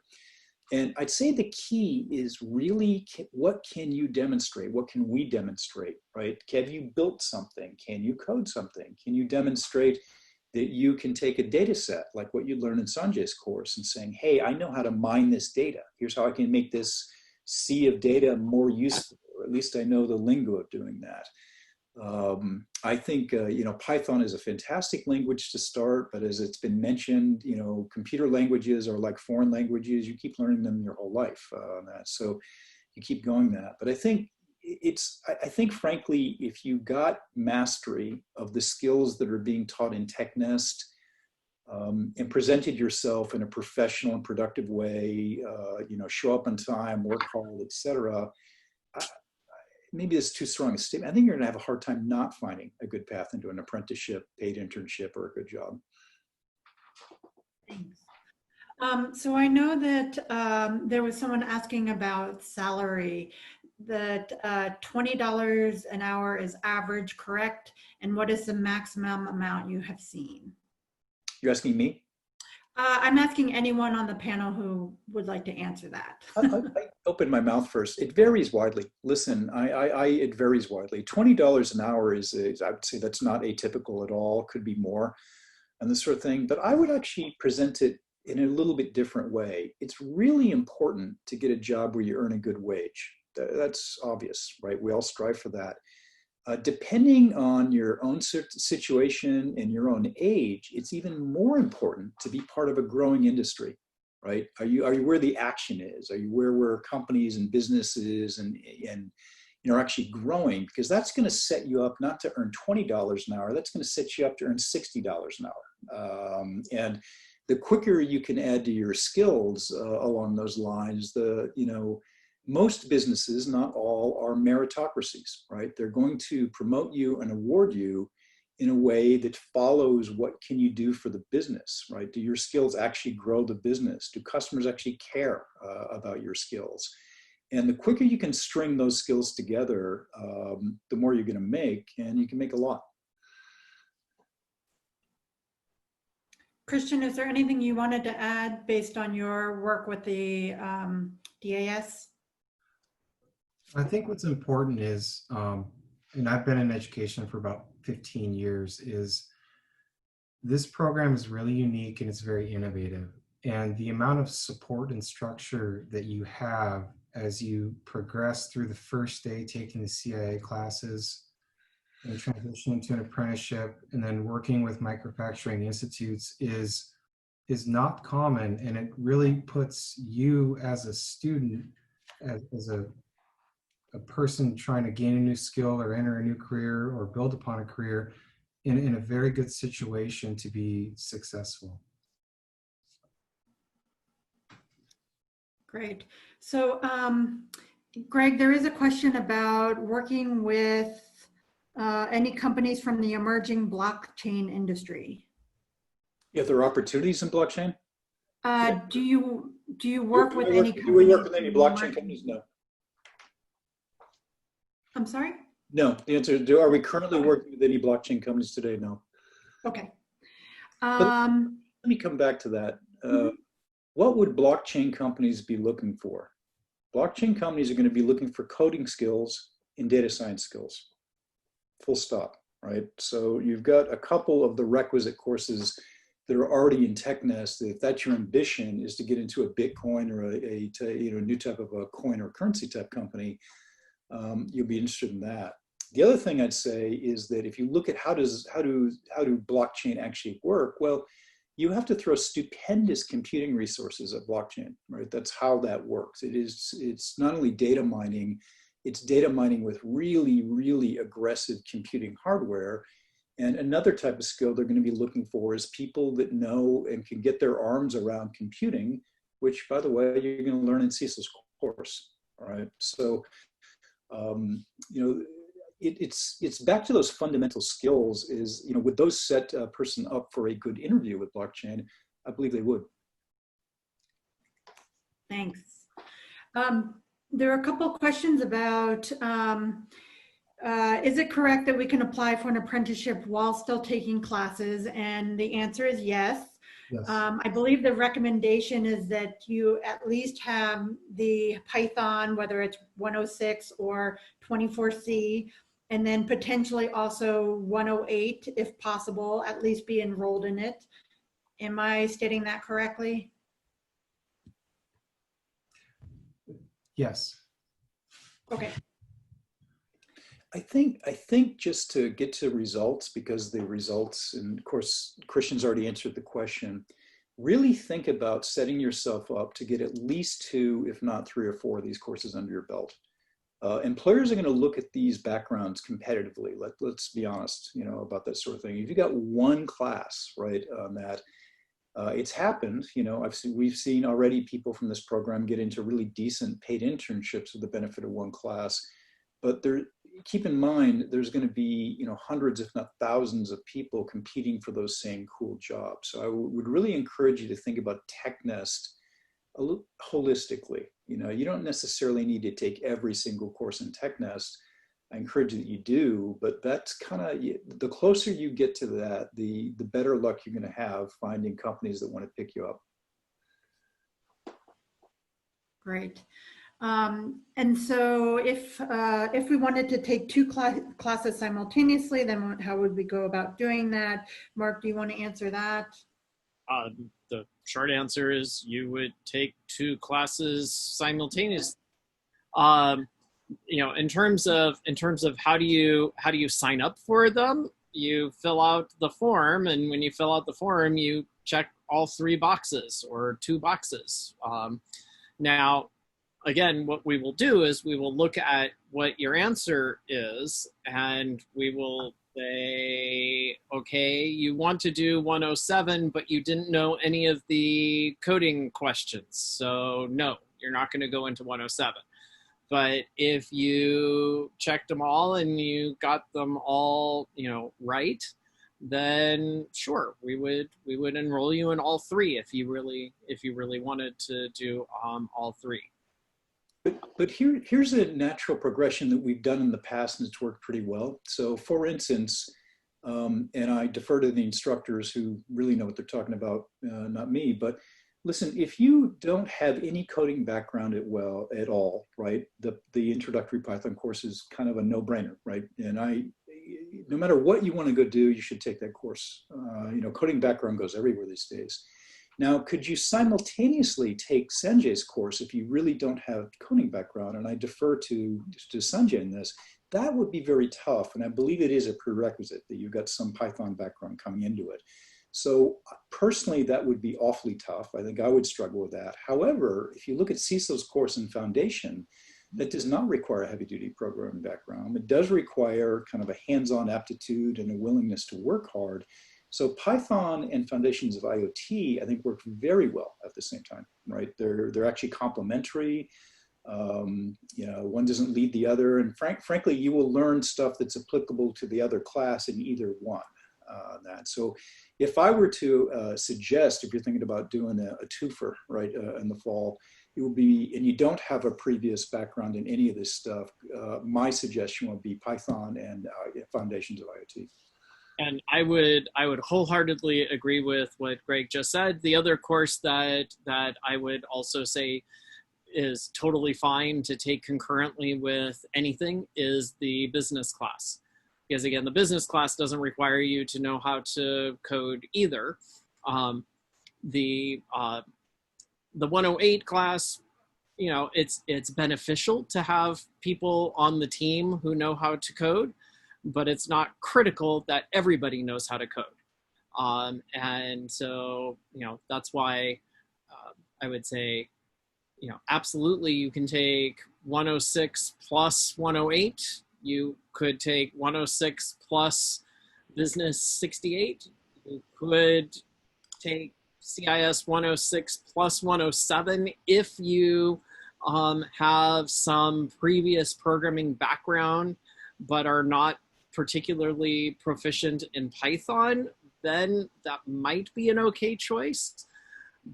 And I'd say the key is really what can you demonstrate? What can we demonstrate, right? Have you built something? Can you code something? Can you demonstrate that you can take a data set like what you learned in Sanjay's course and saying, hey, I know how to mine this data. Here's how I can make this sea of data more useful, or at least I know the lingo of doing that. I think, you know, Python is a fantastic language to start, but as it's been mentioned, you know, computer languages are like foreign languages. You keep learning them your whole life. So you keep going that. But I think I think frankly, if you got mastery of the skills that are being taught in Technest and presented yourself in a professional and productive way, you know, show up on time, work hard, etc. Maybe it's too strong a statement. I think you're going to have a hard time not finding a good path into an apprenticeship, paid internship, or a good job. Thanks. So I know that there was someone asking about salary, that $20 an hour is average, correct? And what is the maximum amount you have seen? You're asking me? I'm asking anyone on the panel who would like to answer that. I open my mouth first. It varies widely. Listen, it varies widely. $20 an hour is, I would say that's not atypical at all. Could be more and this sort of thing. But I would actually present it in a little bit different way. It's really important to get a job where you earn a good wage. That's obvious, right? We all strive for that. Depending on your own situation and your own age, it's even more important to be part of a growing industry, right? Are you where the action is? Are you where companies and businesses and you know, are actually growing? Because that's going to set you up not to earn $20 an hour. That's going to set you up to earn $60 an hour. And the quicker you can add to your skills along those lines, most businesses, not all, are meritocracies, right? They're going to promote you and award you in a way that follows what can you do for the business, right? Do your skills actually grow the business? Do customers actually care about your skills? And the quicker you can string those skills together, the more you're going to make, and you can make a lot. Christian, is there anything you wanted to add based on your work with the DAS? I think what's important is, and I've been in education for about 15 years, is this program is really unique and it's very innovative. And the amount of support and structure that you have as you progress through the first day taking the CIA classes and transitioning to an apprenticeship and then working with Microfracturing Institutes is not common. And it really puts you as a student, as a person trying to gain a new skill or enter a new career or build upon a career in a very good situation to be successful. Great. So, Greg, there is a question about working with any companies from the emerging blockchain industry? If there are opportunities in blockchain? Do you work with any companies? Do we work with any blockchain companies? No. I'm sorry? No. The answer is, are we currently working with any blockchain companies today? No. Okay. Let me come back to that. What would blockchain companies be looking for? Blockchain companies are going to be looking for coding skills and data science skills. Full stop, right? So you've got a couple of the requisite courses that are already in Technest. If that's your ambition, is to get into a Bitcoin or a new type of a coin or currency type company, you'll be interested in that. The other thing I'd say is that if you look at how do blockchain actually work, well, you have to throw stupendous computing resources at blockchain, right? That's how that works. It's not only data mining, it's data mining with really, really aggressive computing hardware. And another type of skill they're going to be looking for is people that know and can get their arms around computing, which, by the way, you're going to learn in Cecil's course, all right? So, it's back to those fundamental skills is, would those set a person up for a good interview with blockchain? I believe they would. Thanks. There are a couple of questions about, is it correct that we can apply for an apprenticeship while still taking classes? And the answer is yes. Yes. I believe the recommendation is that you at least have the Python, whether it's 106 or 24C, and then potentially also 108, if possible, at least be enrolled in it. Am I stating that correctly? Yes. Okay. I think just to get to results, because the results, and of course, Christian's already answered the question, really think about setting yourself up to get at least 2, if not 3 or 4 of these courses under your belt. Employers are going to look at these backgrounds competitively. Let's be honest, about that sort of thing. If you got one class, right, on that, it's happened. We've seen already people from this program get into really decent paid internships with the benefit of one class. But keep in mind, there's going to be hundreds, if not thousands, of people competing for those same cool jobs. So I would really encourage you to think about Technest holistically. You don't necessarily need to take every single course in Technest. I encourage you that you do, but that's kind of, the closer you get to that, the better luck you're going to have finding companies that want to pick you up. Great. And so if we wanted to take 2 classes simultaneously, then how would we go about doing that? Mark, do you want to answer that? The short answer is you would take 2 classes simultaneously. In terms of how do you sign up for them, you fill out the form, and when you fill out the form, you check all 3 boxes or 2 boxes. Now, again, what we will do is we will look at what your answer is, and we will say, okay, you want to do 107, but you didn't know any of the coding questions. So no, you're not going to go into 107. But if you checked them all and you got them all, right, then sure, we would enroll you in all 3 if you really wanted to do all 3. But here's a natural progression that we've done in the past, and it's worked pretty well. So for instance, and I defer to the instructors who really know what they're talking about, not me, but listen, if you don't have any coding background at all, right, the introductory Python course is kind of a no-brainer, right? And no matter what you want to go do, you should take that course. Coding background goes everywhere these days. Now, could you simultaneously take Sanjay's course if you really don't have coding background? And I defer to Sanjay in this. That would be very tough, and I believe it is a prerequisite that you've got some Python background coming into it. So personally, that would be awfully tough. I think I would struggle with that. However, if you look at Cecil's course in Foundation, that does not require a heavy-duty programming background. It does require kind of a hands-on aptitude and a willingness to work hard. So Python and Foundations of IoT, I think, work very well at the same time, right? They're actually complementary. You know, one doesn't lead the other, and frankly, you will learn stuff that's applicable to the other class in either one. So if I were to suggest, if you're thinking about doing a twofer, right, in the fall, it would be, and you don't have a previous background in any of this stuff, my suggestion would be Python and Foundations of IoT. And I would wholeheartedly agree with what Greg just said. The other course that I would also say is totally fine to take concurrently with anything is the business class. Because again, the business class doesn't require you to know how to code either. The 108 class, you know, it's beneficial to have people on the team who know how to code, but it's not critical that everybody knows how to code. And so, you know, that's why I would say, you know, absolutely you can take 106 plus 108. You could take 106 plus Business 68. You could take CIS 106 plus 107 if you have some previous programming background but are not particularly proficient in Python, then that might be an okay choice.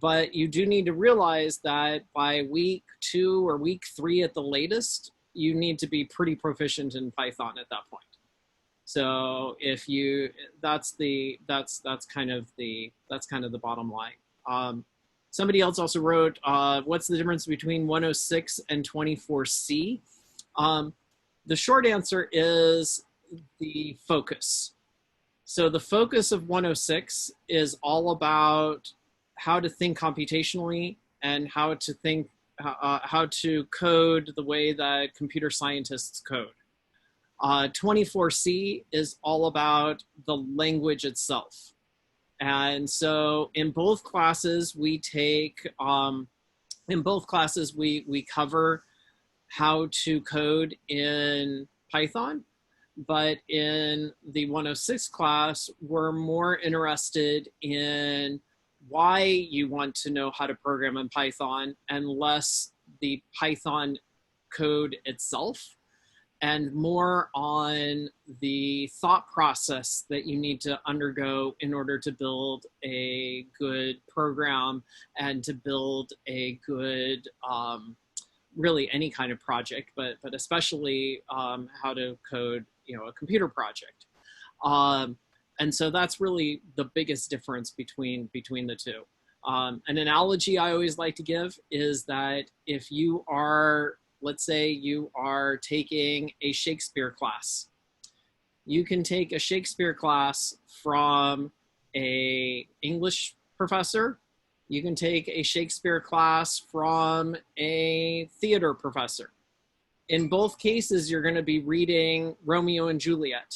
But you do need to realize that by week 2 or week 3 at the latest, you need to be pretty proficient in Python at that point. So if you, that's kind of the bottom line. Somebody else also wrote, what's the difference between 106 and 24C? The short answer is the focus. So the focus of 106 is all about how to think computationally and how to think, how to code the way that computer scientists code. 24C is all about the language itself. And so in both classes, we take, we cover how to code in Python, but in the 106 class, we're more interested in why you want to know how to program in Python and less the Python code itself, and more on the thought process that you need to undergo in order to build a good program and to build a good, really any kind of project, but especially how to code, you know, a computer project. And so that's really the biggest difference between the two. An analogy I always like to give is that if you are, let's say you are taking a Shakespeare class, you can take a Shakespeare class from an English professor. You can take a Shakespeare class from a theater professor. In both cases, you're going to be reading Romeo and Juliet.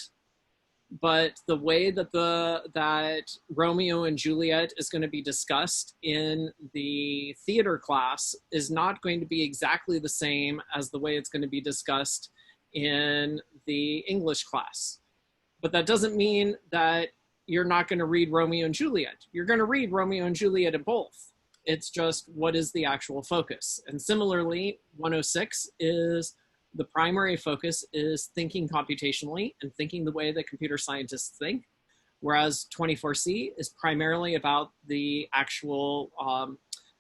But the way that that Romeo and Juliet is going to be discussed in the theater class is not going to be exactly the same as the way it's going to be discussed in the English class. But that doesn't mean that you're not going to read Romeo and Juliet. You're going to read Romeo and Juliet in both. It's just what is the actual focus. And similarly, 106 is the primary focus is thinking computationally and thinking the way that computer scientists think, whereas 24C is primarily about the actual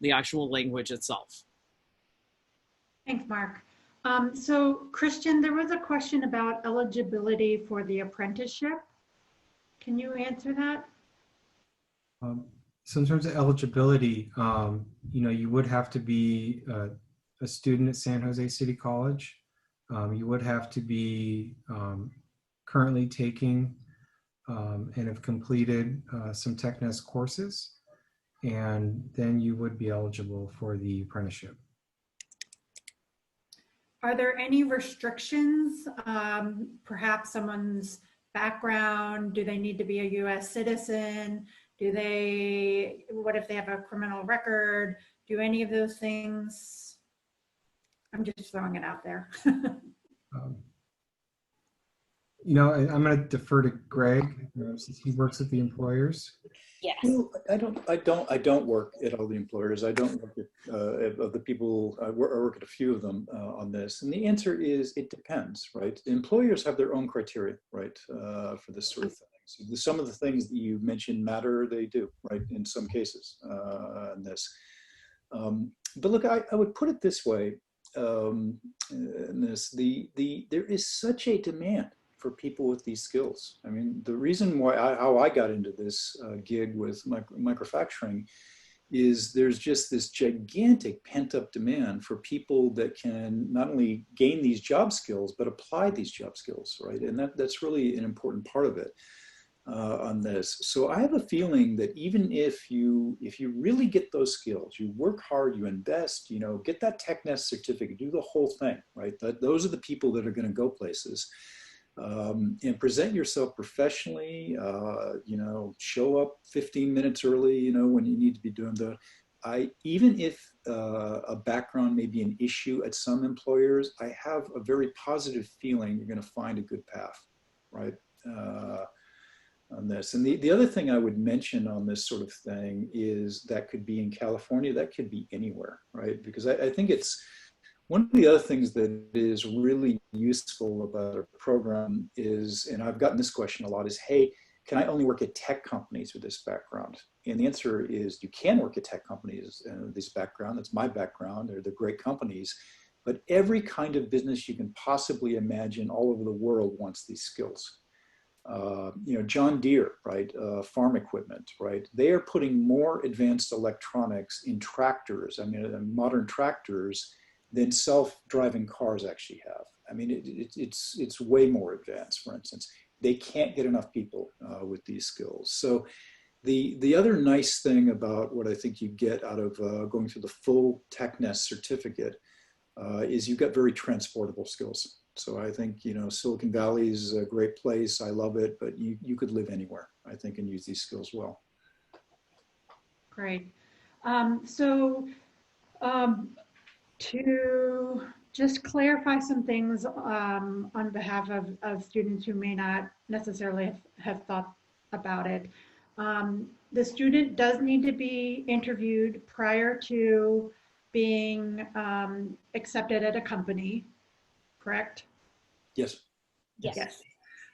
language itself. Thanks, Mark. So Christian, there was a question about eligibility for the apprenticeship. Can you answer that? So in terms of eligibility, you know, you would have to be a student at San Jose City College. You would have to be currently taking and have completed some Technest courses, and then you would be eligible for the apprenticeship. Are there any restrictions? Perhaps someone's background, do they need to be a US citizen? What if they have a criminal record? Do any of those things? I'm just throwing it out there. You know, I'm going to defer to Greg since he works with the employers. Yes. Well, I don't work at all the employers. I don't work at, of the people, I work at a few of them on this. And the answer is, it depends, right? Employers have their own criteria, right, for this sort of thing. So some of the things that you mentioned matter, they do, right, in some cases in this. But look, I would put it this way, in this, there is such a demand for people with these skills. I mean, the reason why how I got into this gig with microfracturing is there's just this gigantic pent-up demand for people that can not only gain these job skills, but apply these job skills, right? And that's really an important part of it on this. So I have a feeling that even if you really get those skills, you work hard, you invest, you know, get that Technest certificate, do the whole thing, right? Those are the people that are going to go places. And present yourself professionally, you know, show up 15 minutes early, you know, when you need to be doing even if a background may be an issue at some employers, I have a very positive feeling you're going to find a good path, right, on this. And the other thing I would mention on this sort of thing is that could be in California, that could be anywhere, right? Because I think it's, one of the other things that is really useful about our program is, and I've gotten this question a lot, is, hey, can I only work at tech companies with this background? And the answer is you can work at tech companies this background. That's my background. They're great companies. But every kind of business you can possibly imagine all over the world wants these skills. You know, John Deere, right, farm equipment, right? They are putting more advanced electronics in tractors, I mean, modern tractors, than self-driving cars actually have. I mean, it's way more advanced, for instance. They can't get enough people with these skills. So the other nice thing about what I think you get out of going through the full Technest certificate is you've got very transportable skills. So I think, you know, Silicon Valley is a great place. I love it, but you could live anywhere, I think, and use these skills well. Great. To just clarify some things on behalf of students who may not necessarily have thought about it. The student does need to be interviewed prior to being accepted at a company, correct? Yes. Yes.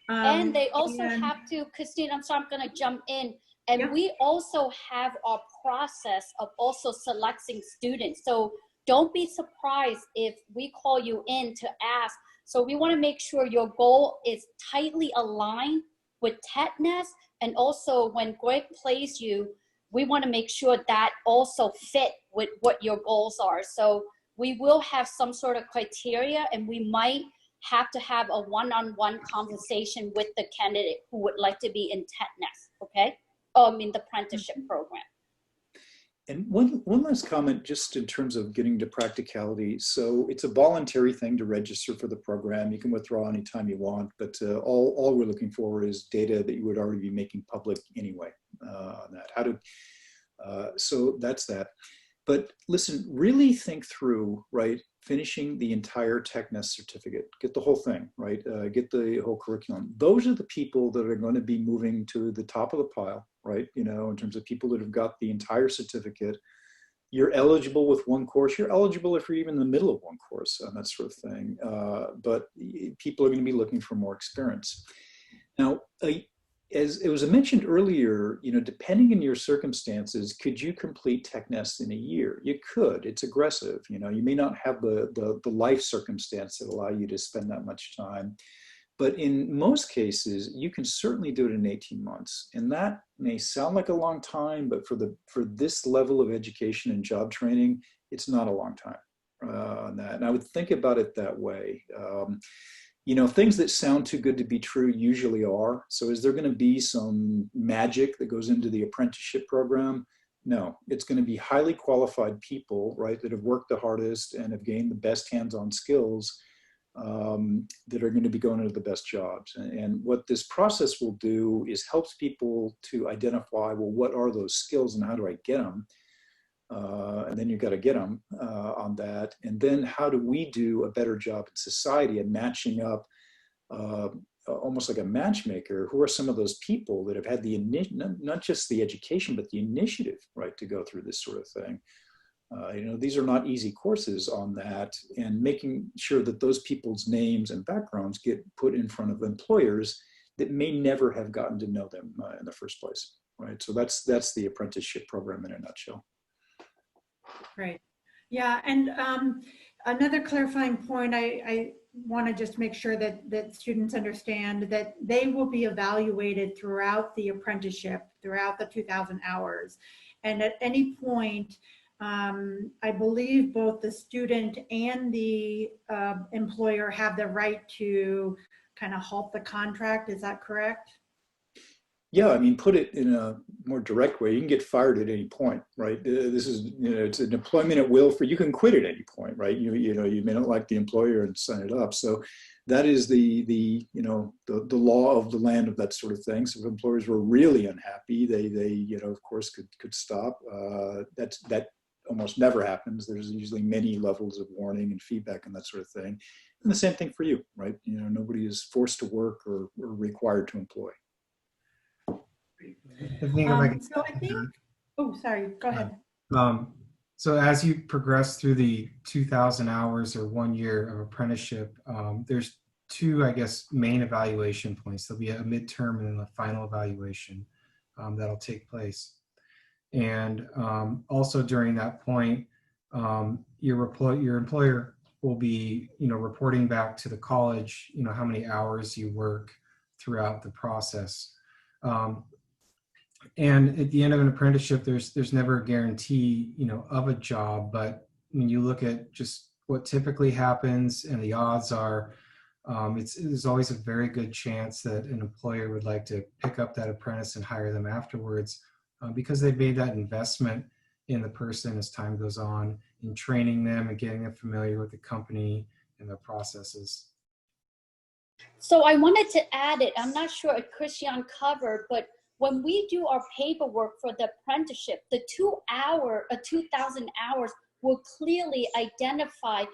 And they also have to, Christine, I'm sorry, I'm going to jump in. And we also have our process of also selecting students. So don't be surprised if we call you in to ask. So we want to make sure your goal is tightly aligned with Technest. And also when Greg plays you, we want to make sure that also fit with what your goals are. So we will have some sort of criteria, and we might have to have a one-on-one conversation with the candidate who would like to be in Technest, okay? In the apprenticeship program. And one last comment, just in terms of getting to practicality. So it's a voluntary thing to register for the program. You can withdraw anytime you want, but all we're looking for is data that you would already be making public anyway on that. So that's that. But listen, really think through, right, finishing the entire Technest certificate, get the whole thing, right, get the whole curriculum. Those are the people that are going to be moving to the top of the pile, right, you know, in terms of people that have got the entire certificate. You're eligible with one course, you're eligible if you're even in the middle of one course, that sort of thing. But people are going to be looking for more experience. Now, as it was mentioned earlier, you know, depending on your circumstances, could you complete Technest in a year? You could. It's aggressive. You know, you may not have the life circumstance that allow you to spend that much time. But in most cases, you can certainly do it in 18 months. And that may sound like a long time, but for this level of education and job training, it's not a long time on that. And I would think about it that way. You know, things that sound too good to be true usually are. So is there going to be some magic that goes into the apprenticeship program? No, it's going to be highly qualified people, right, that have worked the hardest and have gained the best hands-on skills that are going to be going into the best jobs. And what this process will do is helps people to identify, well, what are those skills and how do I get them? And then you've got to get them on that. And then how do we do a better job in society at matching up almost like a matchmaker, who are some of those people that have had the not just the education, but the initiative, right, to go through this sort of thing. You know, these are not easy courses on that, and making sure that those people's names and backgrounds get put in front of employers that may never have gotten to know them in the first place, right? So that's the apprenticeship program in a nutshell. Great. Yeah, and another clarifying point, I want to just make sure that students understand that they will be evaluated throughout the apprenticeship, throughout the 2,000 hours. And at any point, I believe both the student and the employer have the right to kind of halt the contract. Is that correct? Yeah, I mean, put it in a more direct way. You can get fired at any point, right? This is, you know, it's an employment at will. For you can quit at any point, right? You know, you may not like the employer and sign it up. So that is the you know, the law of the land of that sort of thing. So if employers were really unhappy, they you know, of course could stop. That almost never happens. There's usually many levels of warning and feedback and that sort of thing. And the same thing for you, right? You know, nobody is forced to work or required to employ. So I think, oh, sorry, go ahead. So as you progress through the 2,000 hours or 1 year of apprenticeship, there's two, I guess, main evaluation points. There'll be a midterm and then a final evaluation that'll take place. And also during that point, your employer will be, you know, reporting back to the college, you know, how many hours you work throughout the process. And at the end of an apprenticeship, there's never a guarantee, you know, of a job. But when you look at just what typically happens and the odds are, there's always a very good chance that an employer would like to pick up that apprentice and hire them afterwards because they've made that investment in the person as time goes on, in training them and getting them familiar with the company and their processes. So I wanted to add it. I'm not sure if Christian covered, but when we do our paperwork for the apprenticeship, the 2,000 hours will clearly identify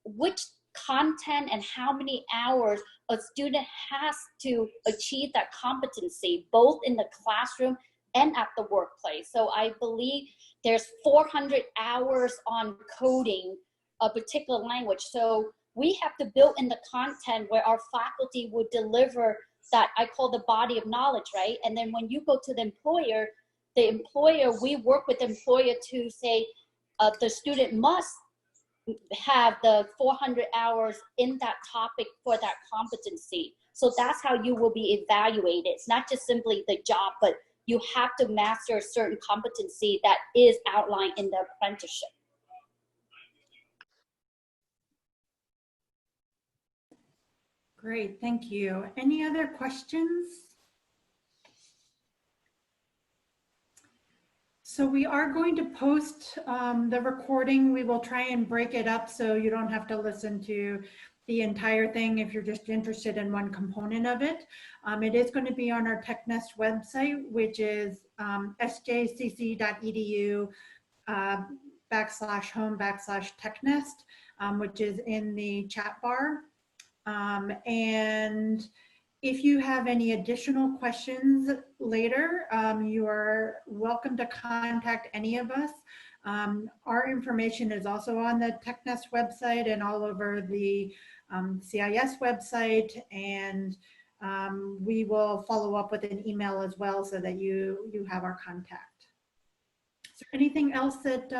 which content and how many hours a student has to achieve that competency, both in the classroom and at the workplace. So I believe there's 400 hours on coding a particular language. So we have to build in the content where our faculty would deliver that I call the body of knowledge, right? And then when you go to the employer, we work with the employer to say the student must have the 400 hours in that topic for that competency. So that's how you will be evaluated. It's not just simply the job, but you have to master a certain competency that is outlined in the apprenticeship. Great, thank you. Any other questions? So we are going to post the recording. We will try and break it up so you don't have to listen to the entire thing if you're just interested in one component of it. It is going to be on our Technest website, which is sjcc.edu /home/Technest, which is in the chat bar. And if you have any additional questions later, you are welcome to contact any of us. Our information is also on the Technest website and all over the CIS website, and we will follow up with an email as well so that you have our contact. Is there anything else that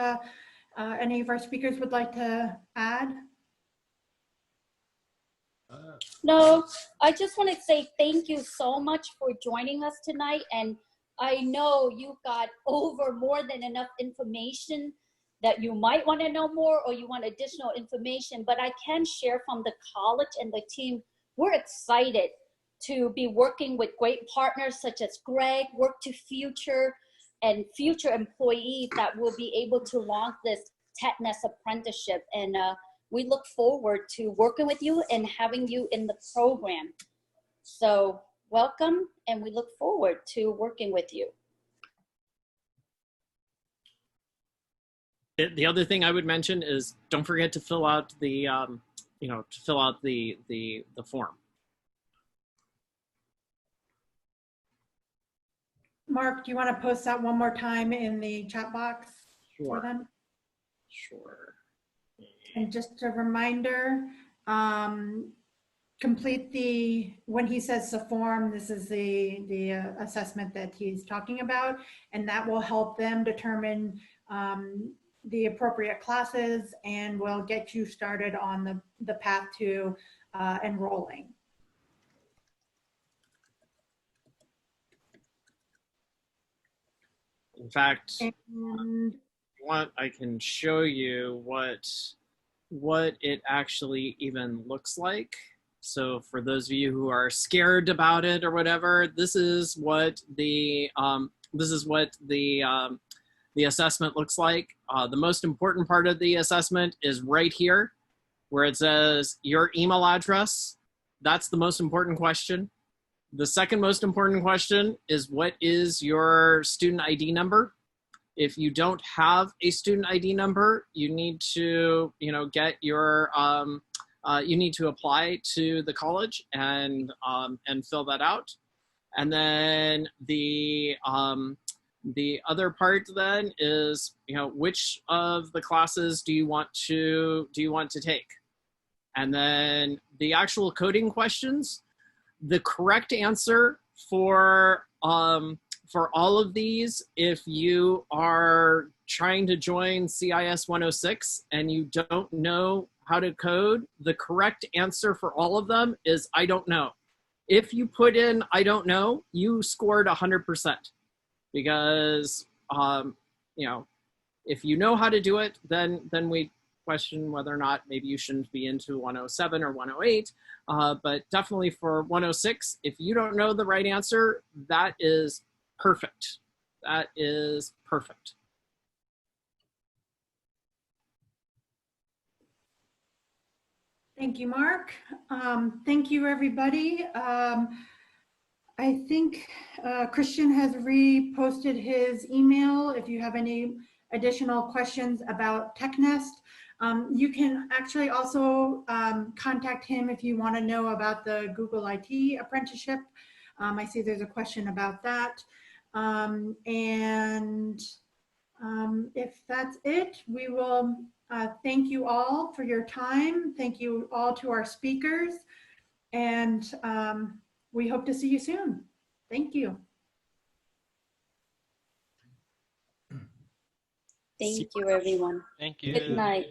any of our speakers would like to add? No, I just want to say thank you so much for joining us tonight. And I know you got over more than enough information that you might want to know more or you want additional information, but I can share from the college and the team, we're excited to be working with great partners such as Greg, Work to Future, and future employees that will be able to launch this Technest apprenticeship. And we look forward to working with you and having you in the program. So welcome, and we look forward to working with you. The other thing I would mention is don't forget to fill out the, the form. Mark, do you want to post that one more time in the chat box for Sure. them? Sure. And just a reminder, complete when he says the form, this is the assessment that he's talking about, and that will help them determine the appropriate classes and will get you started on the path to enrolling. In fact, And I can show you what it actually even looks like. So for those of you who are scared about it or whatever, this is what the assessment looks like. The most important part of the assessment is right here, where it says your email address. That's the most important question. The second most important question is, what is your student ID number? If you don't have a student ID number, you need to, get your, you need to apply to the college and fill that out. And then the other part then is, which of the classes do you want to take? And then the actual coding questions. The correct answer for all of these, if you are trying to join CIS 106 and you don't know how to code, the correct answer for all of them is I don't know. If you put in I don't know, you scored 100%, because if you know how to do it, then we question whether or not maybe you shouldn't be into 107 or 108. But definitely for 106, if you don't know the right answer, that is perfect. That is perfect. thank you, Mark. Thank you, everybody. I think Christian has reposted his email. If you have any additional questions about Technest, you can actually also contact him if you want to know about the Google IT apprenticeship. I see there's a question about that. If that's it, we will thank you all for your time. Thank you all to our speakers, and we hope to see you soon. Thank you. Thank you, everyone. Thank you. Good night.